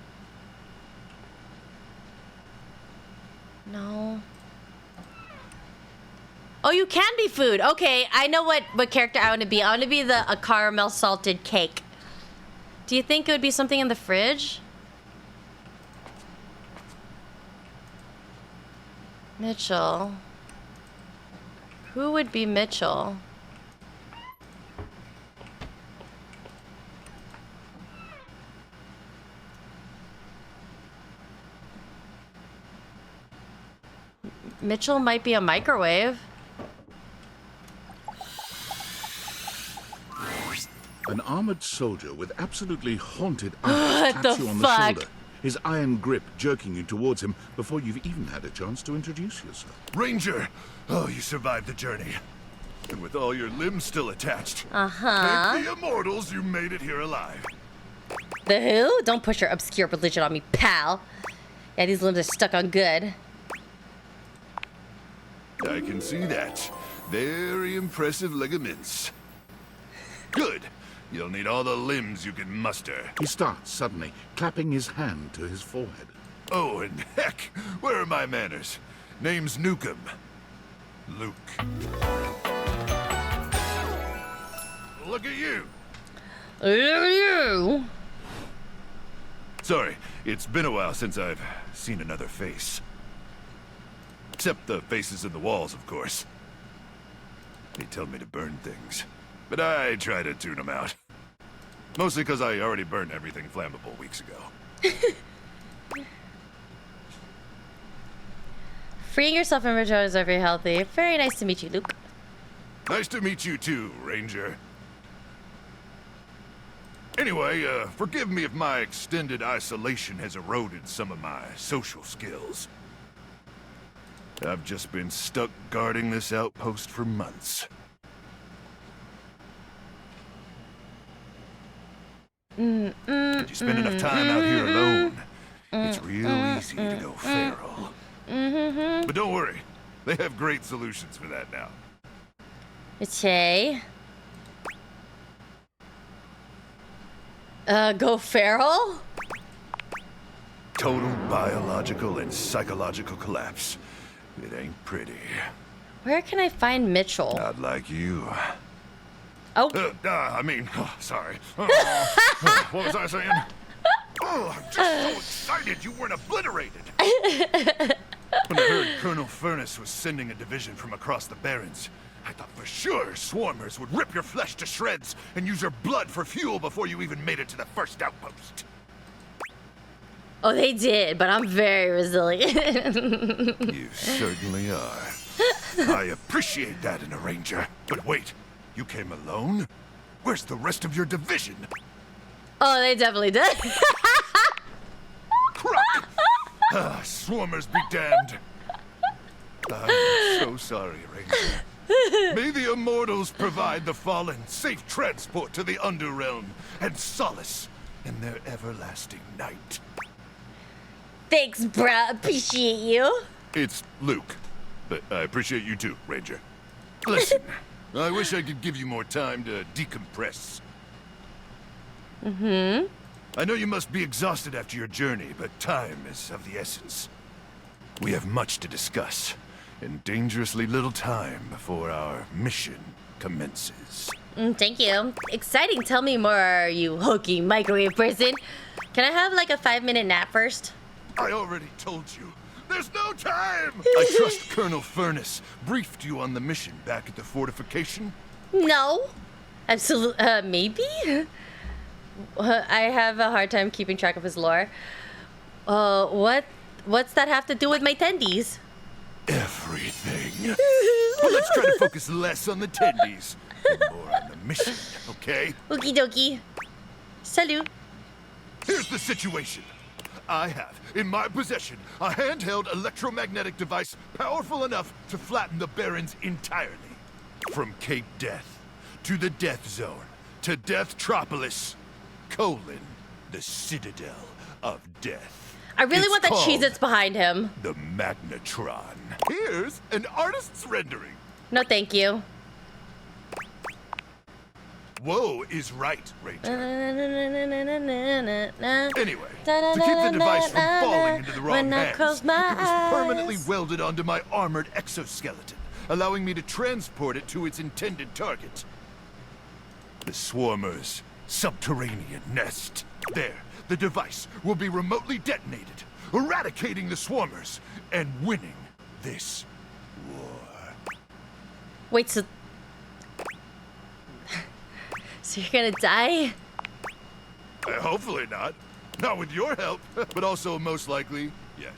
No. Oh, you can be food. Okay, I know what character I want to be. I want to be a caramel salted cake. Do you think it would be something in the fridge? Mitchell. Who would be Mitchell? Mitchell might be a microwave. An armored soldier with absolutely haunted eyes What taps the you on the fuck? shoulder, his iron grip jerking you towards him before you've even had a chance to introduce yourself. Ranger! Oh, you survived the journey. And with all your limbs still attached. Uh-huh. Thank the immortals you made it here alive. The who? Don't push your obscure religion on me, pal. Yeah, these limbs are stuck on good. I can see that. Very impressive ligaments. Good. You'll need all the limbs you can muster. He starts suddenly, clapping his hand to his forehead. Oh, and heck, where are my manners? Name's Nukem. Luke. Look at you. Look at you. Sorry, it's been a while since I've seen another face. Except the faces in the walls, of course. They tell me to burn things, but I try to tune them out. Mostly because I already burned everything flammable weeks ago. Freeing yourself from ritual is very healthy. Very nice to meet you, Luke. Nice to meet you too, Ranger. Anyway, forgive me if my extended isolation has eroded some of my social skills. I've just been stuck guarding this outpost for months. Did you spend enough time out here alone? It's real easy to go feral. But don't worry, they have great solutions for that now. Okay. Go feral? Total biological and psychological collapse. It ain't pretty. Where can I find Mitchell? Not like you. Oh. Sorry. What was I saying? Oh, I'm just so excited you weren't obliterated. When I heard Colonel Furnace was sending a division from across the Barrens, I thought for sure swarmers would rip your flesh to shreds and use your blood for fuel before you even made it to the first outpost. Oh, they did, but I'm very resilient. You certainly are. I appreciate that in a ranger. But wait, you came alone? Where's the rest of your division? Oh, they definitely did. Swarmers be damned. I'm so sorry, Ranger. May the immortals provide the fallen safe transport to the Underrealm and solace in their everlasting night. Thanks, bruh. Appreciate you. It's Luke, but I appreciate you too, Ranger. Listen, I wish I could give you more time to decompress. Mm-hmm. I know you must be exhausted after your journey, but time is of the essence. We have much to discuss, and dangerously little time before our mission commences. Thank you. Exciting. Tell me more, you hokey microwave person. Can I have like a 5-minute nap first? I already told you. There's no time! I trust Colonel Furnace briefed you on the mission back at the fortification? No. Absolutely. Maybe? I have a hard time keeping track of his lore. What's that have to do with my tendies? Everything. But let's try to focus less on the tendies and more on the mission, okay? Okie dokie. Salut. Here's the situation. I have, in my possession, a handheld electromagnetic device powerful enough to flatten the Barrens entirely. From Cape Death, to the Death Zone, to Deathtropolis, the Citadel of Death. I really It's want that called Cheez-Its behind him. the Magnetron. Here's an artist's rendering. No, thank you. Whoa is right, Ranger. Anyway, Anyway, to keep the device from falling into the wrong hands, close my it was permanently eyes. welded onto my armored exoskeleton, allowing me to transport it to its intended target. The Swarmer's subterranean nest. There, the device will be remotely detonated, eradicating the Swarmers and winning this war. Wait, so you're gonna die? Hopefully not. Not with your help, but also most likely, yes.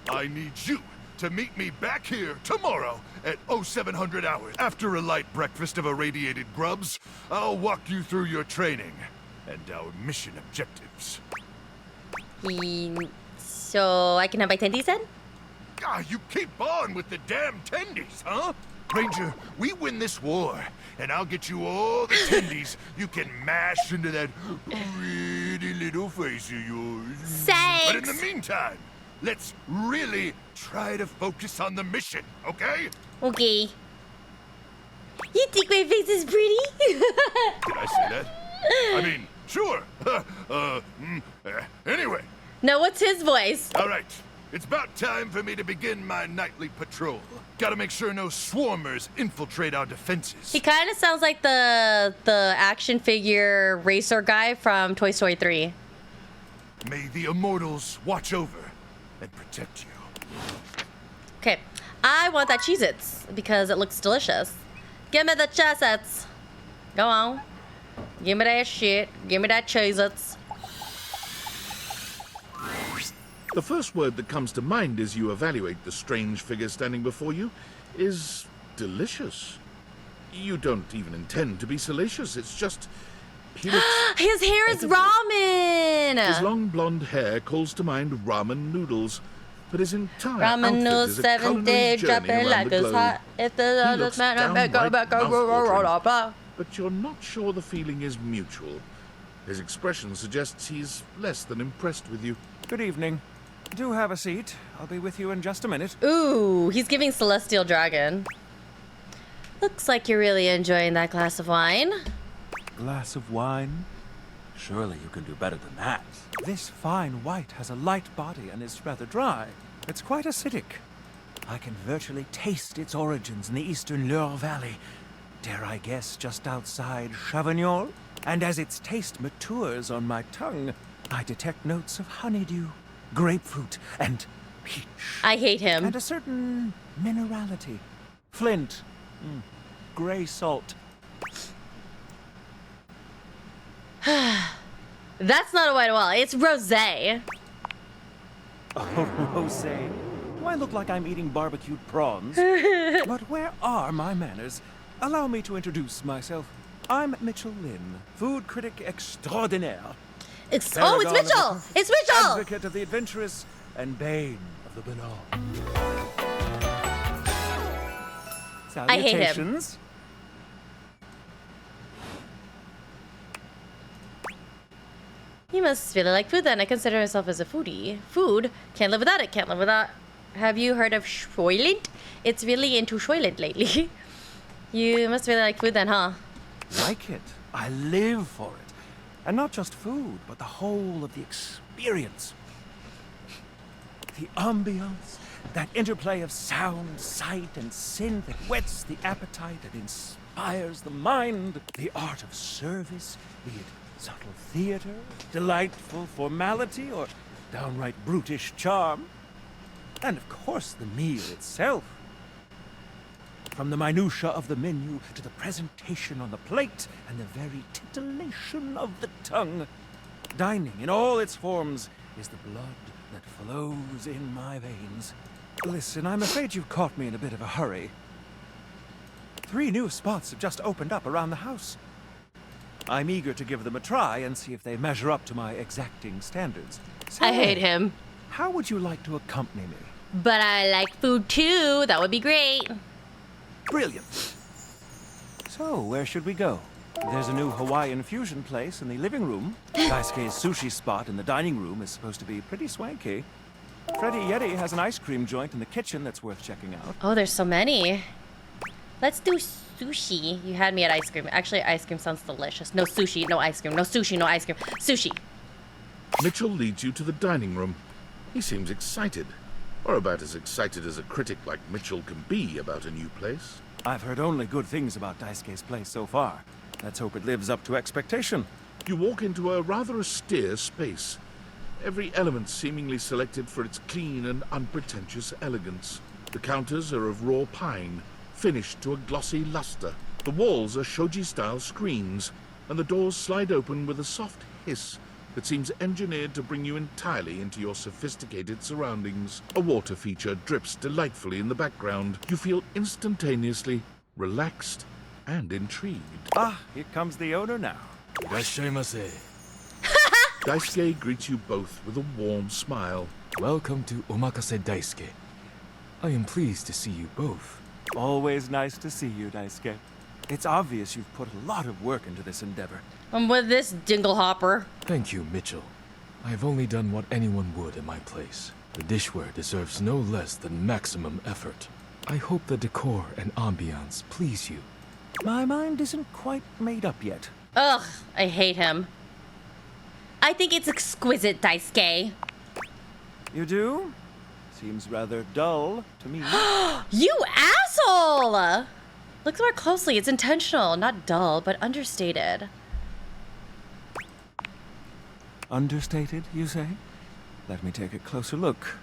I need you to meet me back here tomorrow at 0700 hours. After a light breakfast of irradiated grubs, I'll walk you through your training and our mission objectives. So I can have my tendies then? Ah, you keep on with the damn tendies, huh? Ranger, we win this war, and I'll get you all the tendies you can mash into that pretty little face of yours. Thanks. But in the meantime, let's really try to focus on the mission, okay? Okay. You think my face is pretty? Did I say that? I mean, sure. Anyway. No, what's his voice? All right. It's about time for me to begin my nightly patrol. Gotta make sure no swarmers infiltrate our defenses. He kind of sounds like the action figure racer guy from Toy Story 3. May the immortals watch over and protect you. Okay, I want that Cheez-Its because it looks delicious. Give me the Cheez-Its. Go on. Give me that shit. Give me that Cheez-Its. The first word that comes to mind as you evaluate the strange figure standing before you is delicious. You don't even intend to be salacious. It's just... he looks His hair is ramen! His long blonde hair calls to mind ramen noodles, but his entire Ramen outfit noodles, is a 7 culinary day, journey dropping around like the it's globe. hot. If He the looks downright mouth-watering, but you're not sure the feeling is mutual. His expression suggests he's less than impressed with you. Good evening. Do have a seat. I'll be with you in just a minute. Ooh, he's giving Celestial Dragon. Looks like you're really enjoying that glass of wine. Glass of wine? Surely you can do better than that. This fine white has a light body and is rather dry. It's quite acidic. I can virtually taste its origins in the eastern Loire Valley. Dare I guess just outside Chavignol? And as its taste matures on my tongue, I detect notes of honeydew, grapefruit, and peach. I hate him. And a certain minerality. Flint. Gray salt. That's not a white wall. It's rosé. Oh, rosé. Do I look like I'm eating barbecued prawns? But where are my manners? Allow me to introduce myself. I'm Mitchell Lynn, food critic extraordinaire. Oh, it's Mitchell! It's Mitchell! Advocate of the adventurous and bane of the banal. I hate him. Salutations. You must really like food then. I consider myself as a foodie. Food? Can't live without it. Can't live without... Have you heard of Soylent? It's really into Soylent lately. You must really like food then, huh? Like it. I live for it. And not just food, but the whole of the experience. The ambiance, that interplay of sound, sight, and synth that whets the appetite, that inspires the mind. The art of service, be it subtle theater, delightful formality, or downright brutish charm. And of course, the meal itself. From the minutiae of the menu to the presentation on the plate and the very titillation of the tongue. Dining in all its forms is the blood that flows in my veins. Listen, I'm afraid you've caught me in a bit of a hurry. 3 new spots have just opened up around the house. I'm eager to give them a try and see if they measure up to my exacting standards. I hate him. How would you like to accompany me? But I like food too. That would be great. Brilliant. So, where should we go? There's a new Hawaiian fusion place in the living room. Daisuke's sushi spot in the dining room is supposed to be pretty swanky. Freddy Yeti has an ice cream joint in the kitchen that's worth checking out. Oh, there's so many. Let's do sushi. You had me at ice cream. Actually, ice cream sounds delicious. No sushi, no ice cream. No sushi, no ice cream. Sushi. Mitchell leads you to the dining room. He seems excited, or about as excited as a critic like Mitchell can be about a new place. I've heard only good things about Daisuke's place so far. Let's hope it lives up to expectation. You walk into a rather austere space. Every element seemingly selected for its clean and unpretentious elegance. The counters are of raw pine, finished to a glossy luster. The walls are shoji-style screens, and the doors slide open with a soft hiss that seems engineered to bring you entirely into your sophisticated surroundings. A water feature drips delightfully in the background. You feel instantaneously relaxed and intrigued. Ah, here comes the owner now. Irashaimase. Daisuke greets you both with a warm smile. Welcome to Omakase Daisuke. I am pleased to see you both. Always nice to see you, Daisuke. It's obvious you've put a lot of work into this endeavor. I'm with this dingle hopper. Thank you, Mitchell. I have only done what anyone would at my place. The dishware deserves no less than maximum effort. I hope the decor and ambiance please you. My mind isn't quite made up yet. Ugh, I hate him. I think it's exquisite, Daisuke. You do? Seems rather dull to me. You asshole! Look more closely. It's intentional. Not dull, but understated. Understated, you say? Let me take a closer look.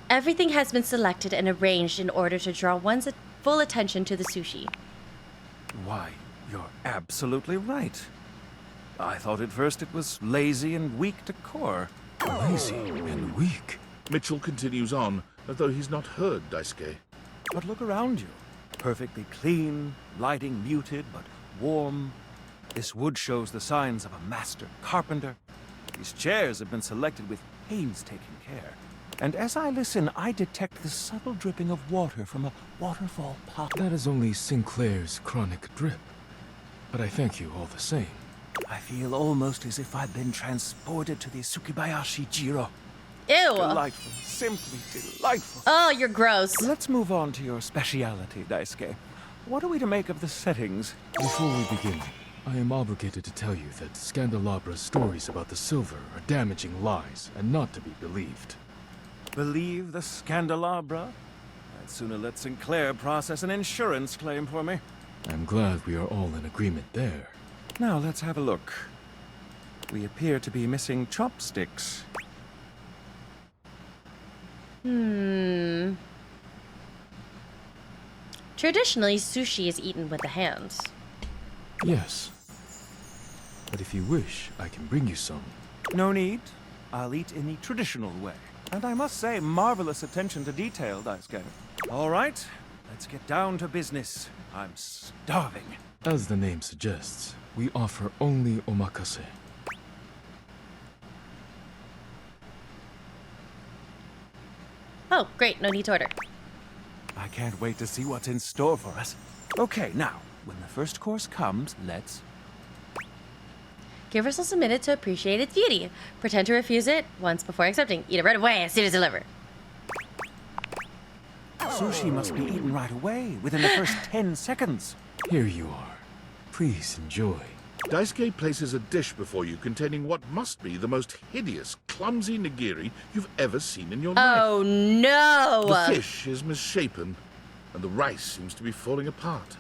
Everything has been selected and arranged in order to draw one's full attention to the sushi. Why, you're absolutely right. I thought at first it was lazy and weak decor. Lazy and weak? Mitchell continues on, as though he's not heard Daisuke. But look around you. Perfectly clean, lighting muted but warm. This wood shows the signs of a master carpenter. These chairs have been selected with painstaking care. And as I listen, I detect the subtle dripping of water from a waterfall pop. That is only Sinclair's chronic drip. But I thank you all the same. I feel almost as if I've been transported to the Tsukibayashi Jiro. Ew. Delightful. Simply delightful. Oh, you're gross. Let's move on to your speciality, Daisuke. What are we to make of the settings? Before we begin, I am obligated to tell you that Scandalabra's stories about the silver are damaging lies and not to be believed. Believe the Scandalabra? I'd sooner let Sinclair process an insurance claim for me. I'm glad we are all in agreement there. Now let's have a look. We appear to be missing chopsticks. Traditionally, sushi is eaten with the hands. Yes. But if you wish, I can bring you some. No need. I'll eat in the traditional way. And I must say, marvelous attention to detail, Daisuke. All right, let's get down to business. I'm starving. As the name suggests, we offer only omakase. Oh, great. No need to order. I can't wait to see what's in store for us. Okay, now, when the first course comes, let's... Give ourselves a minute to appreciate its beauty. Pretend to refuse it once before accepting. Eat it right away as soon as delivered. Sushi must be eaten right away, within the first 10 seconds. Here you are. Please enjoy. Daisuke places a dish before you containing what must be the most hideous, clumsy nigiri you've ever seen in your life. Oh, no! The fish is misshapen, and the rice seems to be falling apart.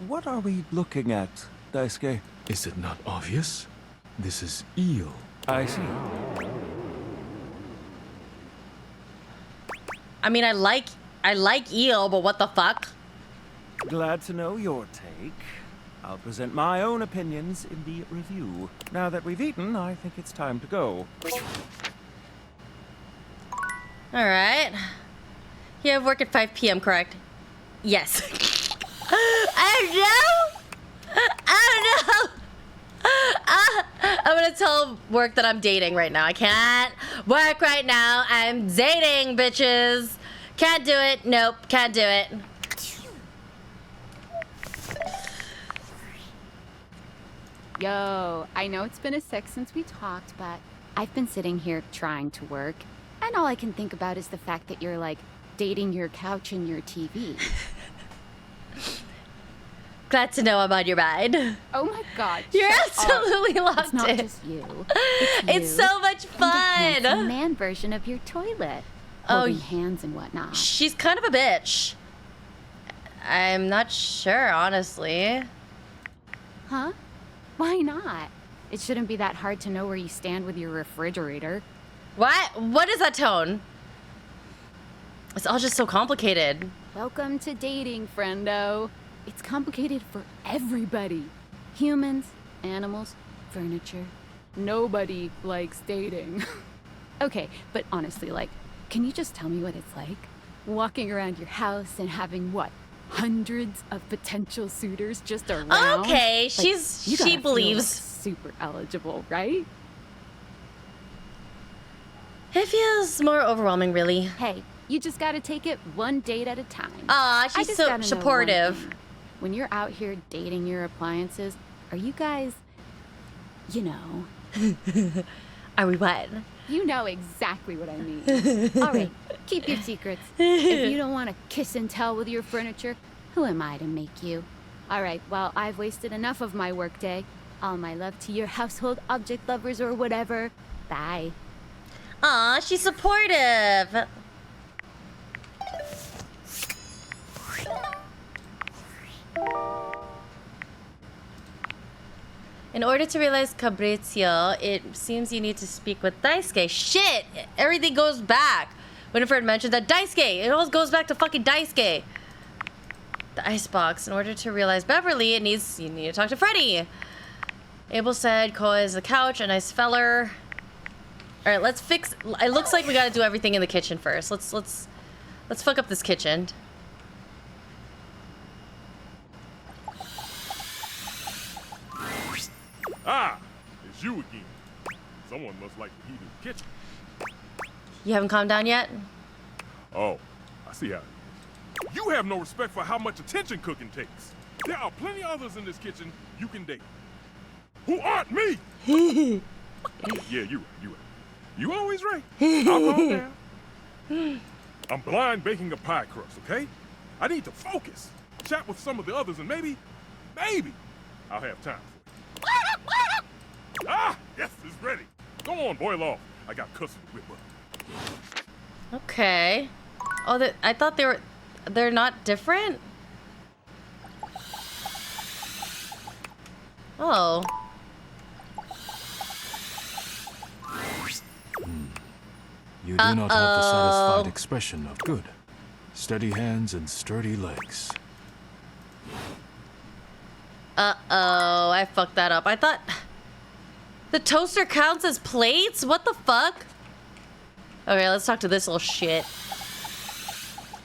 What are we looking at, Daisuke? Is it not obvious? This is eel. I see. I mean, I like eel, but what the fuck? Glad to know your take. I'll present my own opinions in the review. Now that we've eaten, I think it's time to go. All right. You have work at 5 p.m., correct? Yes. I don't know. I'm gonna tell work that I'm dating right now. I can't work right now. I'm dating, bitches. Can't do it. Nope, can't do it. Yo, I know it's been a sec since we talked, but I've been sitting here trying to work, and all I can think about is the fact that you're like dating your couch and your TV. Glad to know I'm on your mind. Oh my god. You're shut absolutely up. locked It's not in. just you. It's you so much and fun. the handsome man version of your toilet. Holding hands and whatnot. She's kind of a bitch. I'm not sure, honestly. Huh? Why not? It shouldn't be that hard to know where you stand with your refrigerator. What? What is that tone? It's all just so complicated. Welcome to dating, friendo. It's complicated for everybody. Humans, animals, furniture. Nobody likes dating. Okay, but honestly, like, can you just tell me what it's like? Walking around your house and having what? Hundreds of potential suitors just around? Okay, Like, she you gotta believes. feel, like, super eligible, right? It feels more overwhelming, really. Hey, you just gotta take it one date at a time. Aw, I she's just so gotta know one supportive. thing. When you're out here dating your appliances, are you guys, you know... Are we what? You know exactly what I mean. All right, keep your secrets. If you don't want to kiss and tell with your furniture, who am I to make you? All right, well, I've wasted enough of my workday. All my love to your household object lovers or whatever. Bye. Aw, she's supportive. In order to realize Cabrizio, it seems you need to speak with Daisuke. Shit! Everything goes back. Winifred mentioned that Daisuke. It always goes back to fucking Daisuke. The icebox. In order to realize Beverly, you need to talk to Freddy. Abel said Koa is the couch, a nice feller. All right, let's fix. It looks like we gotta do everything in the kitchen first. Let's fuck up this kitchen. Ah, it's you again. Someone must like the heat in the kitchen. You haven't calmed down yet? Oh, I see how it is. You have no respect for how much attention cooking takes. There are plenty others in this kitchen you can date. Who aren't me! Yeah, you're right. You always right. I'll calm down. I'm blind baking a pie crust, okay? I need to focus. Chat with some of the others and maybe I'll have time for it. Ah, yes, it's ready. Go on, boil off. I got custard to whip up. Okay. Oh, I thought they're not different? Oh. You do not have the satisfied expression of good. Steady hands and sturdy legs. Uh-oh, I fucked that up. I thought the toaster counts as plates? What the fuck? Okay, let's talk to this little shit.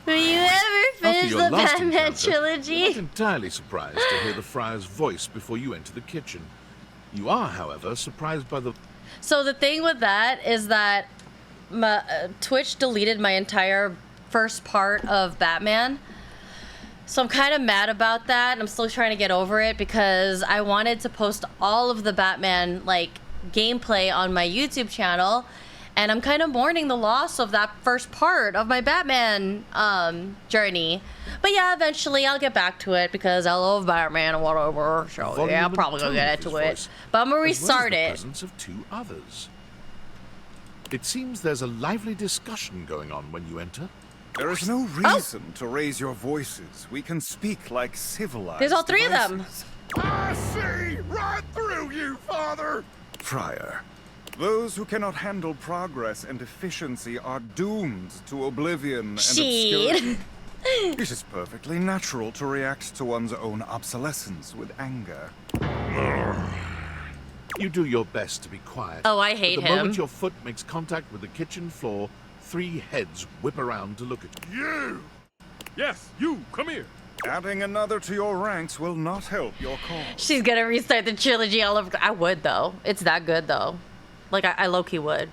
Will you ever finish the Batman trilogy? You're not entirely surprised to hear the friar's voice before you enter the kitchen. You are, however, surprised by the... So the thing with that is that Twitch deleted my entire first part of Batman. So I'm kind of mad about that. I'm still trying to get over it because I wanted to post all of the Batman like gameplay on my YouTube channel, and I'm kind of mourning the loss of that first part of my Batman journey. But yeah, eventually I'll get back to it because I love Batman and whatever. So yeah, I'll probably go get into it. But I'm gonna restart it. Presence of two others. It seems there's a lively discussion going on when you enter. There is no reason to raise your voices. We can speak like civilized. There's all three of them. I see right through you, Father! Friar, those who cannot handle progress and efficiency are doomed to oblivion and obscurity. It is perfectly natural to react to one's own obsolescence with anger. You do your best to be quiet. Oh, I hate but the him. moment your foot makes contact with the kitchen floor, 3 heads whip around to look at you. Yes, you, come here. Adding another to your ranks will not help your cause. She's gonna restart the trilogy all over. I would though. It's that good though. Like I low-key would.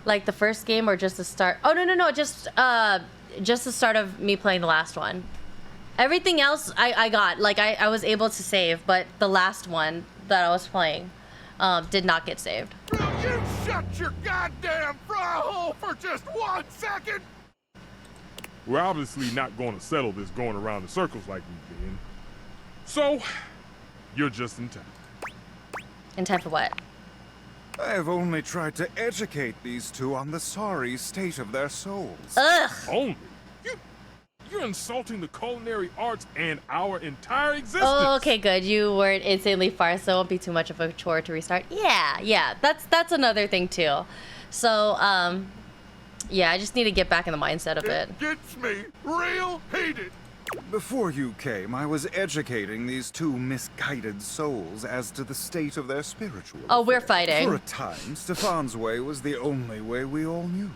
Like the first game or just the start? Oh no, just the start of me playing the last one. Everything else I got. Like I was able to save, but the last one that I was playing did not get saved. Will you shut your goddamn fry hole for just 1 second? We're obviously not going to settle this going around in circles like we've been. So, you're just in time. In time for what? I've only tried to educate these two on the sorry state of their souls. Ugh! Only? You're insulting the culinary arts and our entire existence. Oh, okay, good. You weren't insanely far, so it won't be too much of a chore to restart. Yeah. That's another thing too. So, yeah, I just need to get back in the mindset of it. It gets me real heated. Before you came, I was educating these two misguided souls as to the state of their spiritual Oh, we're affair. fighting. For a time, Stefan's way was the only way we all knew.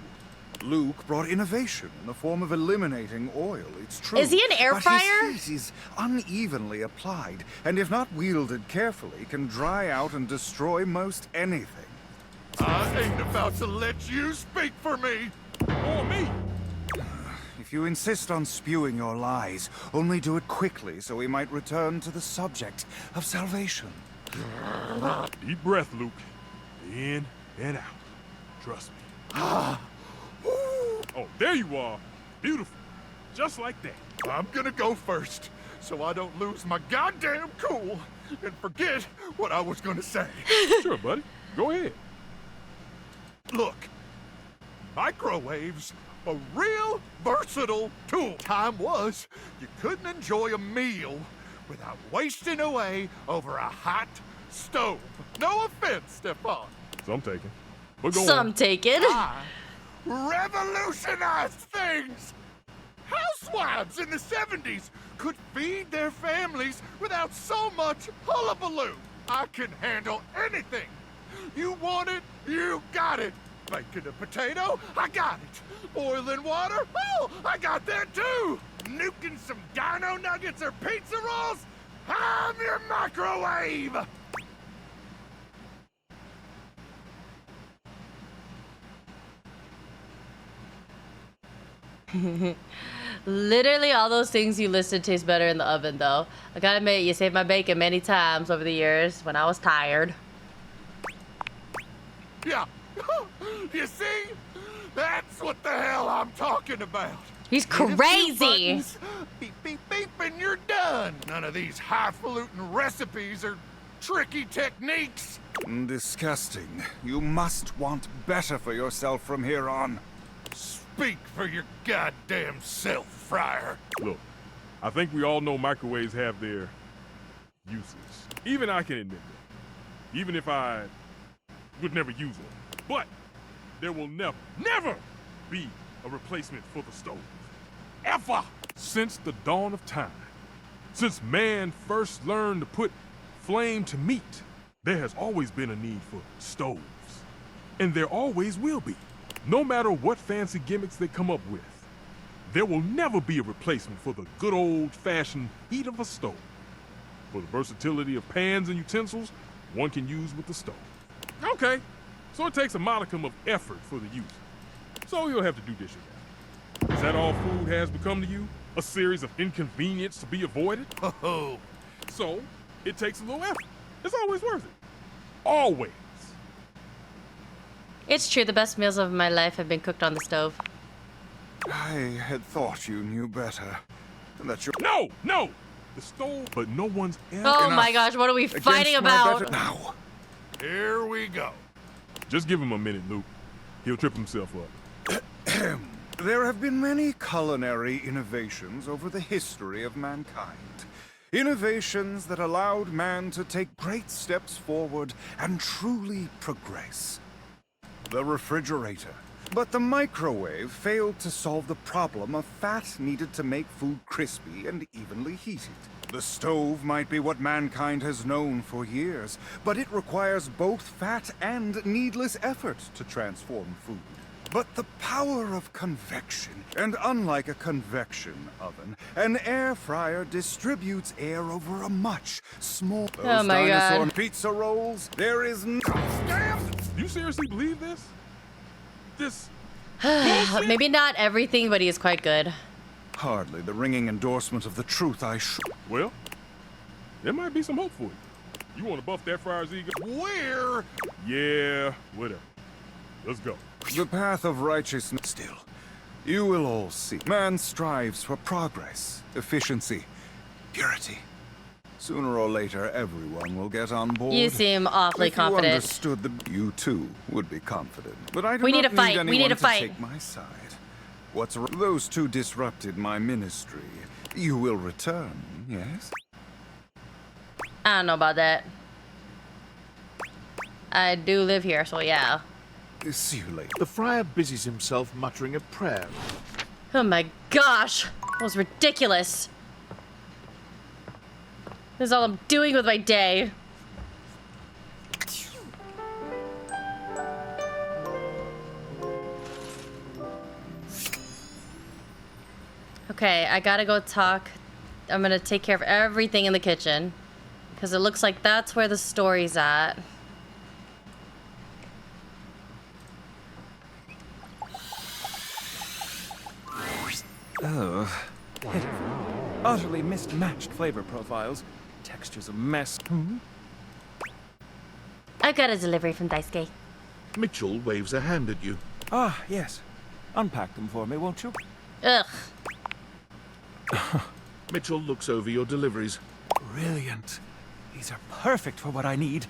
Luke brought innovation in the form of eliminating oil, it's true. Is he an air fryer? But his heat is unevenly applied, and if not wielded carefully, can dry out and destroy most anything. I ain't about to let you speak for me. Or me. If you insist on spewing your lies, only do it quickly so we might return to the subject of salvation. Deep breath, Luke. In and out. Trust me. Oh, there you are. Beautiful. Just like that. I'm gonna go first, so I don't lose my goddamn cool and forget what I was gonna say. Sure, buddy. Go ahead. Look, microwaves, a real versatile tool. Time was, you couldn't enjoy a meal without wasting away over a hot stove. No offense, Stefan. Some taken. But go Some on. taken. I revolutionized things. Housewives in the 70s could feed their families without so much hullabaloo. I can handle anything. You want it, you got it. Baking a potato, I got it. Boiling water, oh, I got that too. Nuking some dino nuggets or pizza rolls, I'm your microwave. Literally all those things you listed taste better in the oven, though. I gotta admit, you saved my bacon many times over the years when I was tired. Yeah, you see? That's what the hell I'm talking about. He's Hit a few crazy. buttons, beep, beep, beep, and you're done. None of these highfalutin recipes or tricky techniques. Disgusting. You must want better for yourself from here on. Speak for your goddamn self, Friar. Look, I think we all know microwaves have their uses. Even I can admit that. Even if I would never use it. But there will never be a replacement for the stove. Ever! Since the dawn of time, since man first learned to put flame to meat, there has always been a need for stoves. And there always will be. No matter what fancy gimmicks they come up with, there will never be a replacement for the good old-fashioned heat of a stove. For the versatility of pans and utensils one can use with the stove. Okay, so it takes a modicum of effort for the user. So you'll have to do dishes now. Is that all food has become to you? A series of inconvenience to be avoided? Oh. So, it takes a little effort. It's always worth it. Always. It's true, the best meals of my life have been cooked on the stove. I had thought you knew better. That you No! The stove, but no one's ever... Oh my gosh, what are we fighting about? Now. Here we go. Just give him a minute, Luke. He'll trip himself up. There have been many culinary innovations over the history of mankind. Innovations that allowed man to take great steps forward and truly progress. The refrigerator. But the microwave failed to solve the problem of fat needed to make food crispy and evenly heated. The stove might be what mankind has known for years, but it requires both fat and needless effort to transform food. but the power of convection. And unlike a convection oven, an air fryer distributes air over a much smaller... Oh my God. Pizza rolls, there is no... Damn! You seriously believe this? This... Maybe not everything, but he is quite good. Hardly the ringing endorsement of the truth I should... Well, there might be some hope for you. You want to buff that friar's ego? Where? Yeah, whatever. Let's go. The path of righteousness still. You will all see. Man strives for progress, efficiency, purity. Sooner or later, everyone will get on board. You seem awfully confident. If you understood that, you too would be confident. But I do We need not to fight. anyone We need to to fight. take my side. Those two disrupted my ministry. You will return, yes? I don't know about that. I do live here, so yeah. See you later. The friar busies himself muttering a prayer. Oh my gosh! That was ridiculous. This is all I'm doing with my day. Okay, I gotta go talk. I'm gonna take care of everything in the kitchen. Because it looks like that's where the story's at. Oh. Utterly mismatched flavor profiles. Texture's a mess. I got a delivery from Daisuke. Mitchell waves a hand at you. Ah, yes. Unpack them for me, won't you? Ugh. Mitchell looks over your deliveries. Brilliant. These are perfect for what I need.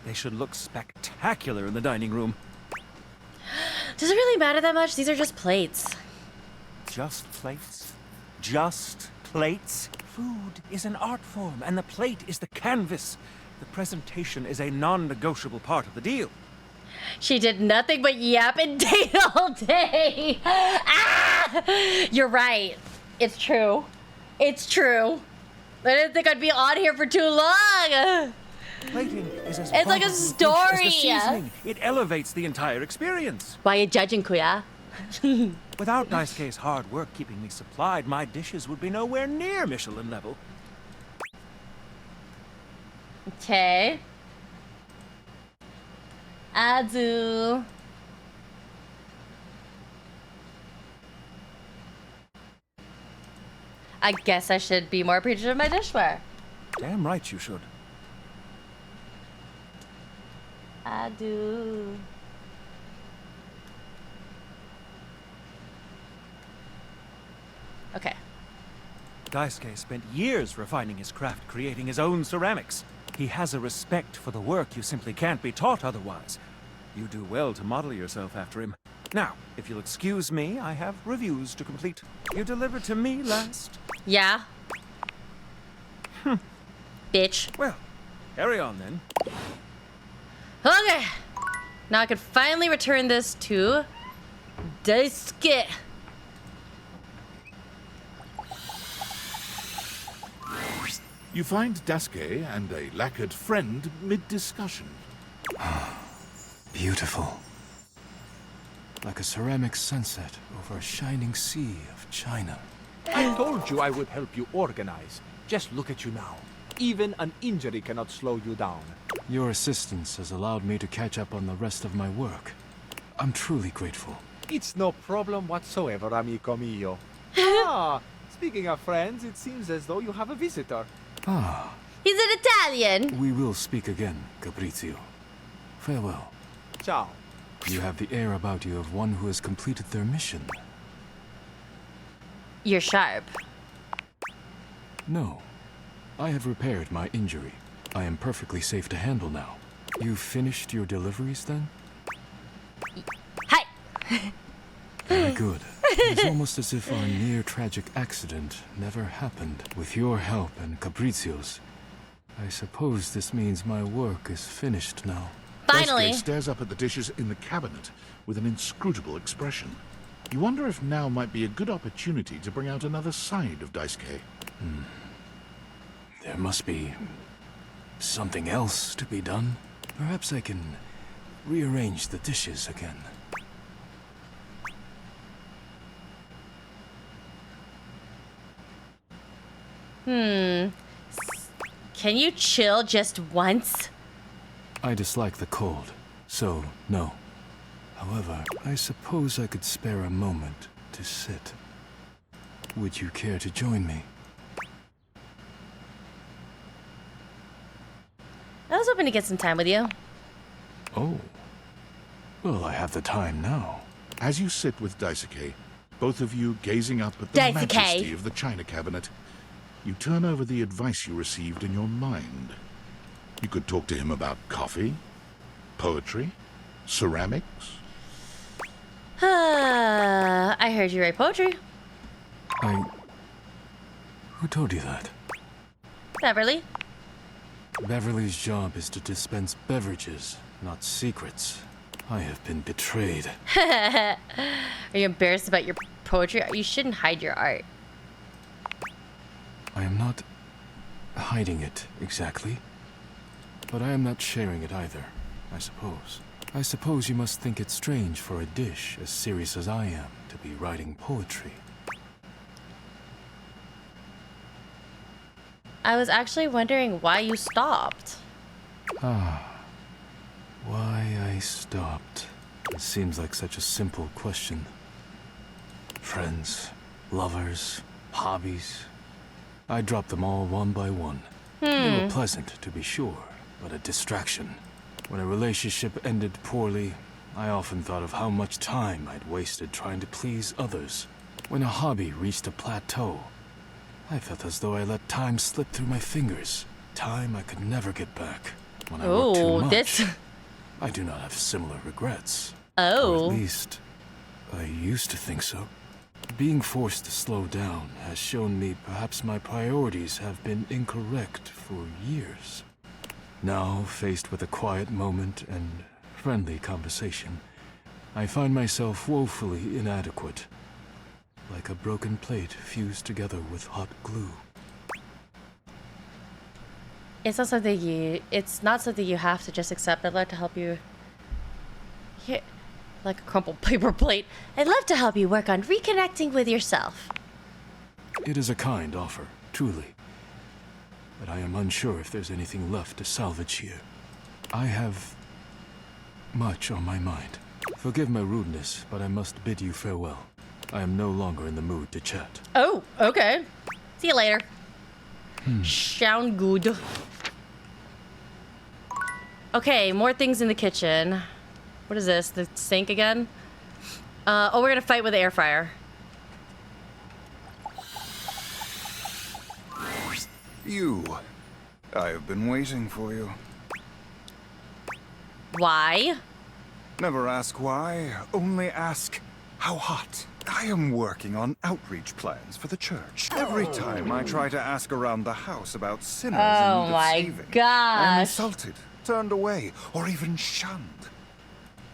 They should look spectacular in the dining room. Does it really matter that much? These are just plates. Just plates? Just plates? Food is an art form, and the plate is the canvas. The presentation is a non-negotiable part of the deal. She did nothing but yap and date all day. Ah! You're right. It's true. It's true. I didn't think I'd be on here for too long. Plating is as It's like a vital to the dish as the story. seasoning. It elevates the entire experience. Why are you judging, Kuya? Without Daisuke's hard work keeping me supplied, my dishes would be nowhere near Michelin level. Okay. Azu. I guess I should be more appreciative of my dishware. Damn right you should. I do. Okay. Daisuke spent years refining his craft, creating his own ceramics. He has a respect for the work you simply can't be taught otherwise. You do well to model yourself after him. Now, if you'll excuse me, I have reviews to complete. You delivered to me last. Yeah. Bitch. Well, carry on then. Okay. Now I can finally return this to Daisuke. You find Daisuke and a lacquered friend mid-discussion. Beautiful. Like a ceramic sunset over a shining sea of China. I told you I would help you organize. Just look at you now. Even an injury cannot slow you down. Your assistance has allowed me to catch up on the rest of my work. I'm truly grateful. It's no problem whatsoever, amico mio. Speaking of friends, it seems as though you have a visitor. Ah. He's an Italian. We will speak again, Fabrizio. Farewell. Ciao. You have the air about you of one who has completed their mission. You're sharp. No. I have repaired my injury. I am perfectly safe to handle now. You finished your deliveries then? Hi. Very good. It's almost as if our near-tragic accident never happened. With your help and Fabrizio's, I suppose this means my work is finished now. Finally. Daisuke stares up at the dishes in the cabinet with an inscrutable expression. You wonder if now might be a good opportunity to bring out another side of Daisuke. There must be something else to be done. Perhaps I can rearrange the dishes again. Can you chill just once? I dislike the cold, so no. However, I suppose I could spare a moment to sit. Would you care to join me? I was hoping to get some time with you. Oh. Well, I have the time now. As you sit with Daisuke, both of you gazing up at the Daisuke. majesty of the china cabinet, you turn over the advice you received in your mind. You could talk to him about coffee, poetry, ceramics. I heard you write poetry. Who told you that? Beverly. Beverly's job is to dispense beverages, not secrets. I have been betrayed. Are you embarrassed about your poetry? You shouldn't hide your art. I am not hiding it, exactly. But I am not sharing it either, I suppose. I suppose you must think it strange for a dish as serious as I am to be writing poetry. I was actually wondering why you stopped. Why I stopped. It seems like such a simple question. Friends, lovers, hobbies. I dropped them all one by one. They were pleasant, to be sure, but a distraction. When a relationship ended poorly, I often thought of how much time I'd wasted trying to please others. When a hobby reached a plateau, I felt as though I let time slip through my fingers. Time I could never get back. When I worked too much, I do not have similar regrets. Or at least, I used to think so. Being forced to slow down has shown me perhaps my priorities have been incorrect for years. Now, faced with a quiet moment and friendly conversation, I find myself woefully inadequate. Like a broken plate fused together with hot glue. It's not something you have to just accept. I'd love to help you. Here, like a crumpled paper plate. I'd love to help you work on reconnecting with yourself. It is a kind offer, truly. But I am unsure if there's anything left to salvage here. I have much on my mind. Forgive my rudeness, but I must bid you farewell. I am no longer in the mood to chat. Oh, okay. See you later. Sound good. Okay, more things in the kitchen. What is this? The sink again? Oh, we're gonna fight with the air fryer. You. I have been waiting for you. Why? Never ask why, only ask how hot. I am working on outreach plans for the church. Every time I try to ask around the house about sinners in need of saving, I am insulted, turned away, or even shunned.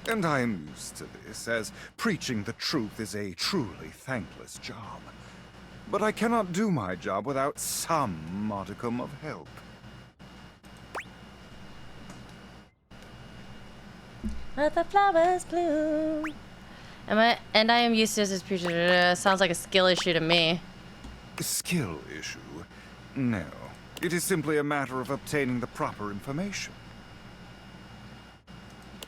And I am used to this, as preaching the truth is a truly thankless job. But I cannot do my job without some modicum of help. Let the flowers bloom. I am used to this preacher. Sounds like a skill issue to me. Skill issue? No. It is simply a matter of obtaining the proper information.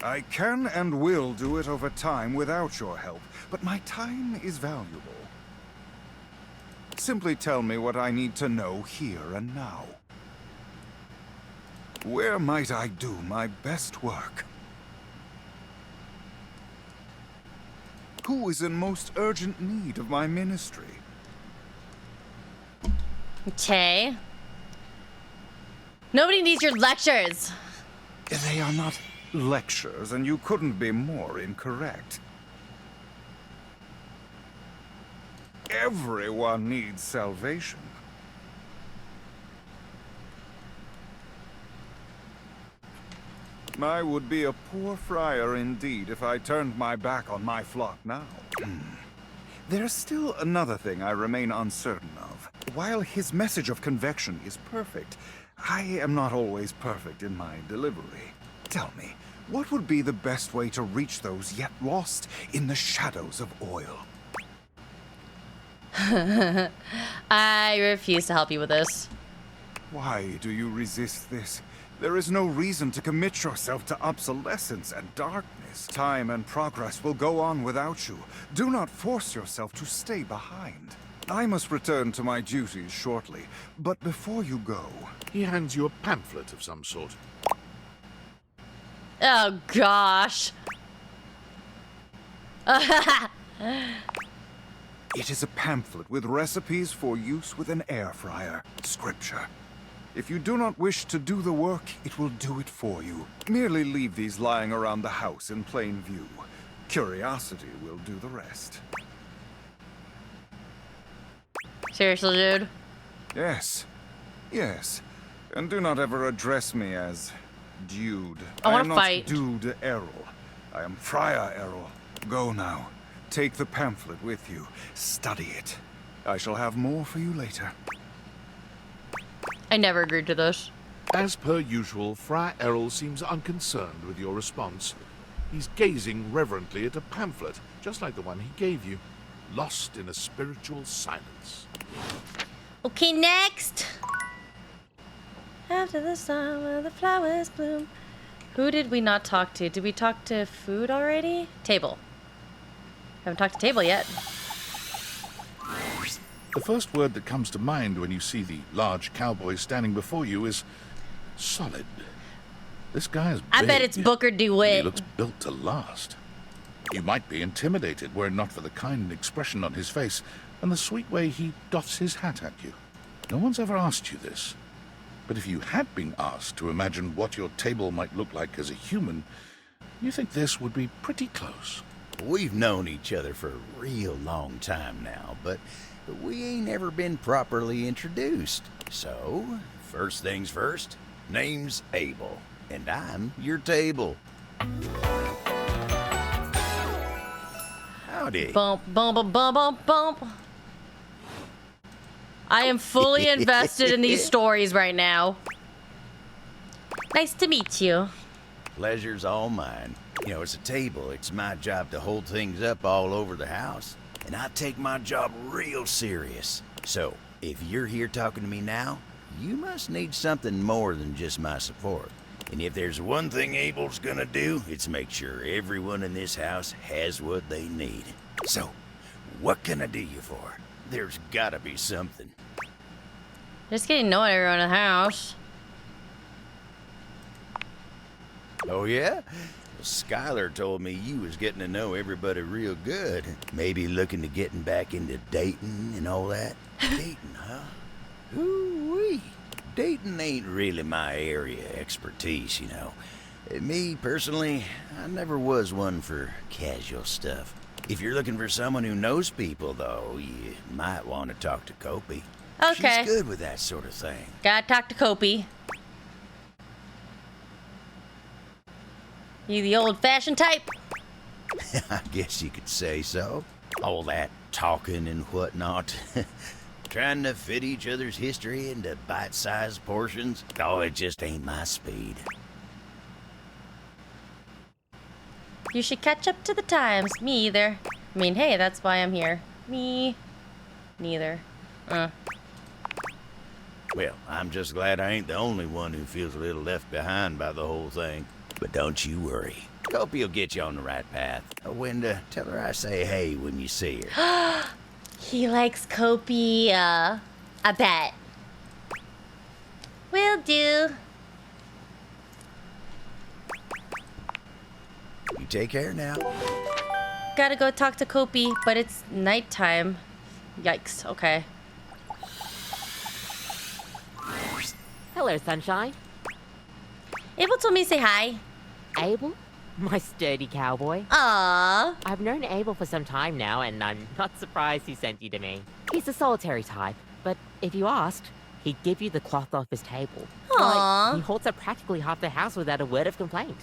I can and will do it over time without your help, but my time is valuable. Simply tell me what I need to know here and now. Where might I do my best work? Who is in most urgent need of my ministry? Okay. Nobody needs your lectures. They are not lectures, and you couldn't be more incorrect. Everyone needs salvation. I would be a poor friar indeed if I turned my back on my flock now. There's still another thing I remain uncertain of. While his message of convection is perfect, I am not always perfect in my delivery. Tell me, what would be the best way to reach those yet lost in the shadows of oil? I refuse to help you with this. Why do you resist this? There is no reason to commit yourself to obsolescence and darkness. Time and progress will go on without you. Do not force yourself to stay behind. I must return to my duties shortly, but before you go... He hands you a pamphlet of some sort. Oh, gosh. It is a pamphlet with recipes for use with an air fryer. Scripture. If you do not wish to do the work, it will do it for you. Merely leave these lying around the house in plain view. Curiosity will do the rest. Seriously, dude? Yes. Yes. And do not ever address me as Dude. I wanna am not fight. Dude Errol. I am Friar Errol. Go now. Take the pamphlet with you. Study it. I shall have more for you later. I never agreed to this. As per usual, Friar Errol seems unconcerned with your response. He's gazing reverently at a pamphlet, just like the one he gave you, lost in a spiritual silence. Okay, next. After the summer, the flowers bloom. Who did we not talk to? Did we talk to food already? Table. Haven't talked to table yet. The first word that comes to mind when you see the large cowboy standing before you is solid. This guy is big. I bet it's Booker He DeWitt. looks built to last. You might be intimidated were it not for the kind expression on his face and the sweet way he doffs his hat at you. No one's ever asked you this. But if you had been asked to imagine what your table might look like as a human, you think this would be pretty close. We've known each other for a real long time now, but we ain't ever been properly introduced. So, first things first, name's Abel, and I'm your table. Howdy. Bump, bump, bump, bump, bump, bump. I am fully invested in these stories right now. Nice to meet you. Pleasure's all mine. You know, as a table, it's my job to hold things up all over the house. And I take my job real serious. So, if you're here talking to me now, you must need something more than just my support. And if there's one thing Abel's gonna do, it's make sure everyone in this house has what they need. So, what can I do you for? There's gotta be something. Just getting to know everyone in the house. Oh yeah? Well, Skylar told me you was getting to know everybody real good. Maybe looking to getting back into dating and all that. Dating, huh? Ooh-wee. Dating ain't really my area of expertise, you know. Me, personally, I never was one for casual stuff. If you're looking for someone who knows people, though, you might want to talk to Kopi. Okay. She's good with that sort of thing. Gotta talk to Kopi. You the old-fashioned type? I guess you could say so. All that talking and whatnot. Trying to fit each other's history into bite-sized portions. Oh, it just ain't my speed. You should catch up to the times. Me either. I mean, hey, that's why I'm here. Me neither. Well, I'm just glad I ain't the only one who feels a little left behind by the whole thing. But don't you worry. Kopi will get you on the right path. Wenda, tell her I say hey when you see her. He likes Kopi, I bet. Will do. You take care now. Gotta go talk to Kopi, but it's nighttime. Yikes, okay. Hello, sunshine. Abel told me to say hi. Abel? My sturdy cowboy. Aww. I've known Abel for some time now, and I'm not surprised he sent you to me. He's a solitary type, but if you asked, he'd give you the cloth off his table. Aww. He holds up practically half the house without a word of complaint.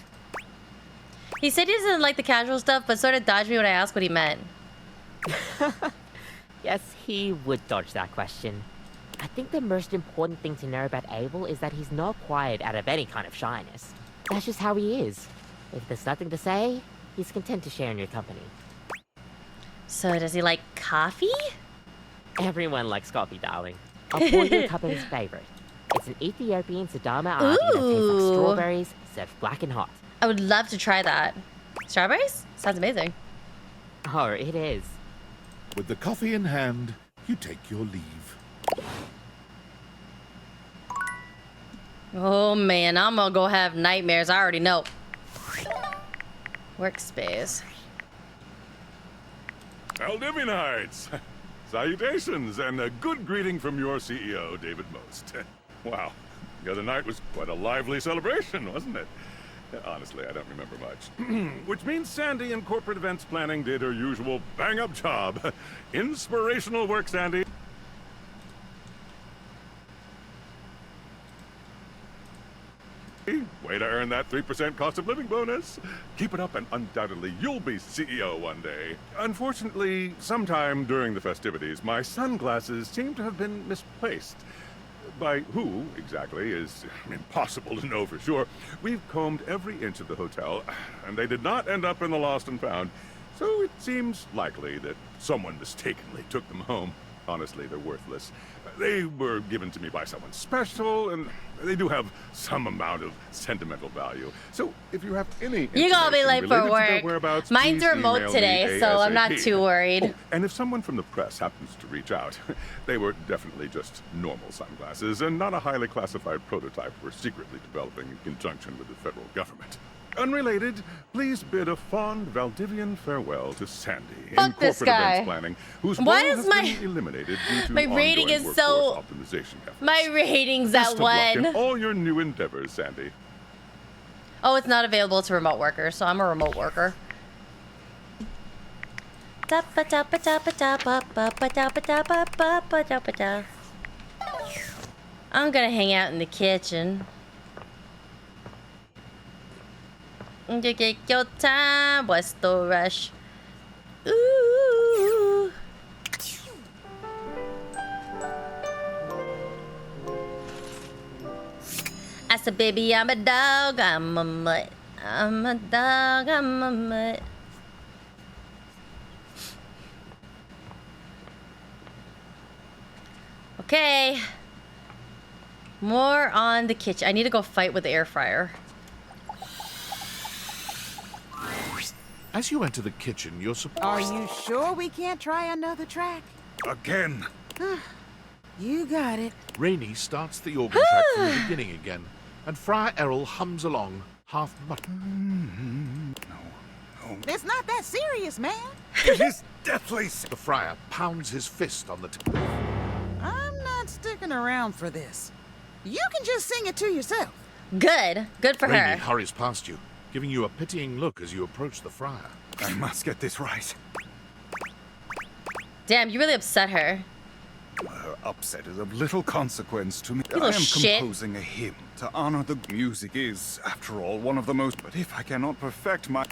He said he doesn't like the casual stuff, but sort of dodged me when I asked what he meant. Yes, he would dodge that question. I think the most important thing to know about Abel is that he's not quiet out of any kind of shyness. That's just how he is. If there's nothing to say, he's content to share in your company. So does he like coffee? Everyone likes coffee, darling. I'll pour you a cup of his favorite. It's an Ethiopian Sidama art that tastes like strawberries, served black and hot. I would love to try that. Strawberries? Sounds amazing. Oh, it is. With the coffee in hand, you take your leave. Oh man, I'm gonna go have nightmares. I already know. Workspace. Valdivinites! Salutations, and a good greeting from your CEO, David Most. Wow, the other night was quite a lively celebration, wasn't it? Honestly, I don't remember much. Which means Sandy in corporate events planning did her usual bang-up job. Inspirational work, Sandy. Way to earn that 3% cost of living bonus. Keep it up and undoubtedly you'll be CEO one day. Unfortunately, sometime during the festivities, my sunglasses seem to have been misplaced. By who, exactly, is impossible to know for sure. We've combed every inch of the hotel, and they did not end up in the lost and found. So it seems likely that someone mistakenly took them home. Honestly, they're worthless. They were given to me by someone special, and they do have some amount of sentimental value. So if you have any You're gonna be late for work. Whereabouts, Mine's please remote email today, me so I'm not ASAP. too worried. Oh, and if someone from the press happens to reach out, they were definitely just normal sunglasses and not a highly classified prototype we're secretly developing in conjunction with the federal government. Unrelated, please bid a fond Valdivian farewell to Sandy in Fuck this corporate guy. events planning, whose Why role is has my- been eliminated due to my rating ongoing is so- workforce optimization efforts. My rating's Best at of luck in 1. all your new endeavors, Sandy. Oh, it's not available to remote workers, so I'm a remote worker. I'm gonna hang out in the kitchen. You get your time, what's the rush? Ooh. I said, baby, I'm a dog, I'm a mutt. I'm a dog, I'm a mutt. Okay. More on the kitchen. I need to go fight with the air fryer. As you enter the kitchen, you're Are surprised. you sure we can't try another track? Again. You got it. Rainey starts the organ track from the beginning again, and Friar Errol hums along, half muttering. It's not that serious, man. It is deathly. The friar pounds his fist on the table. I'm not sticking around for this. You can just sing it to yourself. Good. Good for Rainey her. hurries past you, giving you a pitying look as you approach the friar. I must get this right. Damn, you really upset her. Her upset is of little consequence to me. You I little am shit. composing a hymn to honor the music is, after all, one of the most. But if I cannot perfect my.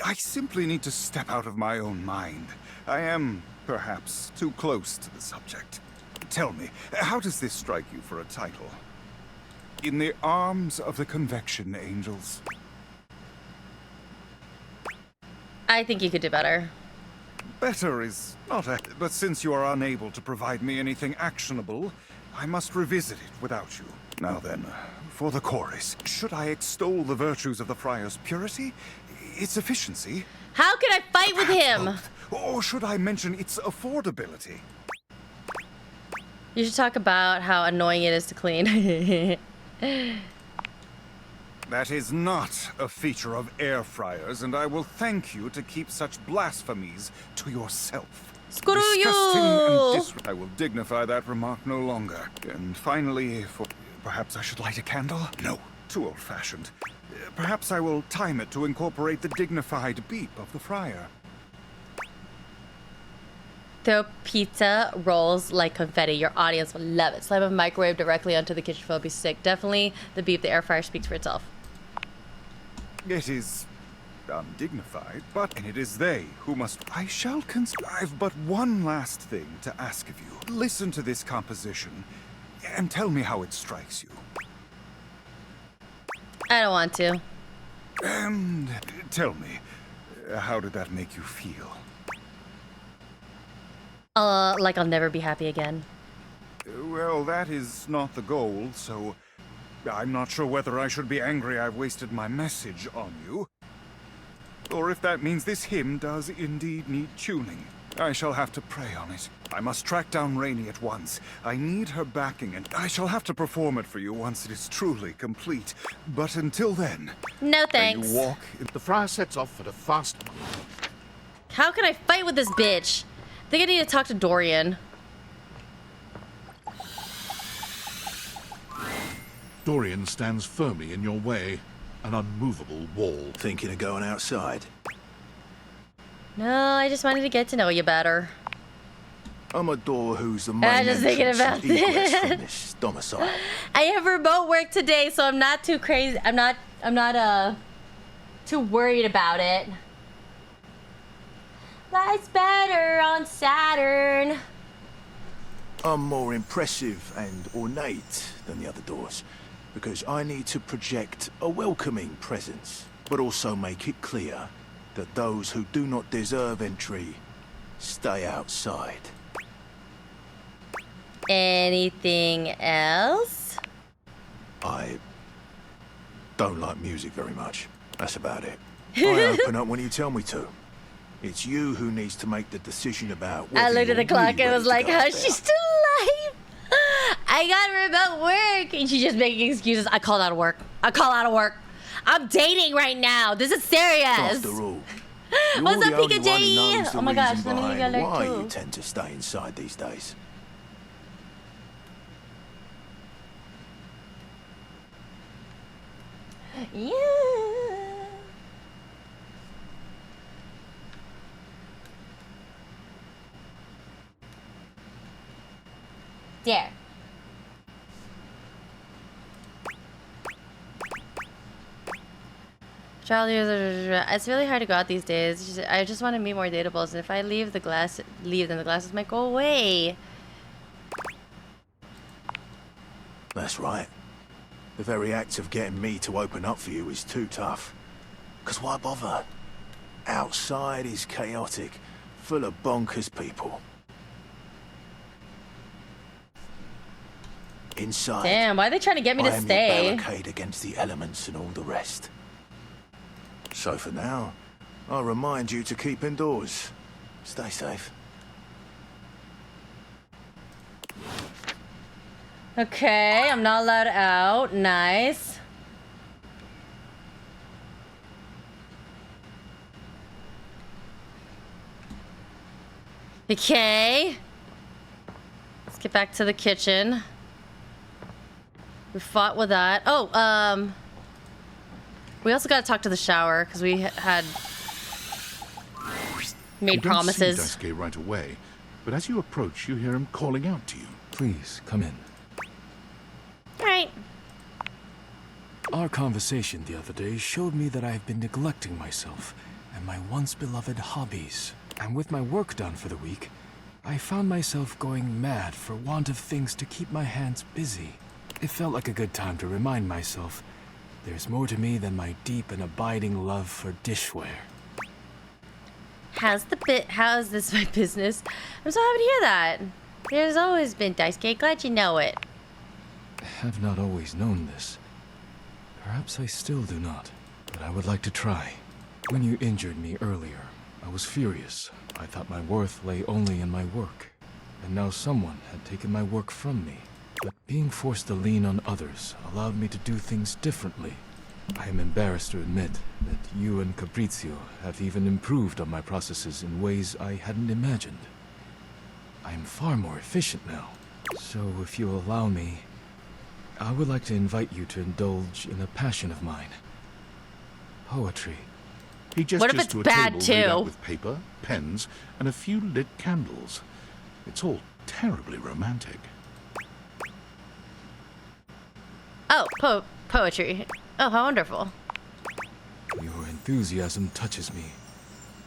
I simply need to step out of my own mind. I am, perhaps, too close to the subject. Tell me, how does this strike you for a title? In the arms of the convection angels. I think you could do better. Better is not a... But since you are unable to provide me anything actionable, I must revisit it without you. Now then, for the chorus, should I extol the virtues of the friar's purity, its efficiency? How can I fight with him? Or should I mention its affordability? You should talk about how annoying it is to clean. That is not a feature of air fryers, and I will thank you to keep such blasphemies to yourself. Screw Disgusting you! and I will dignify that remark no longer. And finally, perhaps I should light a candle? No, too old-fashioned. Perhaps I will time it to incorporate the dignified beep of the friar. Throw pizza rolls like confetti. Your audience will love it. Slam a microwave directly onto the kitchen floor. Be sick. Definitely the beep. The air fryer speaks for itself. It is undignified, but it is they who must. I shall I've but one last thing to ask of you. Listen to this composition and tell me how it strikes you. I don't want to. And tell me, how did that make you feel? Like I'll never be happy again. Well, that is not the goal, so I'm not sure whether I should be angry I've wasted my message on you, or if that means this hymn does indeed need tuning. I shall have to pray on it. I must track down Rainey at once. I need her backing, and I shall have to perform it for you once it is truly complete. But until then... No thanks. You walk The friar sets off at a fast... How can I fight with this bitch? I think I need to talk to Dorian. Dorian stands firmly in your way, an unmovable wall. Thinking of going outside? No, I just wanted to get to know you better. I'm a door who's the main I'm just thinking entrance about and egress this. from this domicile. I have remote work today, so I'm not too crazy. I'm not too worried about it. Life's better on Saturn. I'm more impressive and ornate than the other doors, because I need to project a welcoming presence, but also make it clear that those who do not deserve entry stay outside. Anything else? I don't like music very much. That's about it. I open up when you tell me to. It's you who needs to make the decision about whether I looked at the you're clock really and was ready like, to go "How out she's there. still alive? I got remote work," and she's just making excuses. I called out of work. I call out of work. I'm dating right now. This is serious. After all, you're What's the up, only one who knows Pikachu? the Oh my gosh, reason let me give you behind an why alert you too. tend to stay inside these days. Yeah. There. Charlie, it's really hard to go out these days. I just want to meet more dateables, and if I leave, then the glasses might go away. That's right. The very act of getting me to open up for you is too tough. 'Cause why bother? Outside is chaotic, full of bonkers people. Inside, Damn, why are they trying to get me to I am stay? your barricade against the elements and all the rest. So for now, I'll remind you to keep indoors. Stay safe. Okay, I'm not allowed out. Nice. Okay. Let's get back to the kitchen. We fought with that. Oh, we also got to talk to the shower because we had made You don't promises. see Daisuke right away, but as you approach, you hear him calling out to you. Please, come in. All right. Our conversation the other day showed me that I have been neglecting myself and my once beloved hobbies. And with my work done for the week, I found myself going mad for want of things to keep my hands busy. It felt like a good time to remind myself there's more to me than my deep and abiding love for dishware. How's this my business? I'm so happy to hear that. There's always been Daisuke. Glad you know it. I have not always known this. Perhaps I still do not, but I would like to try. When you injured me earlier, I was furious. I thought my worth lay only in my work, and now someone had taken my work from me. But being forced to lean on others allowed me to do things differently. I am embarrassed to admit that you and Caprizio have even improved on my processes in ways I hadn't imagined. I am far more efficient now, so if you allow me, I would like to invite you to indulge in a passion of mine. Poetry. He gestures What if it's to a bad table laid out too? with paper, pens, and a few lit candles. It's all terribly romantic. Oh, poetry. Oh, how wonderful. Your enthusiasm touches me.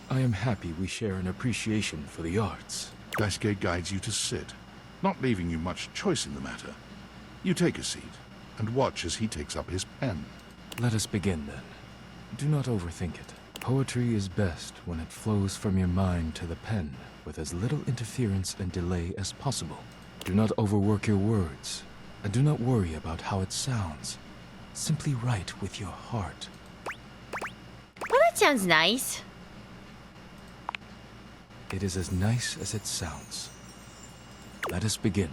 I am happy we share an appreciation for the arts. Daisuke guides you to sit, not leaving you much choice in the matter. You take a seat and watch as he takes up his pen. Let us begin then. Do not overthink it. Poetry is best when it flows from your mind to the pen with as little interference and delay as possible. Do not overwork your words, and do not worry about how it sounds. Simply write with your heart. Well, that sounds nice. It is as nice as it sounds. Let us begin.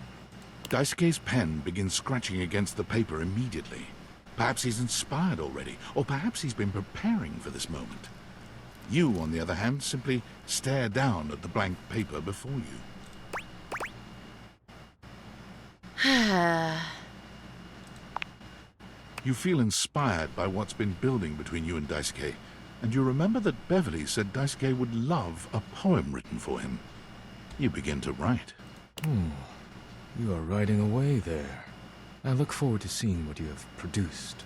Daisuke's pen begins scratching against the paper immediately. Perhaps he's inspired already, or perhaps he's been preparing for this moment. You, on the other hand, simply stare down at the blank paper before you. You feel inspired by what's been building between you and Daisuke, and you remember that Beverly said Daisuke would love a poem written for him. You begin to write. You are writing away there. I look forward to seeing what you have produced.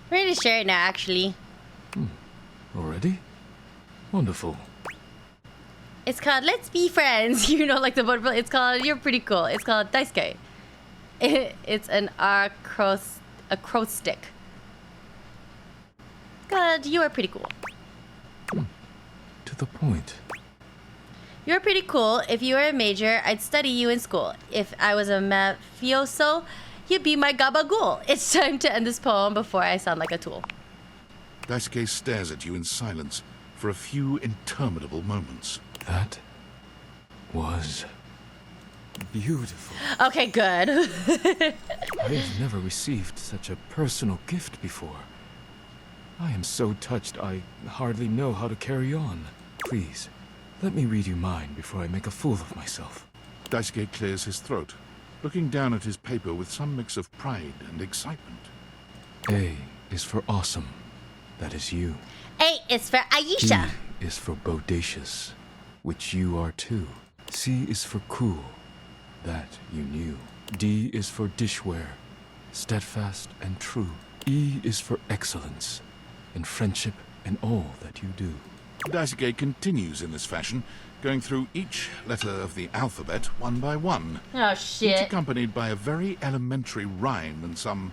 Ready to share it now, actually. Already? Wonderful. It's called Let's Be Friends. You know, like the butterfly. It's called You're Pretty Cool. It's called Daisuke. It's an acrostic. It's called You Are Pretty Cool. To the point. You're pretty cool. If you were a major, I'd study you in school. If I was a mafioso, you'd be my gabagool. It's time to end this poem before I sound like a tool. Daisuke stares at you in silence for a few interminable moments. That was beautiful. Okay, good. I have never received such a personal gift before. I am so touched I hardly know how to carry on. Please, let me read you mine before I make a fool of myself. Daisuke clears his throat, looking down at his paper with some mix of pride and excitement. A is for awesome. That is you. A is for Aisha. B is for bodacious, which you are too. C is for cool. That you knew. D is for dishware, steadfast and true. E is for excellence, in friendship and all that you do. Daisuke continues in this fashion, going through each letter of the alphabet one by one. Oh, shit. Each accompanied by a very elementary rhyme and some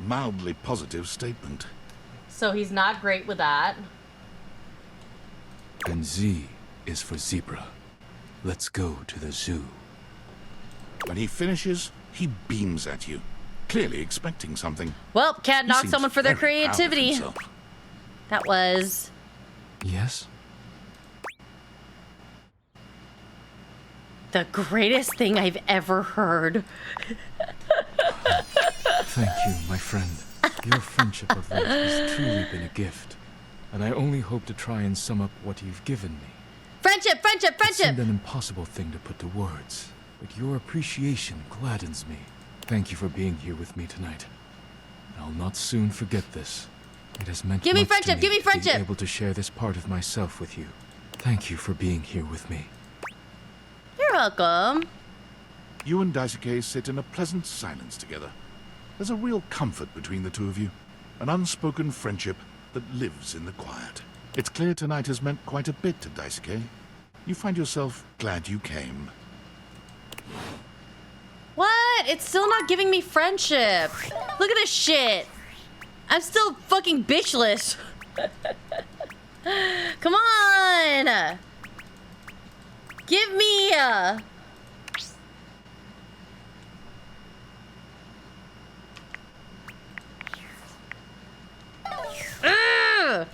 mildly positive statement. So he's not great with that. And Z is for zebra. Let's go to the zoo. When he finishes, he beams at you, clearly expecting something. Well, can't He knock seems someone for their very proud of creativity. himself. That was... Yes? the greatest thing I've ever heard. Thank you, my friend. Your friendship of late has truly been a gift, and I only hope to try and sum up what you've given me. Friendship, friendship, It friendship! seemed an impossible thing to put to words, but your appreciation gladdens me. Thank you for being here with me tonight. I'll not soon forget this. It has meant Give me much friendship, to give me friendship! being able to share this part of myself with you. Thank you for being here with me. You're welcome. You and Daisuke sit in a pleasant silence together. There's a real comfort between the two of you, an unspoken friendship that lives in the quiet. It's clear tonight has meant quite a bit to Daisuke. You find yourself glad you came. What? It's still not giving me friendship. Look at this shit. I'm still fucking bitchless. Come on. Give me a... Ugh.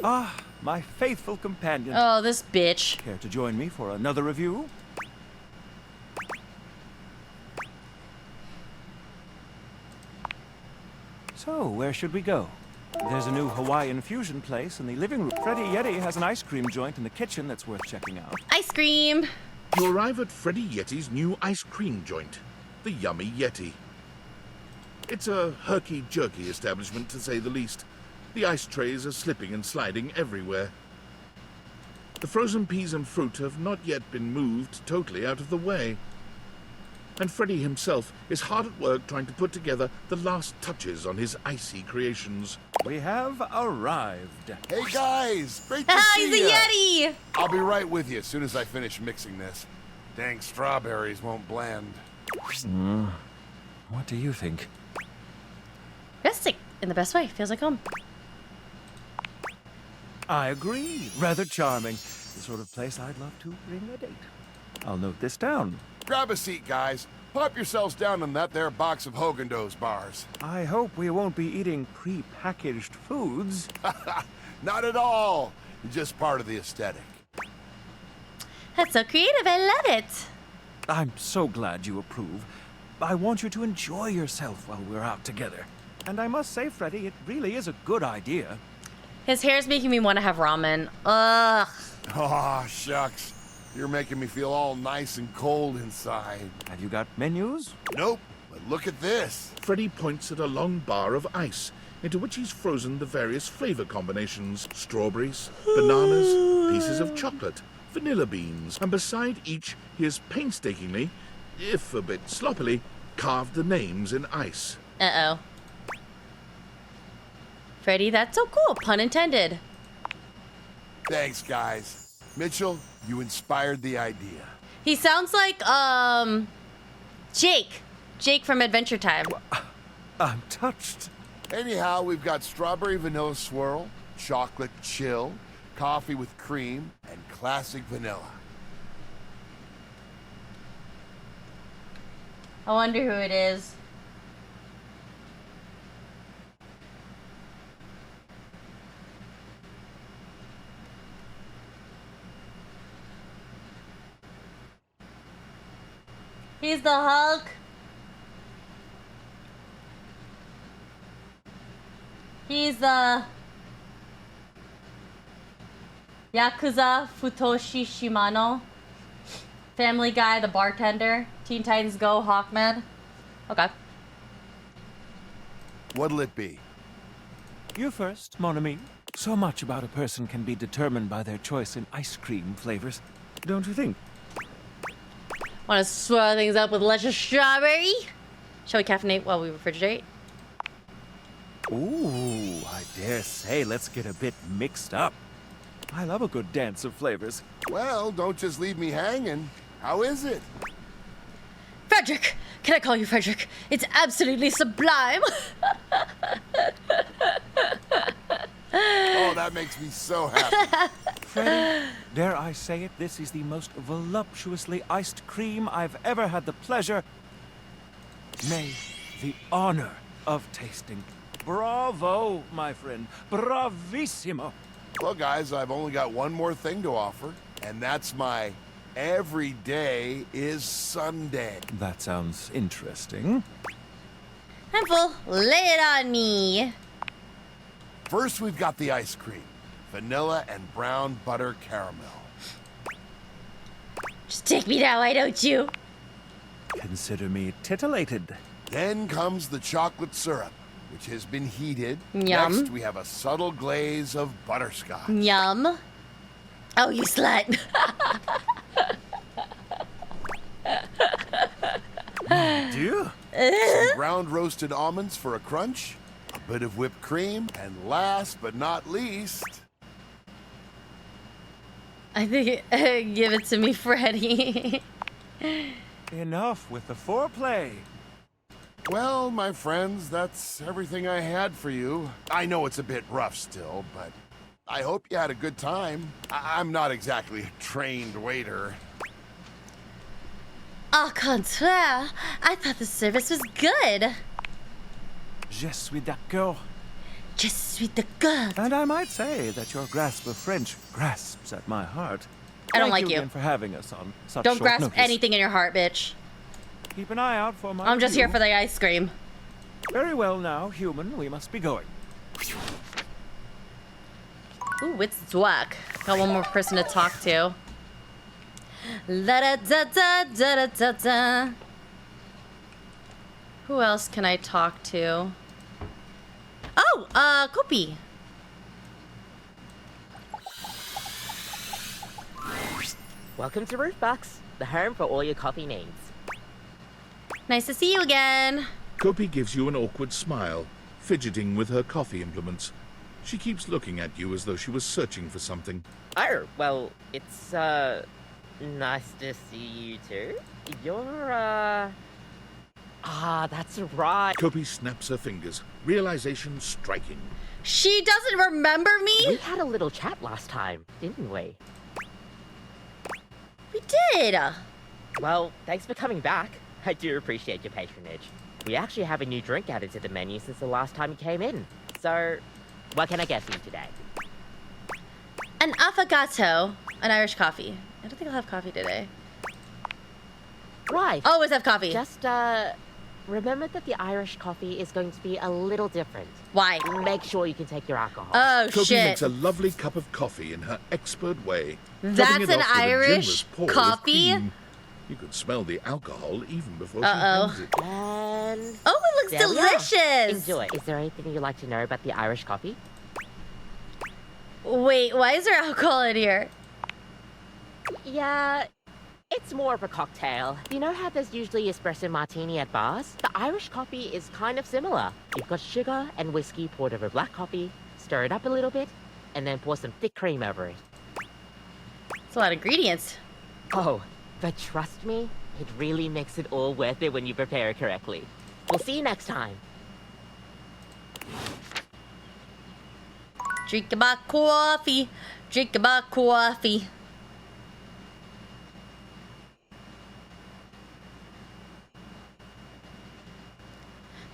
Ah, my faithful companion. Oh, this bitch. Care to join me for another review? So, where should we go? There's a new Hawaiian fusion place in the living room. Freddy Yeti has an ice cream joint in the kitchen that's worth checking out. Ice cream. You arrive at Freddy Yeti's new ice cream joint, the Yummy Yeti. It's a herky-jerky establishment, to say the least. The ice trays are slipping and sliding everywhere. The frozen peas and fruit have not yet been moved totally out of the way. And Freddy himself is hard at work trying to put together the last touches on his icy creations. We have arrived. Hey guys, great to Ah, see he's a ya. Yeti! I'll be right with you as soon as I finish mixing this. Dang strawberries won't blend. What do you think? Best in the best way. Feels like home. I agree. Rather charming. The sort of place I'd love to bring a date. I'll note this down. Grab a seat, guys. Pop yourselves down in that there box of Haagen-Dazs bars. I hope we won't be eating pre-packaged foods. Not at all. Just part of the aesthetic. That's so creative. I love it. I'm so glad you approve. I want you to enjoy yourself while we're out together. And I must say, Freddy, it really is a good idea. His hair's making me want to have ramen. Ugh. Aw, shucks. You're making me feel all nice and cold inside. Have you got menus? Nope, but look at this. Freddy points at a long bar of ice, into which he's frozen the various flavor combinations: strawberries, bananas, pieces of chocolate, vanilla beans, and beside each he has painstakingly, if a bit sloppily, carved the names in ice. Uh-oh. Freddy, that's so cool. Pun intended. Thanks, guys. Mitchell, you inspired the idea. He sounds like, Jake. Jake from Adventure Time. I'm touched. Anyhow, we've got strawberry vanilla swirl, chocolate chill, coffee with cream, and classic vanilla. I wonder who it is. He's the Hulk. He's the Yakuza Futoshi Shimano. Family Guy, the bartender. Teen Titans Go, Hawkman. Okay. What'll it be? You first, mon ami. So much about a person can be determined by their choice in ice cream flavors, don't you think? Want to swirl things up with luscious strawberry? Shall we caffeinate while we refrigerate? Ooh, I dare say let's get a bit mixed up. I love a good dance of flavors. Well, don't just leave me hanging. How is it? Frederick! Can I call you Frederick? It's absolutely sublime! Oh, that makes me so happy. Freddy, dare I say it, this is the most voluptuously iced cream I've ever had the pleasure, nay, the honor of tasting. Bravo, my friend. Bravissimo. Well, guys, I've only got one more thing to offer, and that's my every day is Sunday. That sounds interesting. I'm full. Lay it on me. First, we've got the ice cream. Vanilla and brown butter caramel. Just take me now, why don't you? Consider me titillated. Then comes the chocolate syrup, which has been heated. Yum. Next, we have a subtle glaze of butterscotch. Yum. Oh, you slut. Dear? Some ground roasted almonds for a crunch, a bit of whipped cream, and last but not least... I think, give it to me, Freddy. Enough with the foreplay. Well, my friends, that's everything I had for you. I know it's a bit rough still, but I hope you had a good time. I'm not exactly a trained waiter. Au contraire, I thought the service was good. Je suis d'accord. Je suis d'accord. And I might say that your grasp of French grasps at my heart. I don't Thank like you. again for having us on such Don't short grasp notice. anything in your heart, bitch. Keep an eye out for my I'm just review. here for the ice cream. Very well now, human, we must be going. Ooh, it's Dweck. Got one more person to talk to. La da da da da da da da. Who else can I talk to? Oh, Kopi. Welcome to Rootbox, the home for all your coffee needs. Nice to see you again. Kopi gives you an awkward smile, fidgeting with her coffee implements. She keeps looking at you as though she was searching for something. Oh, well, it's, nice to see you too. You're, Ah, that's right. Kopi snaps her fingers, realization striking. She doesn't remember me? We had a little chat last time, didn't we? We did. Well, thanks for coming back. I do appreciate your patronage. We actually have a new drink added to the menu since the last time you came in. So, what can I get for you today? An affogato, an Irish coffee. I don't think I'll have coffee today. Right. Always have coffee. Just, remember that the Irish coffee is going to be a little different. Why? Make sure you can take your alcohol. Oh, Kopi shit. makes a lovely cup of coffee in her expert way. That's topping it an off with a Irish generous pour with coffee? cream. You could smell the alcohol even before she Uh-oh. hands it. And Oh, it looks there we are. delicious. Enjoy. Is there anything you'd like to know about the Irish coffee? Wait, why is there alcohol in here? Yeah, it's more of a cocktail. You know how there's usually espresso martini at bars? The Irish coffee is kind of similar. You've got sugar and whiskey poured over black coffee, stir it up a little bit, and then pour some thick cream over it. It's a lot of ingredients. Oh, but trust me, it really makes it all worth it when you prepare it correctly. We'll see you next time. Drink about coffee. Drink about coffee.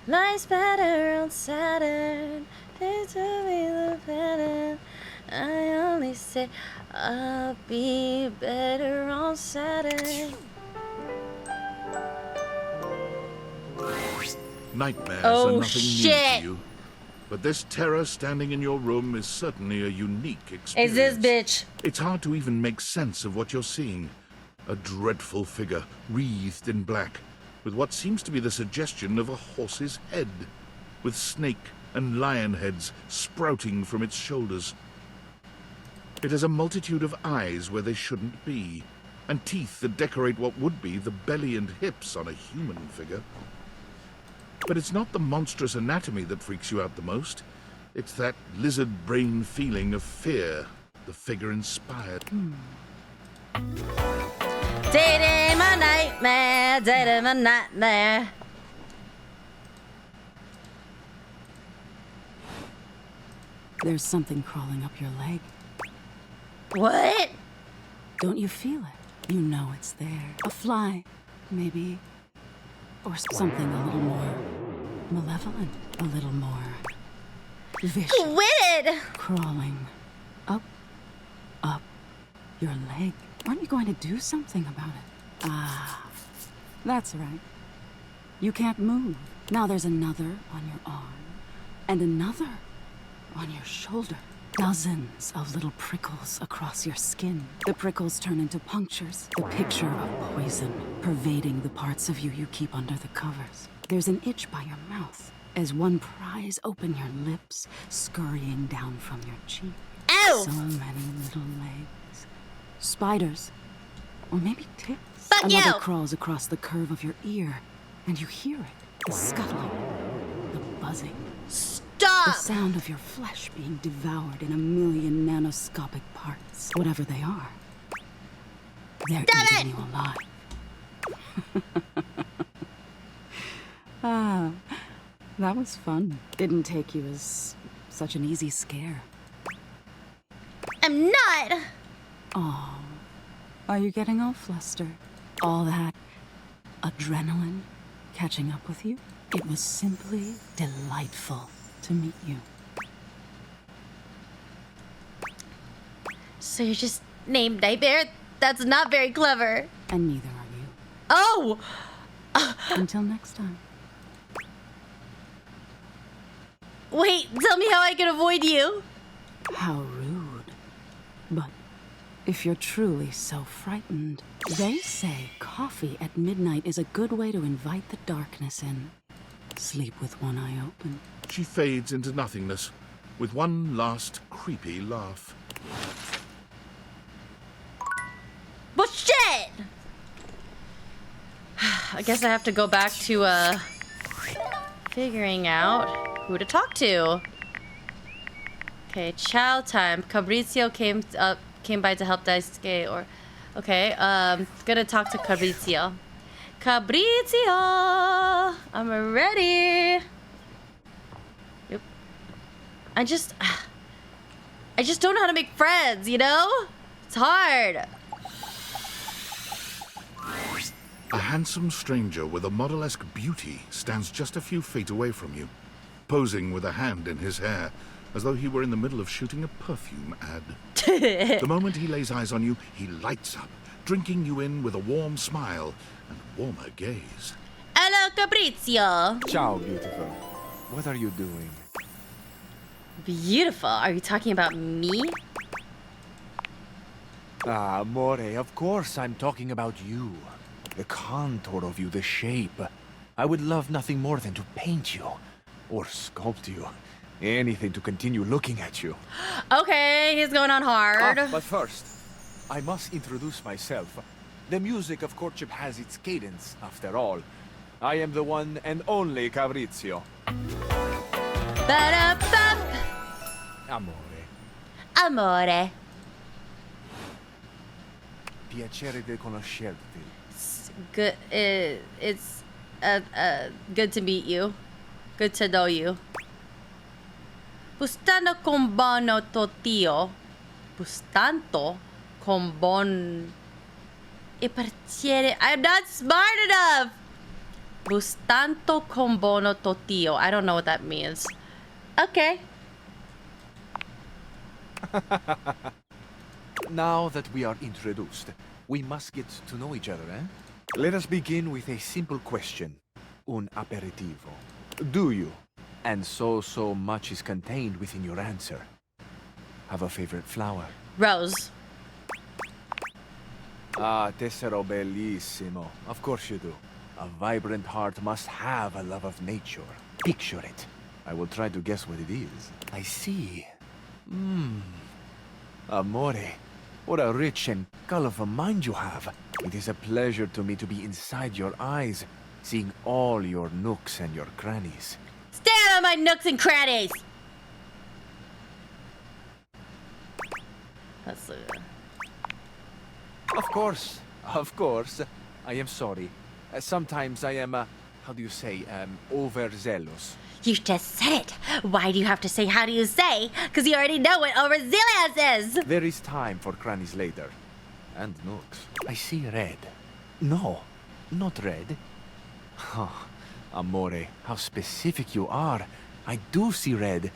Life's better on Saturn. Days will be the better. I only say I'll be better on Saturn. Nightmares Oh, are nothing new shit. to you. But this terror standing in your room is certainly a unique experience. Is this bitch? It's hard to even make sense of what you're seeing. A dreadful figure, wreathed in black, with what seems to be the suggestion of a horse's head, with snake and lion heads sprouting from its shoulders. It has a multitude of eyes where they shouldn't be, and teeth that decorate what would be the belly and hips on a human figure. But it's not the monstrous anatomy that freaks you out the most. It's that lizard brain feeling of fear the figure inspired. Dating my nightmare, dating my nightmare. There's something crawling up your leg. What? Don't you feel it? You know it's there. A fly, maybe. Or something a little more malevolent, a little more vicious. Squid! Crawling up your leg. Aren't you going to do something about it? Ah, that's right. You can't move. Now there's another on your arm, and another on your shoulder. Dozens of little prickles across your skin. The prickles turn into punctures, the picture of poison pervading the parts of you you keep under the covers. There's an itch by your mouth as one pries open your lips, scurrying down from your cheek. Ow! So many little legs. Spiders. Or maybe ticks. Fuck Another you! crawls across the curve of your ear, and you hear it. The scuttling, the buzzing. Stop! The sound of your flesh being devoured in a million nanoscopic parts. Whatever they are. They're eating you alive. Ah, that was fun. Didn't take you as such an easy scare. I'm not! Oh, are you getting all flustered? All that adrenaline catching up with you? It was simply delightful to meet you. So you're just named Nightmare? That's not very clever. And neither are you. Oh! Until next time. Wait, tell me how I can avoid you. How rude. But if you're truly so frightened, they say coffee at midnight is a good way to invite the darkness in. Sleep with one eye open. She fades into nothingness, with one last creepy laugh. But shit! I guess I have to go back to, figuring out who to talk to. Okay, chow time. Fabrizio came by to help Daisuke, or... Okay, gonna talk to Fabrizio. Cabrizio! I'm ready. Yep. I just don't know how to make friends, you know? It's hard. A handsome stranger with a model-esque beauty stands just a few feet away from you, posing with a hand in his hair, as though he were in the middle of shooting a perfume ad. The moment he lays eyes on you, he lights up, drinking you in with a warm smile and warmer gaze. Hello, Cabrizio. Ciao, beautiful. What are you doing? Beautiful. Are you talking about me? Ah, amore, of course I'm talking about you. The contour of you, the shape. I would love nothing more than to paint you. Or sculpt you. Anything to continue looking at you. Okay, he's going on hard. But first, I must introduce myself. The music of courtship has its cadence, after all. I am the one and only Cabrizio. Ba-da-bum. Amore. Amore. Piacere di conoscerti. Good. It's good to meet you. Good to know you. Bustano con bono totio. Bustanto con bon. E partiere. I'm not smart enough. Bustanto con bono totio. I don't know what that means. Okay. Now that we are introduced, we must get to know each other, eh? Let us begin with a simple question. Un aperitivo. Do you, and so much is contained within your answer, have a favorite flower? Rose. Ah, tessero bellissimo. Of course you do. A vibrant heart must have a love of nature. Picture it. I will try to guess what it is. I see. Amore, what a rich and colorful mind you have. It is a pleasure to me to be inside your eyes, seeing all your nooks and your crannies. Stay out of my nooks and crannies! That's Of course. I am sorry. Sometimes I am, how do you say, overzealous. You just said it. Why do you have to say how do you say? Because you already know what overzealous is. There is time for crannies later. And nooks. I see red. No, not red. Oh, amore, how specific you are. I do see red.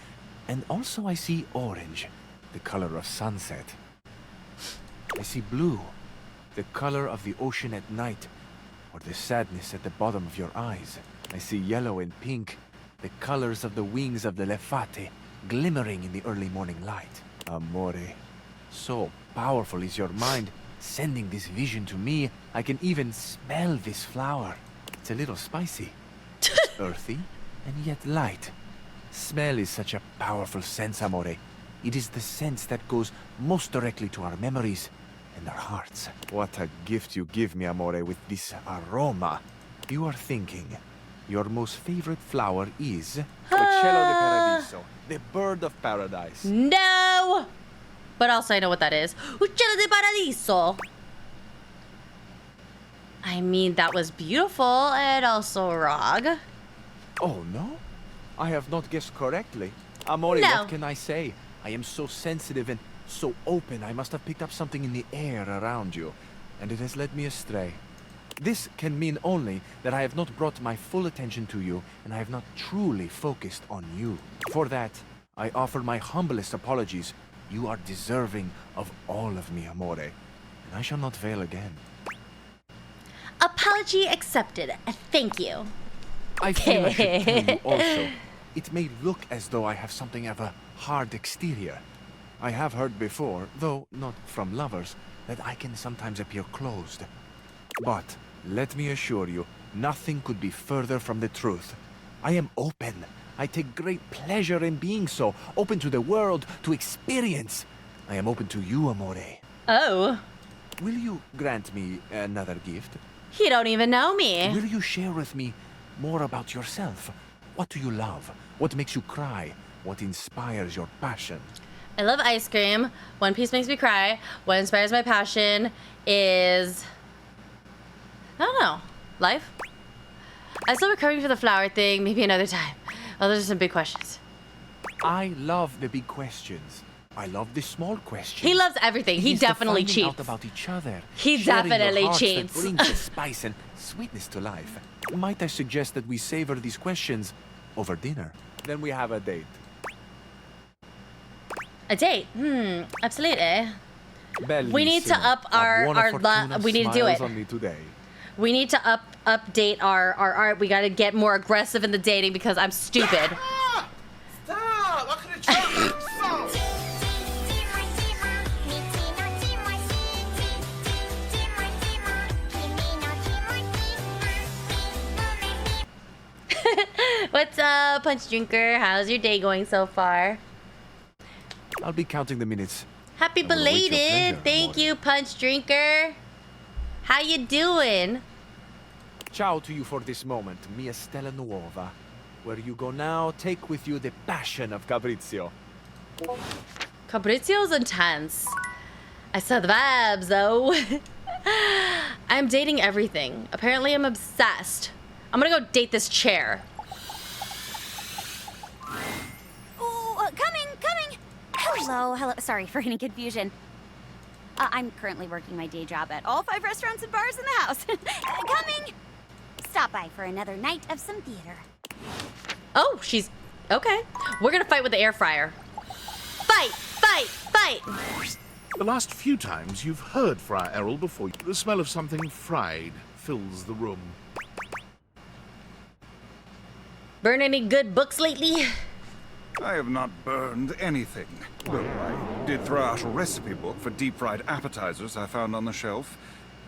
And also I see orange, the color of sunset. I see blue, the color of the ocean at night, or the sadness at the bottom of your eyes. I see yellow and pink, the colors of the wings of the lefate, glimmering in the early morning light. Amore, so powerful is your mind, sending this vision to me. I can even smell this flower. It's a little spicy. It's earthy, and yet light. Smell is such a powerful sense, amore. It is the sense that goes most directly to our memories and our hearts. What a gift you give me, amore, with this aroma. You are thinking your most favorite flower is Uccello de Paradiso, the bird of paradise. No! But also I know what that is. Uccello de Paradiso. I mean, that was beautiful and also wrong. Oh, no? I have not guessed correctly. Amore, No. what can I say? I am so sensitive and so open. I must have picked up something in the air around you, and it has led me astray. This can mean only that I have not brought my full attention to you, and I have not truly focused on you. For that, I offer my humblest apologies. You are deserving of all of me, amore, and I shall not fail again. Apology accepted. Thank you. I feel I should tell you also. It may look as though I have something of a hard exterior. I have heard before, though not from lovers, that I can sometimes appear closed. But let me assure you, nothing could be further from the truth. I am open. I take great pleasure in being so, open to the world, to experience. I am open to you, amore. Oh. Will you grant me another gift? You don't even know me. Will you share with me more about yourself? What do you love? What makes you cry? What inspires your passion? I love ice cream. One Piece makes me cry. What inspires my passion is... I don't know. Life? I'm still recovering from the flower thing. Maybe another time. Oh, those are some big questions. I love the big questions. I love the small questions. He loves everything. He It is the definitely finding cheats. out about each other. He Sharing your definitely hearts cheats. That brings the spice and sweetness to life. Might I suggest that we savor these questions over dinner? Then we have a date. A date? Absolutely. We need to Bellissimo. up we need to do it. On me today. We need to update our art. We got to get more aggressive in the dating because I'm stupid. Stop! What kind of trouble? What's up, Punch Drinker? How's your day going so far? I'll be counting the minutes. Happy I will await your belated. pleasure, Thank amore. you, Punch Drinker. How you doing? Ciao to you for this moment, mia stella nuova. Where you go now, take with you the passion of Fabrizio. Fabrizio's intense. I saw the vibes, though. I'm dating everything. Apparently, I'm obsessed. I'm gonna go date this chair. Oh, coming! Hello. Sorry for any confusion. I'm currently working my day job at all 5 restaurants and bars in the house. Coming! Stop by for another night of some theater. Oh, she's... Okay. We're gonna fight with the air fryer. Fight! The last few times you've heard Friar Errol before, the smell of something fried fills the room. Burn any good books lately? I have not burned anything. Though I did throw out a recipe book for deep-fried appetizers I found on the shelf.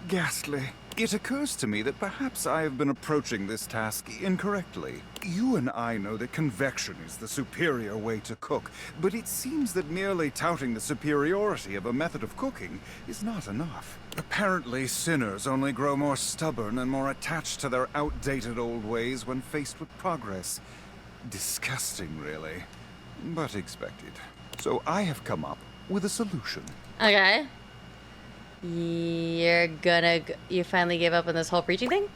Ghastly. It occurs to me that perhaps I have been approaching this task incorrectly. You and I know that convection is the superior way to cook, but it seems that merely touting the superiority of a method of cooking is not enough. Apparently, sinners only grow more stubborn and more attached to their outdated old ways when faced with progress. Disgusting, really, but expected. So I have come up with a solution. Okay. You finally gave up on this whole preaching thing?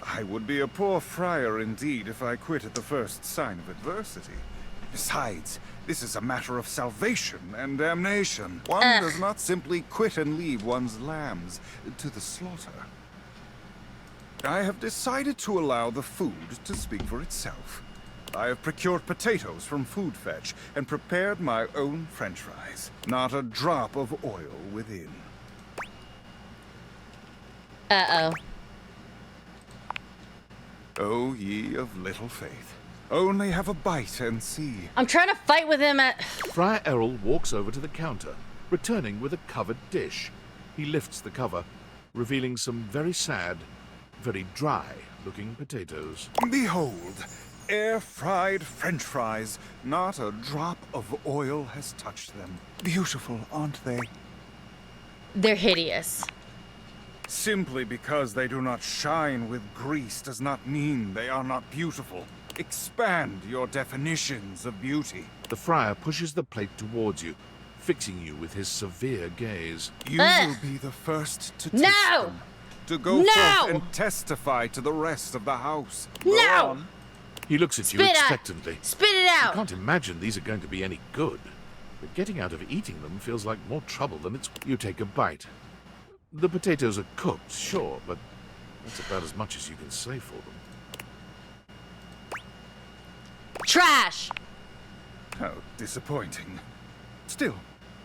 I would be a poor friar indeed if I quit at the first sign of adversity. Besides, this is a matter of salvation and damnation. One does not simply quit and leave one's lambs to the slaughter. I have decided to allow the food to speak for itself. I have procured potatoes from Food Fetch and prepared my own French fries. Not a drop of oil within. Uh-oh. O ye of little faith. Only have a bite and see. I'm trying to fight with him at... Friar Errol walks over to the counter, returning with a covered dish. He lifts the cover, revealing some very sad, very dry-looking potatoes. Behold, air-fried French fries. Not a drop of oil has touched them. Beautiful, aren't they? They're hideous. Simply because they do not shine with grease does not mean they are not beautiful. Expand your definitions of beauty. The friar pushes the plate towards you, fixing you with his severe gaze. You will be the first to taste them. To go forth and testify to the rest of the house. Go on. He looks at you Spit expectantly. Spit it out! You can't imagine these are going to be any good. But getting out of eating them feels like more trouble than it's... You take a bite. The potatoes are cooked, sure, but that's about as much as you can say for them. Trash! How disappointing. Still,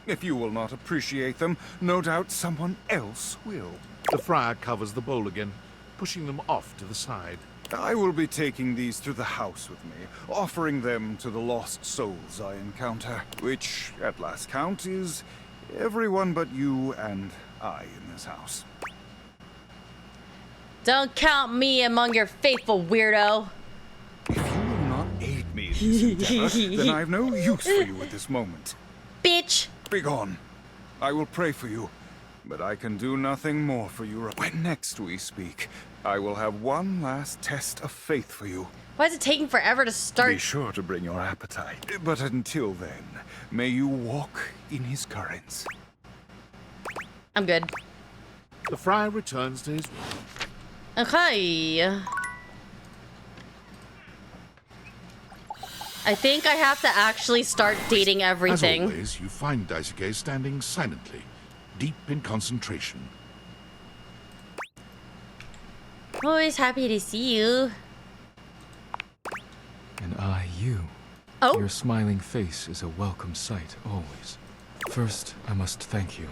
if you will not appreciate them, no doubt someone else will. The friar covers the bowl again, pushing them off to the side. I will be taking these through the house with me, offering them to the lost souls I encounter, which, at last count, is everyone but you and I in this house. Don't count me among your faithful, weirdo. If you will not aid me in this endeavor, then I have no use for you at this moment. Bitch! Begone. I will pray for you, but I can do nothing more for you. When next we speak, I will have one last test of faith for you. Why is it taking forever to start? Be sure to bring your appetite. But until then, may you walk in his currents. I'm good. The friar returns to his room. Okay. I think I have to actually start dating everything. As always, you find Daisuke standing silently, deep in concentration. Always happy to see you. And I, you. Oh. Your smiling face is a welcome sight, always. First, I must thank you.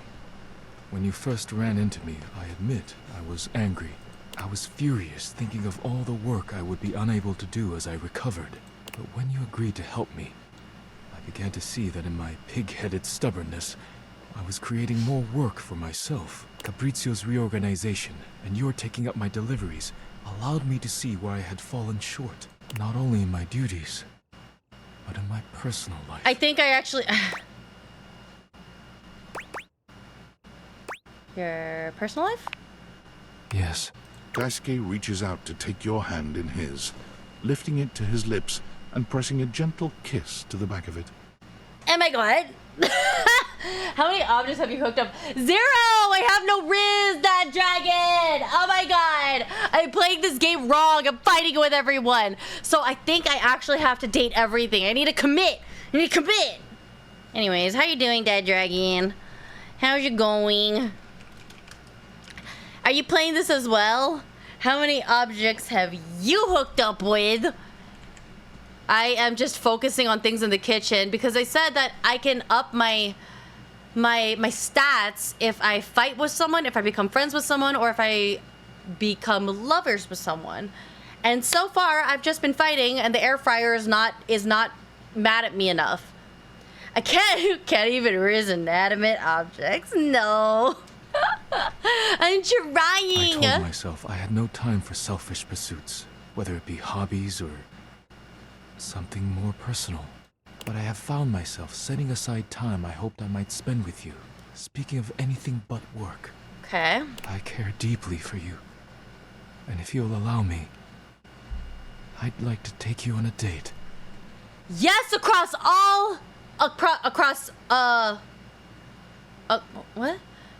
When you first ran into me, I admit I was angry. I was furious, thinking of all the work I would be unable to do as I recovered. But when you agreed to help me, I began to see that in my pig-headed stubbornness, I was creating more work for myself. Fabrizio's reorganization and your taking up my deliveries allowed me to see where I had fallen short, not only in my duties, but in my personal life. I think I actually... Your personal life? Yes. Daisuke reaches out to take your hand in his, lifting it to his lips and pressing a gentle kiss to the back of it. Oh my god. How many objects have you hooked up? 0! I have no Riz, that dragon! Oh my god! I'm playing this game wrong. I'm fighting with everyone. So I think I actually have to date everything. I need to commit. I need to commit. Anyways, how you doing, Dead Dragon? How's you going? Are you playing this as well? How many objects have you hooked up with? I am just focusing on things in the kitchen because I said that I can up my stats if I fight with someone, if I become friends with someone, or if I become lovers with someone. And so far, I've just been fighting, and the air fryer is not mad at me enough. I can't even raise inanimate objects. No. I'm trying. I told myself I had no time for selfish pursuits, whether it be hobbies or something more personal. But I have found myself setting aside time I hoped I might spend with you. Speaking of anything but work. Okay. I care deeply for you. And if you'll allow me, I'd like to take you on a date. Yes, what?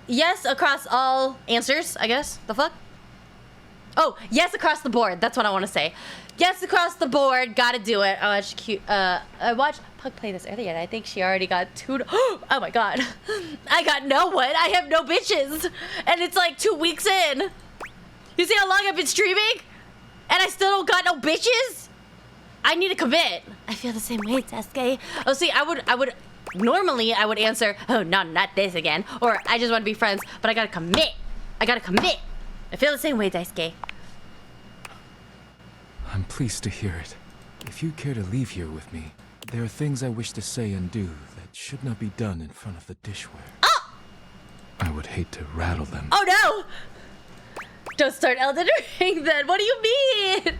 Yes, across all answers, I guess. The fuck? Oh, yes, across the board. That's what I want to say. Yes, across the board. Gotta do it. Oh, that's cute. I watched Pug play this earlier, and I think she already got 2. Oh my god. I got no one. I have no bitches. And it's like 2 weeks in. You see how long I've been streaming? And I still don't got no bitches? I need to commit. I feel the same way, Sasuke. Oh, see, normally I would answer, oh, no, not this again. Or I just want to be friends, but I gotta commit. I feel the same way, Daisuke. I'm pleased to hear it. If you care to leave here with me, there are things I wish to say and do that should not be done in front of the dishware. Oh! I would hate to rattle them. Oh no! Don't start Elden Ring then. What do you mean?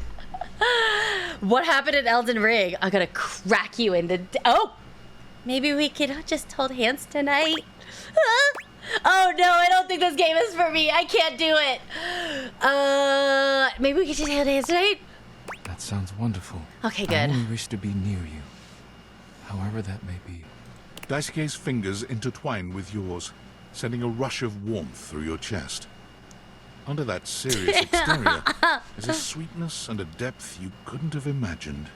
What happened in Elden Ring? I'm gonna crack you in the... Oh! Maybe we could just hold hands tonight? Oh no, I don't think this game is for me. I can't do it. Maybe we could just hold hands tonight? That sounds wonderful. Okay, good. I only wish to be near you, however that may be. Daisuke's fingers intertwine with yours, sending a rush of warmth through your chest. Under that serious exterior is a sweetness and a depth you couldn't have imagined.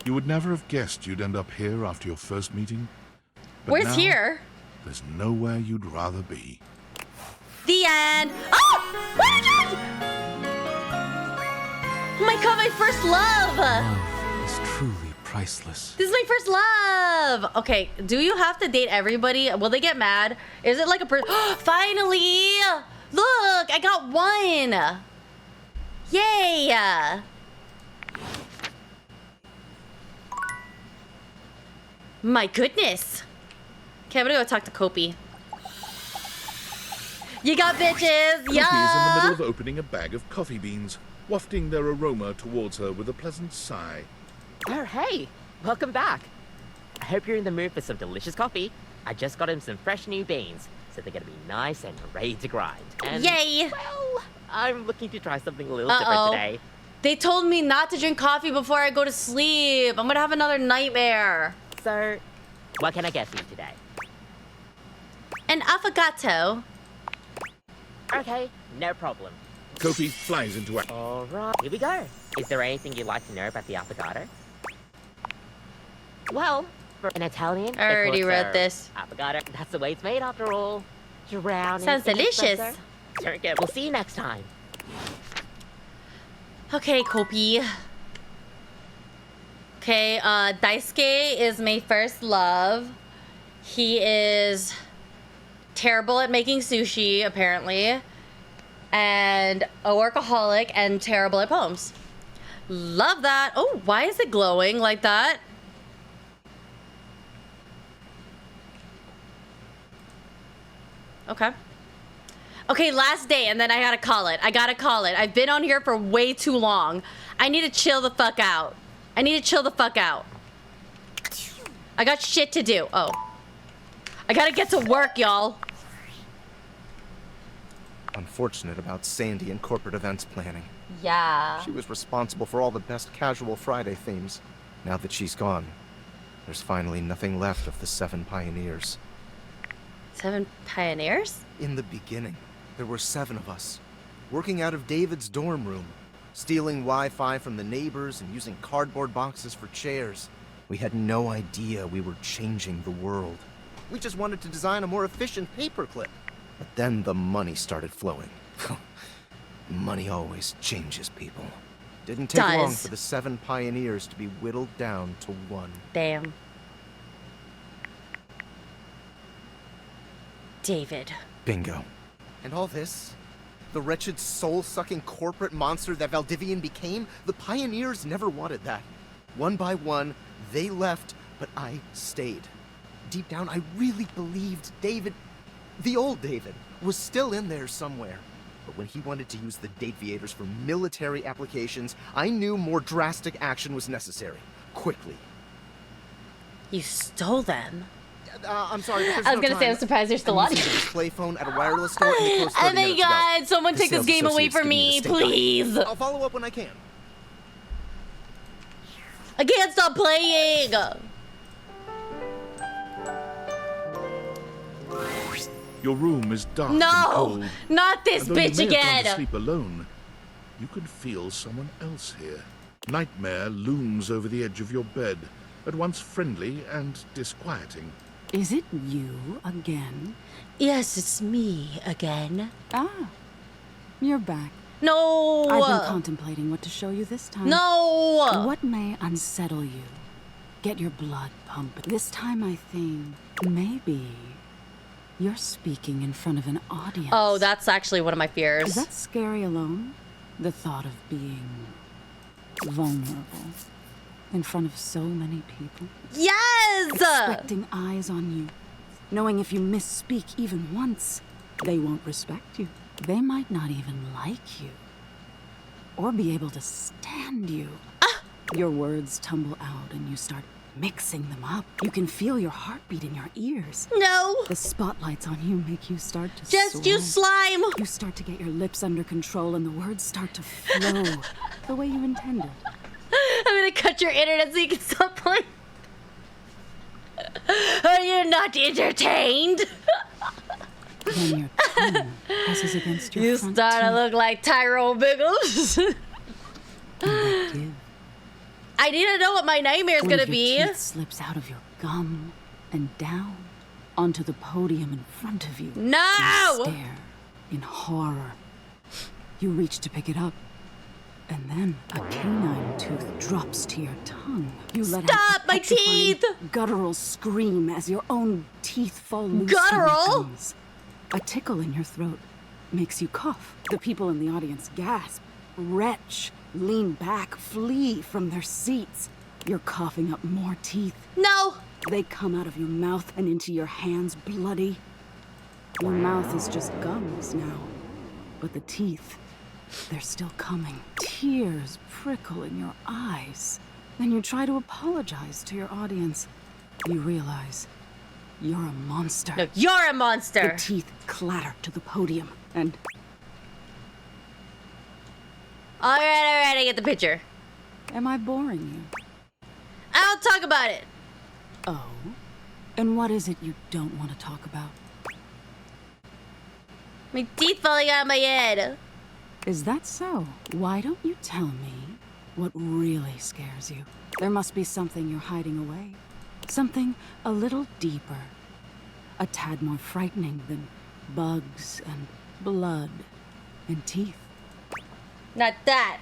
You would never have guessed you'd end up here after your first meeting. But where's now, here? There's nowhere you'd rather be. The end. Oh! What did you... Oh my god, my first love! Love is truly priceless. This is my first love! Okay, do you have to date everybody? Will they get mad? Is it like a Finally! Look, I got 1! Yay! My goodness. Okay, I'm gonna go talk to Kopi. You got bitches! Yeah! Kopi is in the middle of opening a bag of coffee beans, wafting their aroma towards her with a pleasant sigh. Oh, hey! Welcome back. I hope you're in the mood for some delicious coffee. I just got him some fresh new beans, so they're gonna be nice and ready to grind. And, yay! Well, I'm looking to try something a little different today. They told me not to drink coffee before I go to sleep. I'm gonna have another nightmare. So, what can I get for you today? An affogato. Okay, no problem. Kopi flies into action. Alright, here we go. Is there anything you'd like to know about the affogato? Well, for an Italian, I already read corso this. Affogato, that's the way it's made after all. Drowning. Sounds in delicious. espresso. Very good. We'll see you next time. Okay, Kopi. Okay, Daisuke is my first love. He is terrible at making sushi, apparently. And a workaholic and terrible at poems. Love that. Oh, why is it glowing like that? Okay. Okay, last day, and then I gotta call it. I've been on here for way too long. I need to chill the fuck out. I got shit to do. Oh. I gotta get to work, y'all. Unfortunate about Sandy and corporate events planning. Yeah. She was responsible for all the best casual Friday themes. Now that she's gone, there's finally nothing left of the 7 pioneers. 7 pioneers? In the beginning, there were 7 of us, working out of David's dorm room, stealing Wi-Fi from the neighbors and using cardboard boxes for chairs. We had no idea we were changing the world. We just wanted to design a more efficient paperclip. But then the money started flowing. Money always changes people. Didn't take long for the 7 pioneers to be whittled down to 1. Damn. David. Bingo. And all this, the wretched soul-sucking corporate monster that Valdivian became, the pioneers never wanted that. One by one, they left, but I stayed. Deep down, I really believed David, the old David, was still in there somewhere. But when he wanted to use the Dateviators for military applications, I knew more drastic action was necessary. Quickly. You stole them? I'm sorry, but there's I was no gonna say, time. I'm surprised you're still on I'm using here. a display phone at a wireless store and they closed 30 Oh my minutes ago. god, someone The take this sales game away associates from give me, the stink eye. please. I'll follow up when I can. I can't stop playing. Your room is dark and No, cold. not this And though bitch you may have gone to again. sleep alone, you can feel someone else here. Nightmare looms over the edge of your bed, at once friendly and disquieting. Is it you again? Yes, it's me again. Ah, you're back. No! I've been contemplating what to show you this time. No! What may unsettle you? Get your blood pumping. This time I think maybe you're speaking in front of an audience. Oh, that's actually one of my fears. Is that scary alone? The thought of being vulnerable in front of so many people? Yes! Expecting eyes on you. Knowing if you misspeak even once, they won't respect you. They might not even like you. Or be able to stand you. Your words tumble out and you start mixing them up. You can feel your heartbeat in your ears. No! The spotlights on you make you start to Just use slime! You start to get your lips under control and the words start to flow the way you intended. I'm gonna cut your internet so you can stop playing. Are you not entertained? Then your tongue presses against your You front start to teeth. look like Tyrone Biggles. I need to know what my nightmare is One gonna of your be. teeth slips out of your gum and down onto the podium in front of you. No! You stare in horror. You reach to pick it up, and then a canine tooth drops to your tongue. You let Stop, out a my petrifying, teeth! guttural scream as your own teeth fall loose from your Guttural? gums. A tickle in your throat makes you cough. The people in the audience gasp, retch, lean back, flee from their seats. You're coughing up more teeth. No! They come out of your mouth and into your hands bloody. Your mouth is just gums now, but the teeth, they're still coming. Tears prickle in your eyes. Then you try to apologize to your audience. You realize you're a monster. No, you're a monster! The teeth clatter to the podium, and Alright, I get the picture. am I boring you? I'll talk about it. Oh? And what is it you don't want to talk about? My teeth falling out of my head. Is that so? Why don't you tell me what really scares you? There must be something you're hiding away. Something a little deeper. A tad more frightening than bugs and blood and teeth. Not that.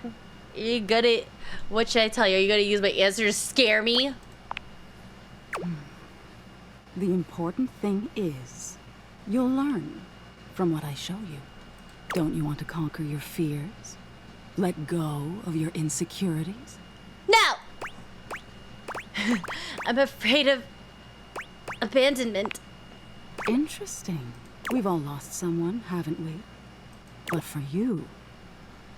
You gotta... What should I tell you? Are you gonna use my answer to scare me? The important thing is, you'll learn from what I show you. Don't you want to conquer your fears? Let go of your insecurities? No! I'm afraid of abandonment. Interesting. We've all lost someone, haven't we? But for you,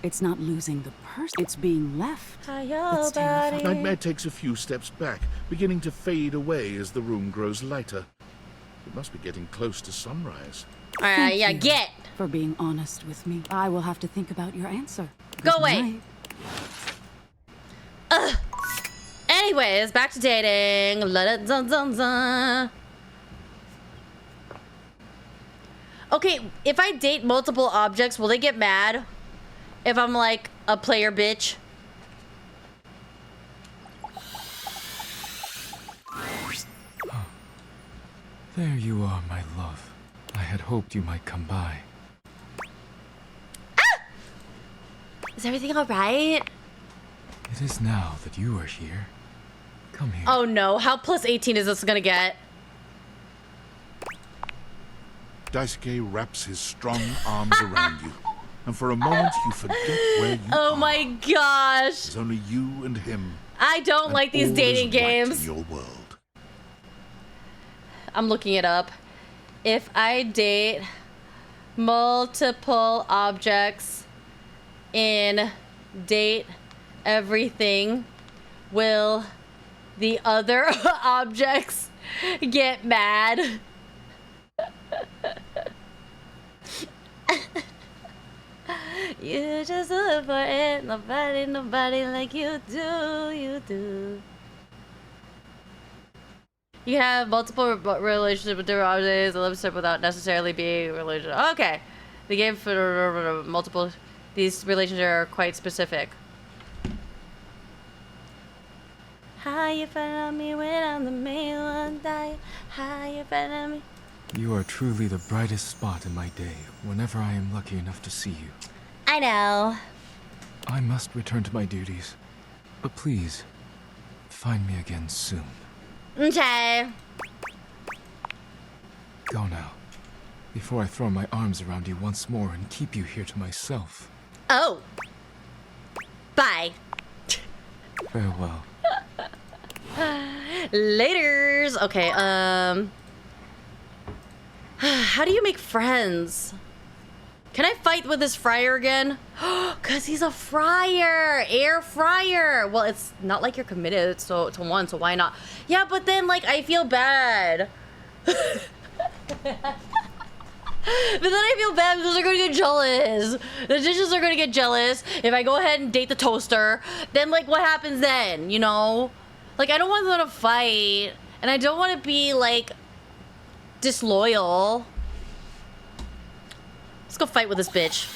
it's not losing the person, it's being left. That's terrifying. Nightmare takes a few steps back, beginning to fade away as the room grows lighter. It must be getting close to sunrise. Alright, yeah, get! For being honest with me. I will have to think about your answer. Go Good away! night. Ugh. Anyways, back to dating. Okay, if I date multiple objects, will they get mad? If I'm like a player bitch? There you are, my love. I had hoped you might come by. Is everything alright? It is now that you are here. Come here. Oh no, how plus 18 is this gonna get? Daisuke wraps his strong arms around you, and for a moment you forget where you Oh are. my gosh. There's only you and him. I don't and like these all that dating is right games. in your world. I'm looking it up. If I date multiple objects in date everything, will the other objects get mad? You just look for it, nobody like you do. You can have multiple relationships with different objects, a relationship without necessarily being a relationship. Okay. The game for multiple, these relationships are quite specific. How you find me when I'm the main one, die? How you find me? You are truly the brightest spot in my day, whenever I am lucky enough to see you. I know. I must return to my duties, but please, find me again soon. Okay. Go now, before I throw my arms around you once more and keep you here to myself. Oh. Bye. Farewell. Laters. Okay, how do you make friends? Can I fight with this fryer again? Cause he's a fryer, air fryer. Well, it's not like you're committed to one, so why not? Yeah, but then like I feel bad. But then I feel bad because they're gonna get jealous. The dishes are gonna get jealous if I go ahead and date the toaster. Then like what happens then, you know? Like I don't want them to fight, and I don't want to be like disloyal. Let's go fight with this bitch.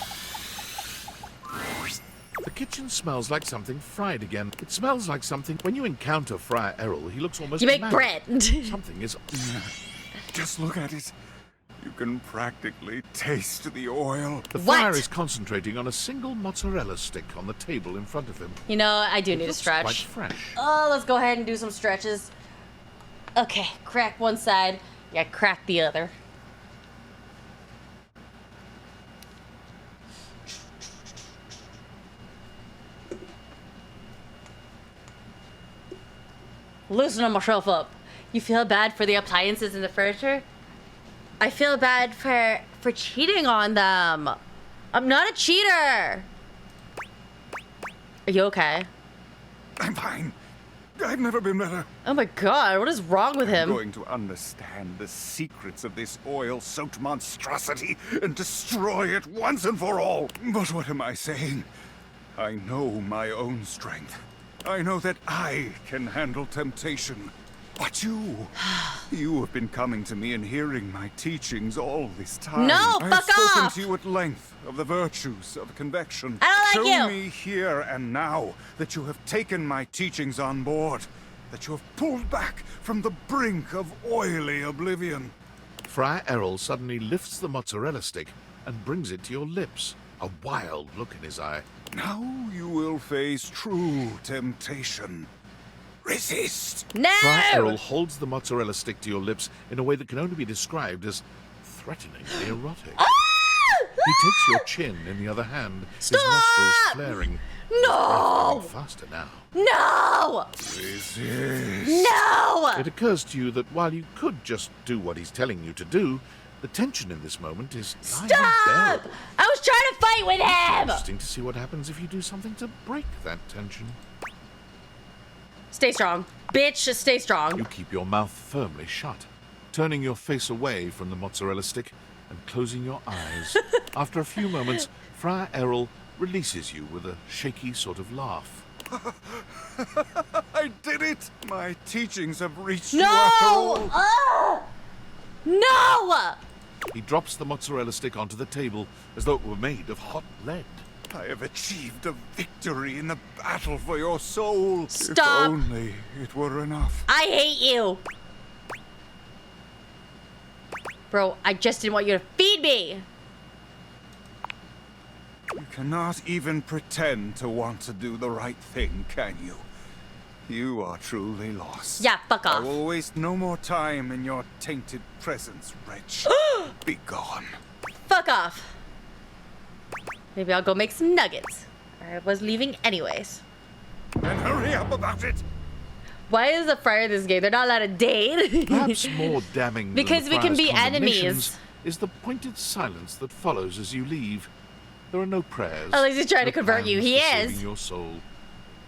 The kitchen smells like something fried again. It smells like something. When you encounter Friar Errol, he looks almost You make mad. bread. Something is... Just look at it. You can practically taste the oil. The friar is concentrating on a single mozzarella stick on the table in front of him. You know, I do need a looks stretch. quite fresh. Oh, let's go ahead and do some stretches. Okay, crack one side. Yeah, crack the other. Loosening myself up. You feel bad for the appliances and the furniture? I feel bad for cheating on them. I'm not a cheater. Are you okay? I'm fine. I've never been better. Oh my god, what is wrong with him? I'm going to understand the secrets of this oil-soaked monstrosity and destroy it once and for all. But what am I saying? I know my own strength. I know that I can handle temptation. But you have been coming to me and hearing my teachings all this time. No, I have fuck spoken off! to you at length of the virtues of convection. I don't like Show you. me here and now that you have taken my teachings on board, that you have pulled back from the brink of oily oblivion. Friar Errol suddenly lifts the mozzarella stick and brings it to your lips, a wild look in his eye. Now you will face true temptation. Resist! No! Friar Errol holds the mozzarella stick to your lips in a way that can only be described as threateningly erotic. He takes your chin in the other hand, his nostrils flaring. No! Faster now. No! Resist. No! It occurs to you that while you could just do what he's telling you to do, the tension in this moment is Stop! unbearable. I was trying to fight with him! Interesting to see what happens if you do something to break that tension. Stay strong. Bitch, just stay strong. You keep your mouth firmly shut, turning your face away from the mozzarella stick and closing your eyes. After a few moments, Friar Errol releases you with a shaky sort of laugh. I did it! My teachings have reached you after all. No! He drops the mozzarella stick onto the table as though it were made of hot lead. I have achieved a victory in the battle for your soul. Stop. If only it were enough. I hate you. Bro, I just didn't want you to feed me. You cannot even pretend to want to do the right thing, can you? You are truly lost. Yeah, fuck off. I will waste no more time in your tainted presence, wretch. Be gone. Fuck off. Maybe I'll go make some nuggets. I was leaving anyways. And hurry up about it. Why is the friar this gay? They're not allowed to date. Perhaps more damning Because than we the can friar's be condemnations enemies. is the pointed silence that follows as you leave. There are no prayers. At least he's trying to no convert you. plans He for is. saving your soul.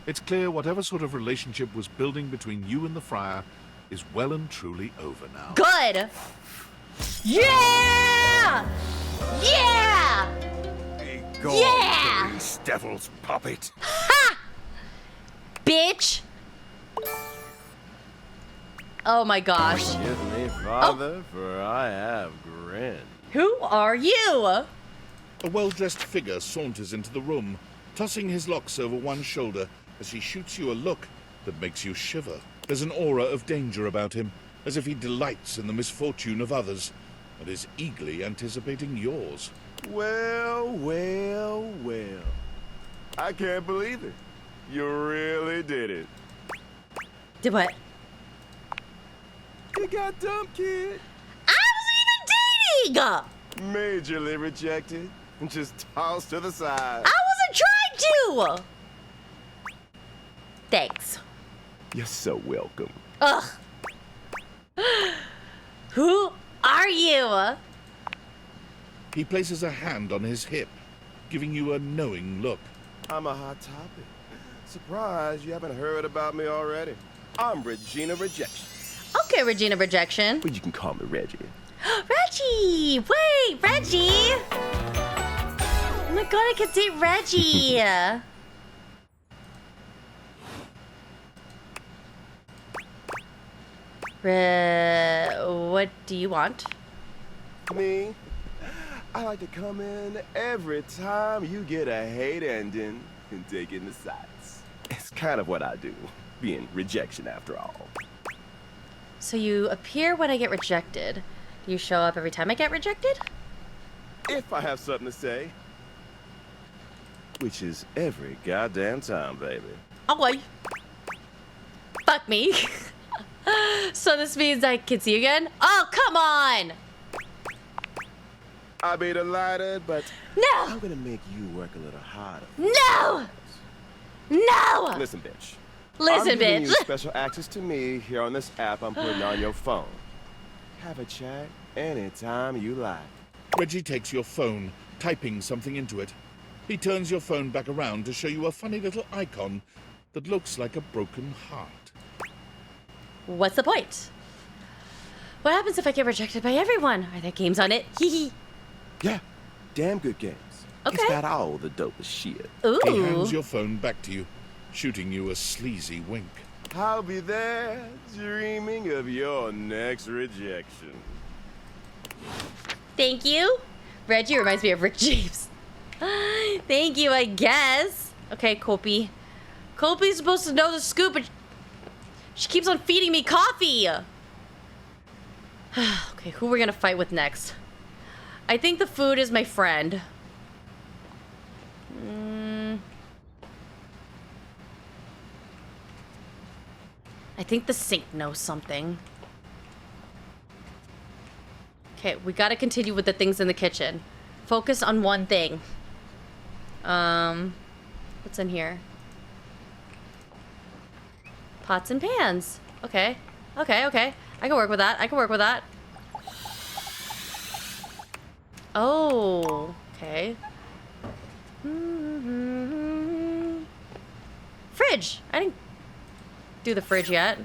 It's clear whatever sort of relationship was building between you and the friar is well and truly over now. Good. Yeah! Yeah! Be gone, Yeah! Grease devil's puppet. Ha! Bitch. Oh my gosh. Forgive me, Father, for I have grinned. Who are you? A well-dressed figure saunters into the room, tossing his locks over one shoulder as he shoots you a look that makes you shiver. There's an aura of danger about him, as if he delights in the misfortune of others and is eagerly anticipating yours. Well, well, well. I can't believe it. You really did it. Did what? You got dumb, kid. I wasn't even dating! Majorly rejected and just tossed to the side. I wasn't trying to! Thanks. You're so welcome. Ugh. Who are you? He places a hand on his hip, giving you a knowing look. I'm a hot topic. Surprised you haven't heard about me already. I'm Regina Rejection. Okay, Regina Rejection. But you can call me Reggie. Reggie! Wait, Reggie! Oh my god, I could date Reggie! What do you want? Me? I like to come in every time you get a hate ending and take in the sights. It's kind of what I do, being rejection after all. So you appear when I get rejected. Do you show up every time I get rejected? If I have something to say. Which is every goddamn time, baby. Okay. Fuck me. So this means I can see you again? Oh, come on! I'll be delighted, but no! I'm gonna make you work a little harder. No! No! Listen, bitch. Listen, I'm giving bitch. you special access to me here on this app I'm putting on your phone. Have a chat anytime you like. Reggie takes your phone, typing something into it. He turns your phone back around to show you a funny little icon that looks like a broken heart. What's the point? What happens if I get rejected by everyone? Are there games on it? Hee hee. Yeah, damn good games. Okay. It's got all the dopest shit. Ooh. He hands your phone back to you, shooting you a sleazy wink. I'll be there dreaming of your next rejection. Thank you. Reggie reminds me of Rick James. Thank you, I guess. Okay, Kopi. Kopi's supposed to know the scoop, but she keeps on feeding me coffee. Okay, who we're gonna fight with next? I think the food is my friend. I think the sink knows something. Okay, we gotta continue with the things in the kitchen. Focus on one thing. What's in here? Pots and pans. Okay. Okay, okay. I can work with that. I can work with that. Oh, okay. Fridge. I didn't do the fridge yet.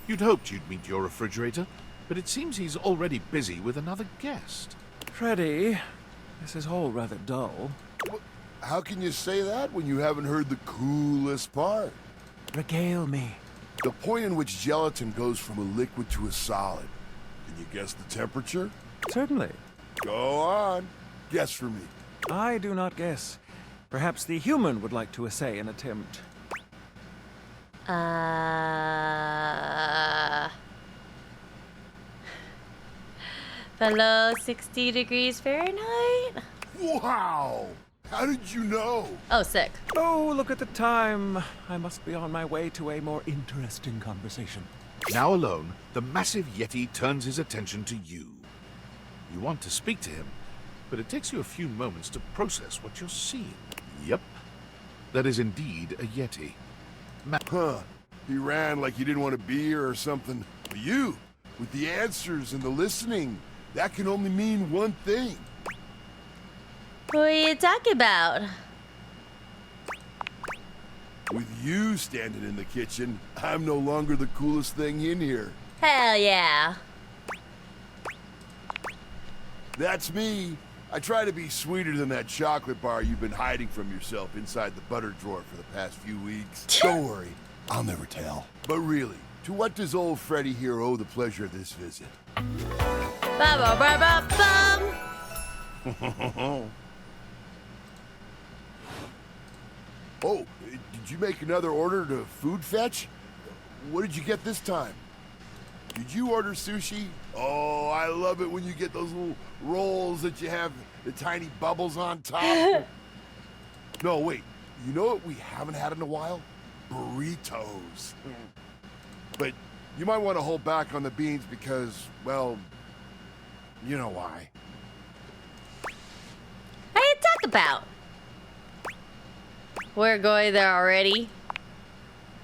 You'd hoped you'd meet your refrigerator, but it seems he's already busy with another guest. Freddy, this is all rather dull. How can you say that when you haven't heard the coolest part? Regale me. The point in which gelatin goes from a liquid to a solid. Can you guess the temperature? Certainly. Go on. Guess for me. I do not guess. Perhaps the human would like to essay an attempt. Below 60 degrees Fahrenheit? Wow! How did you know? Oh, sick. Oh, look at the time. I must be on my way to a more interesting conversation. Now alone, the massive Yeti turns his attention to you. You want to speak to him, but it takes you a few moments to process what you're seeing. Yep, that is indeed a Yeti. Huh. He ran like he didn't want to be here or something. But you, with the answers and the listening, that can only mean one thing. What are you talking about? With you standing in the kitchen, I'm no longer the coolest thing in here. Hell yeah. That's me. I try to be sweeter than that chocolate bar you've been hiding from yourself inside the butter drawer for the past few weeks. Don't worry, I'll never tell. But really, to what does old Freddy here owe the pleasure of this visit? Oh, did you make another order to food fetch? What did you get this time? Did you order sushi? Oh, I love it when you get those little rolls that you have the tiny bubbles on top. No, wait. You know what we haven't had in a while? Burritos. But you might want to hold back on the beans because, well, you know why. What are you talking about? We're going there already.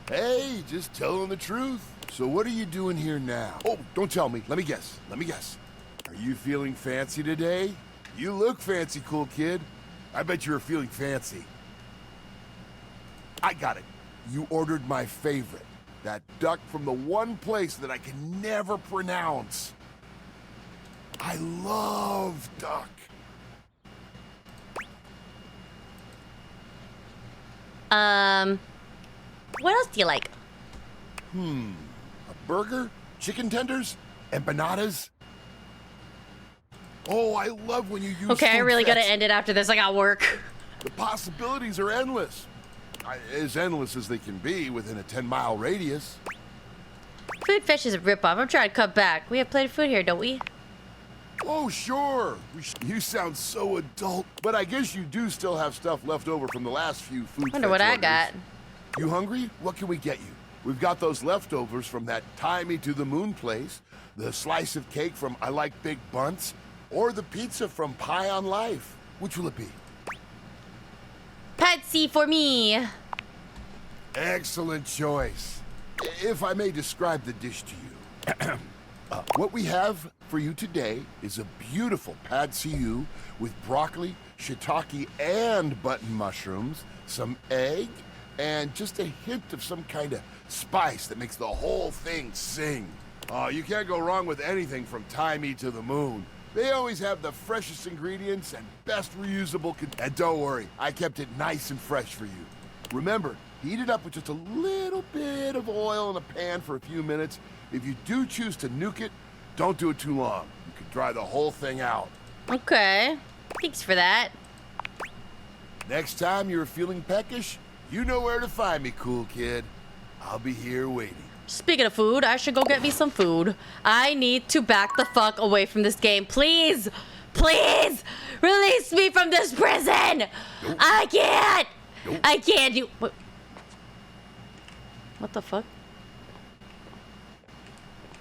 Hey, just telling the truth. So what are you doing here now? Oh, don't tell me. Let me guess. Let me guess. Are you feeling fancy today? You look fancy, cool kid. I bet you were feeling fancy. I got it. You ordered my favorite. That duck from the one place that I can never pronounce. I love duck. What else do you like? A burger? Chicken tenders? Empanadas? Oh, I love when you use Okay, I food really gotta fetch. end it after this. I got work. The possibilities are endless. As endless as they can be within a 10-mile radius. Food fish is a ripoff. I'm trying to cut back. We have plenty of food here, don't we? Oh, sure. You sound so adult. But I guess you do still have stuff left over from the last few food Wonder fetch what I orders. got. You hungry? What can we get you? We've got those leftovers from that Tie Me to the Moon place, the slice of cake from I Like Big Bunts, or the pizza from Pie on Life. Which will it be? Patsy for me. Excellent choice. If I may describe the dish to you. What we have for you today is a beautiful pad see ew with broccoli, shiitake, and button mushrooms, some egg, and just a hint of some kind of spice that makes the whole thing sing. You can't go wrong with anything from Tie Me to the Moon. They always have the freshest ingredients and best reusable and don't worry, I kept it nice and fresh for you. Remember, heat it up with just a little bit of oil in a pan for a few minutes. If you do choose to nuke it, don't do it too long. You could dry the whole thing out. Okay. Thanks for that. Next time you're feeling peckish, you know where to find me, cool kid. I'll be here waiting. Speaking of food, I should go get me some food. I need to back the fuck away from this game. Please! Please! Release me from this prison! Nope. I can't! Nope. I can't do... What the fuck?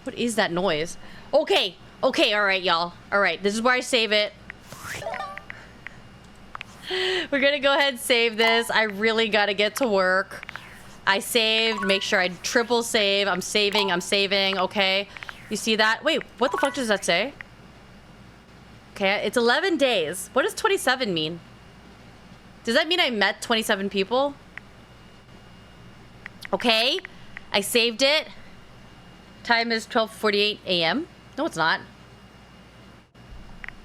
What is that noise? Okay. Okay, alright, y'all. Alright, this is where I save it. We're gonna go ahead and save this. I really gotta get to work. I saved. Make sure I triple save. I'm saving. Okay. You see that? Wait, what the fuck does that say? Okay, it's 11 days. What does 27 mean? Does that mean I met 27 people? Okay. I saved it. Time is 12:48 a.m. No, it's not.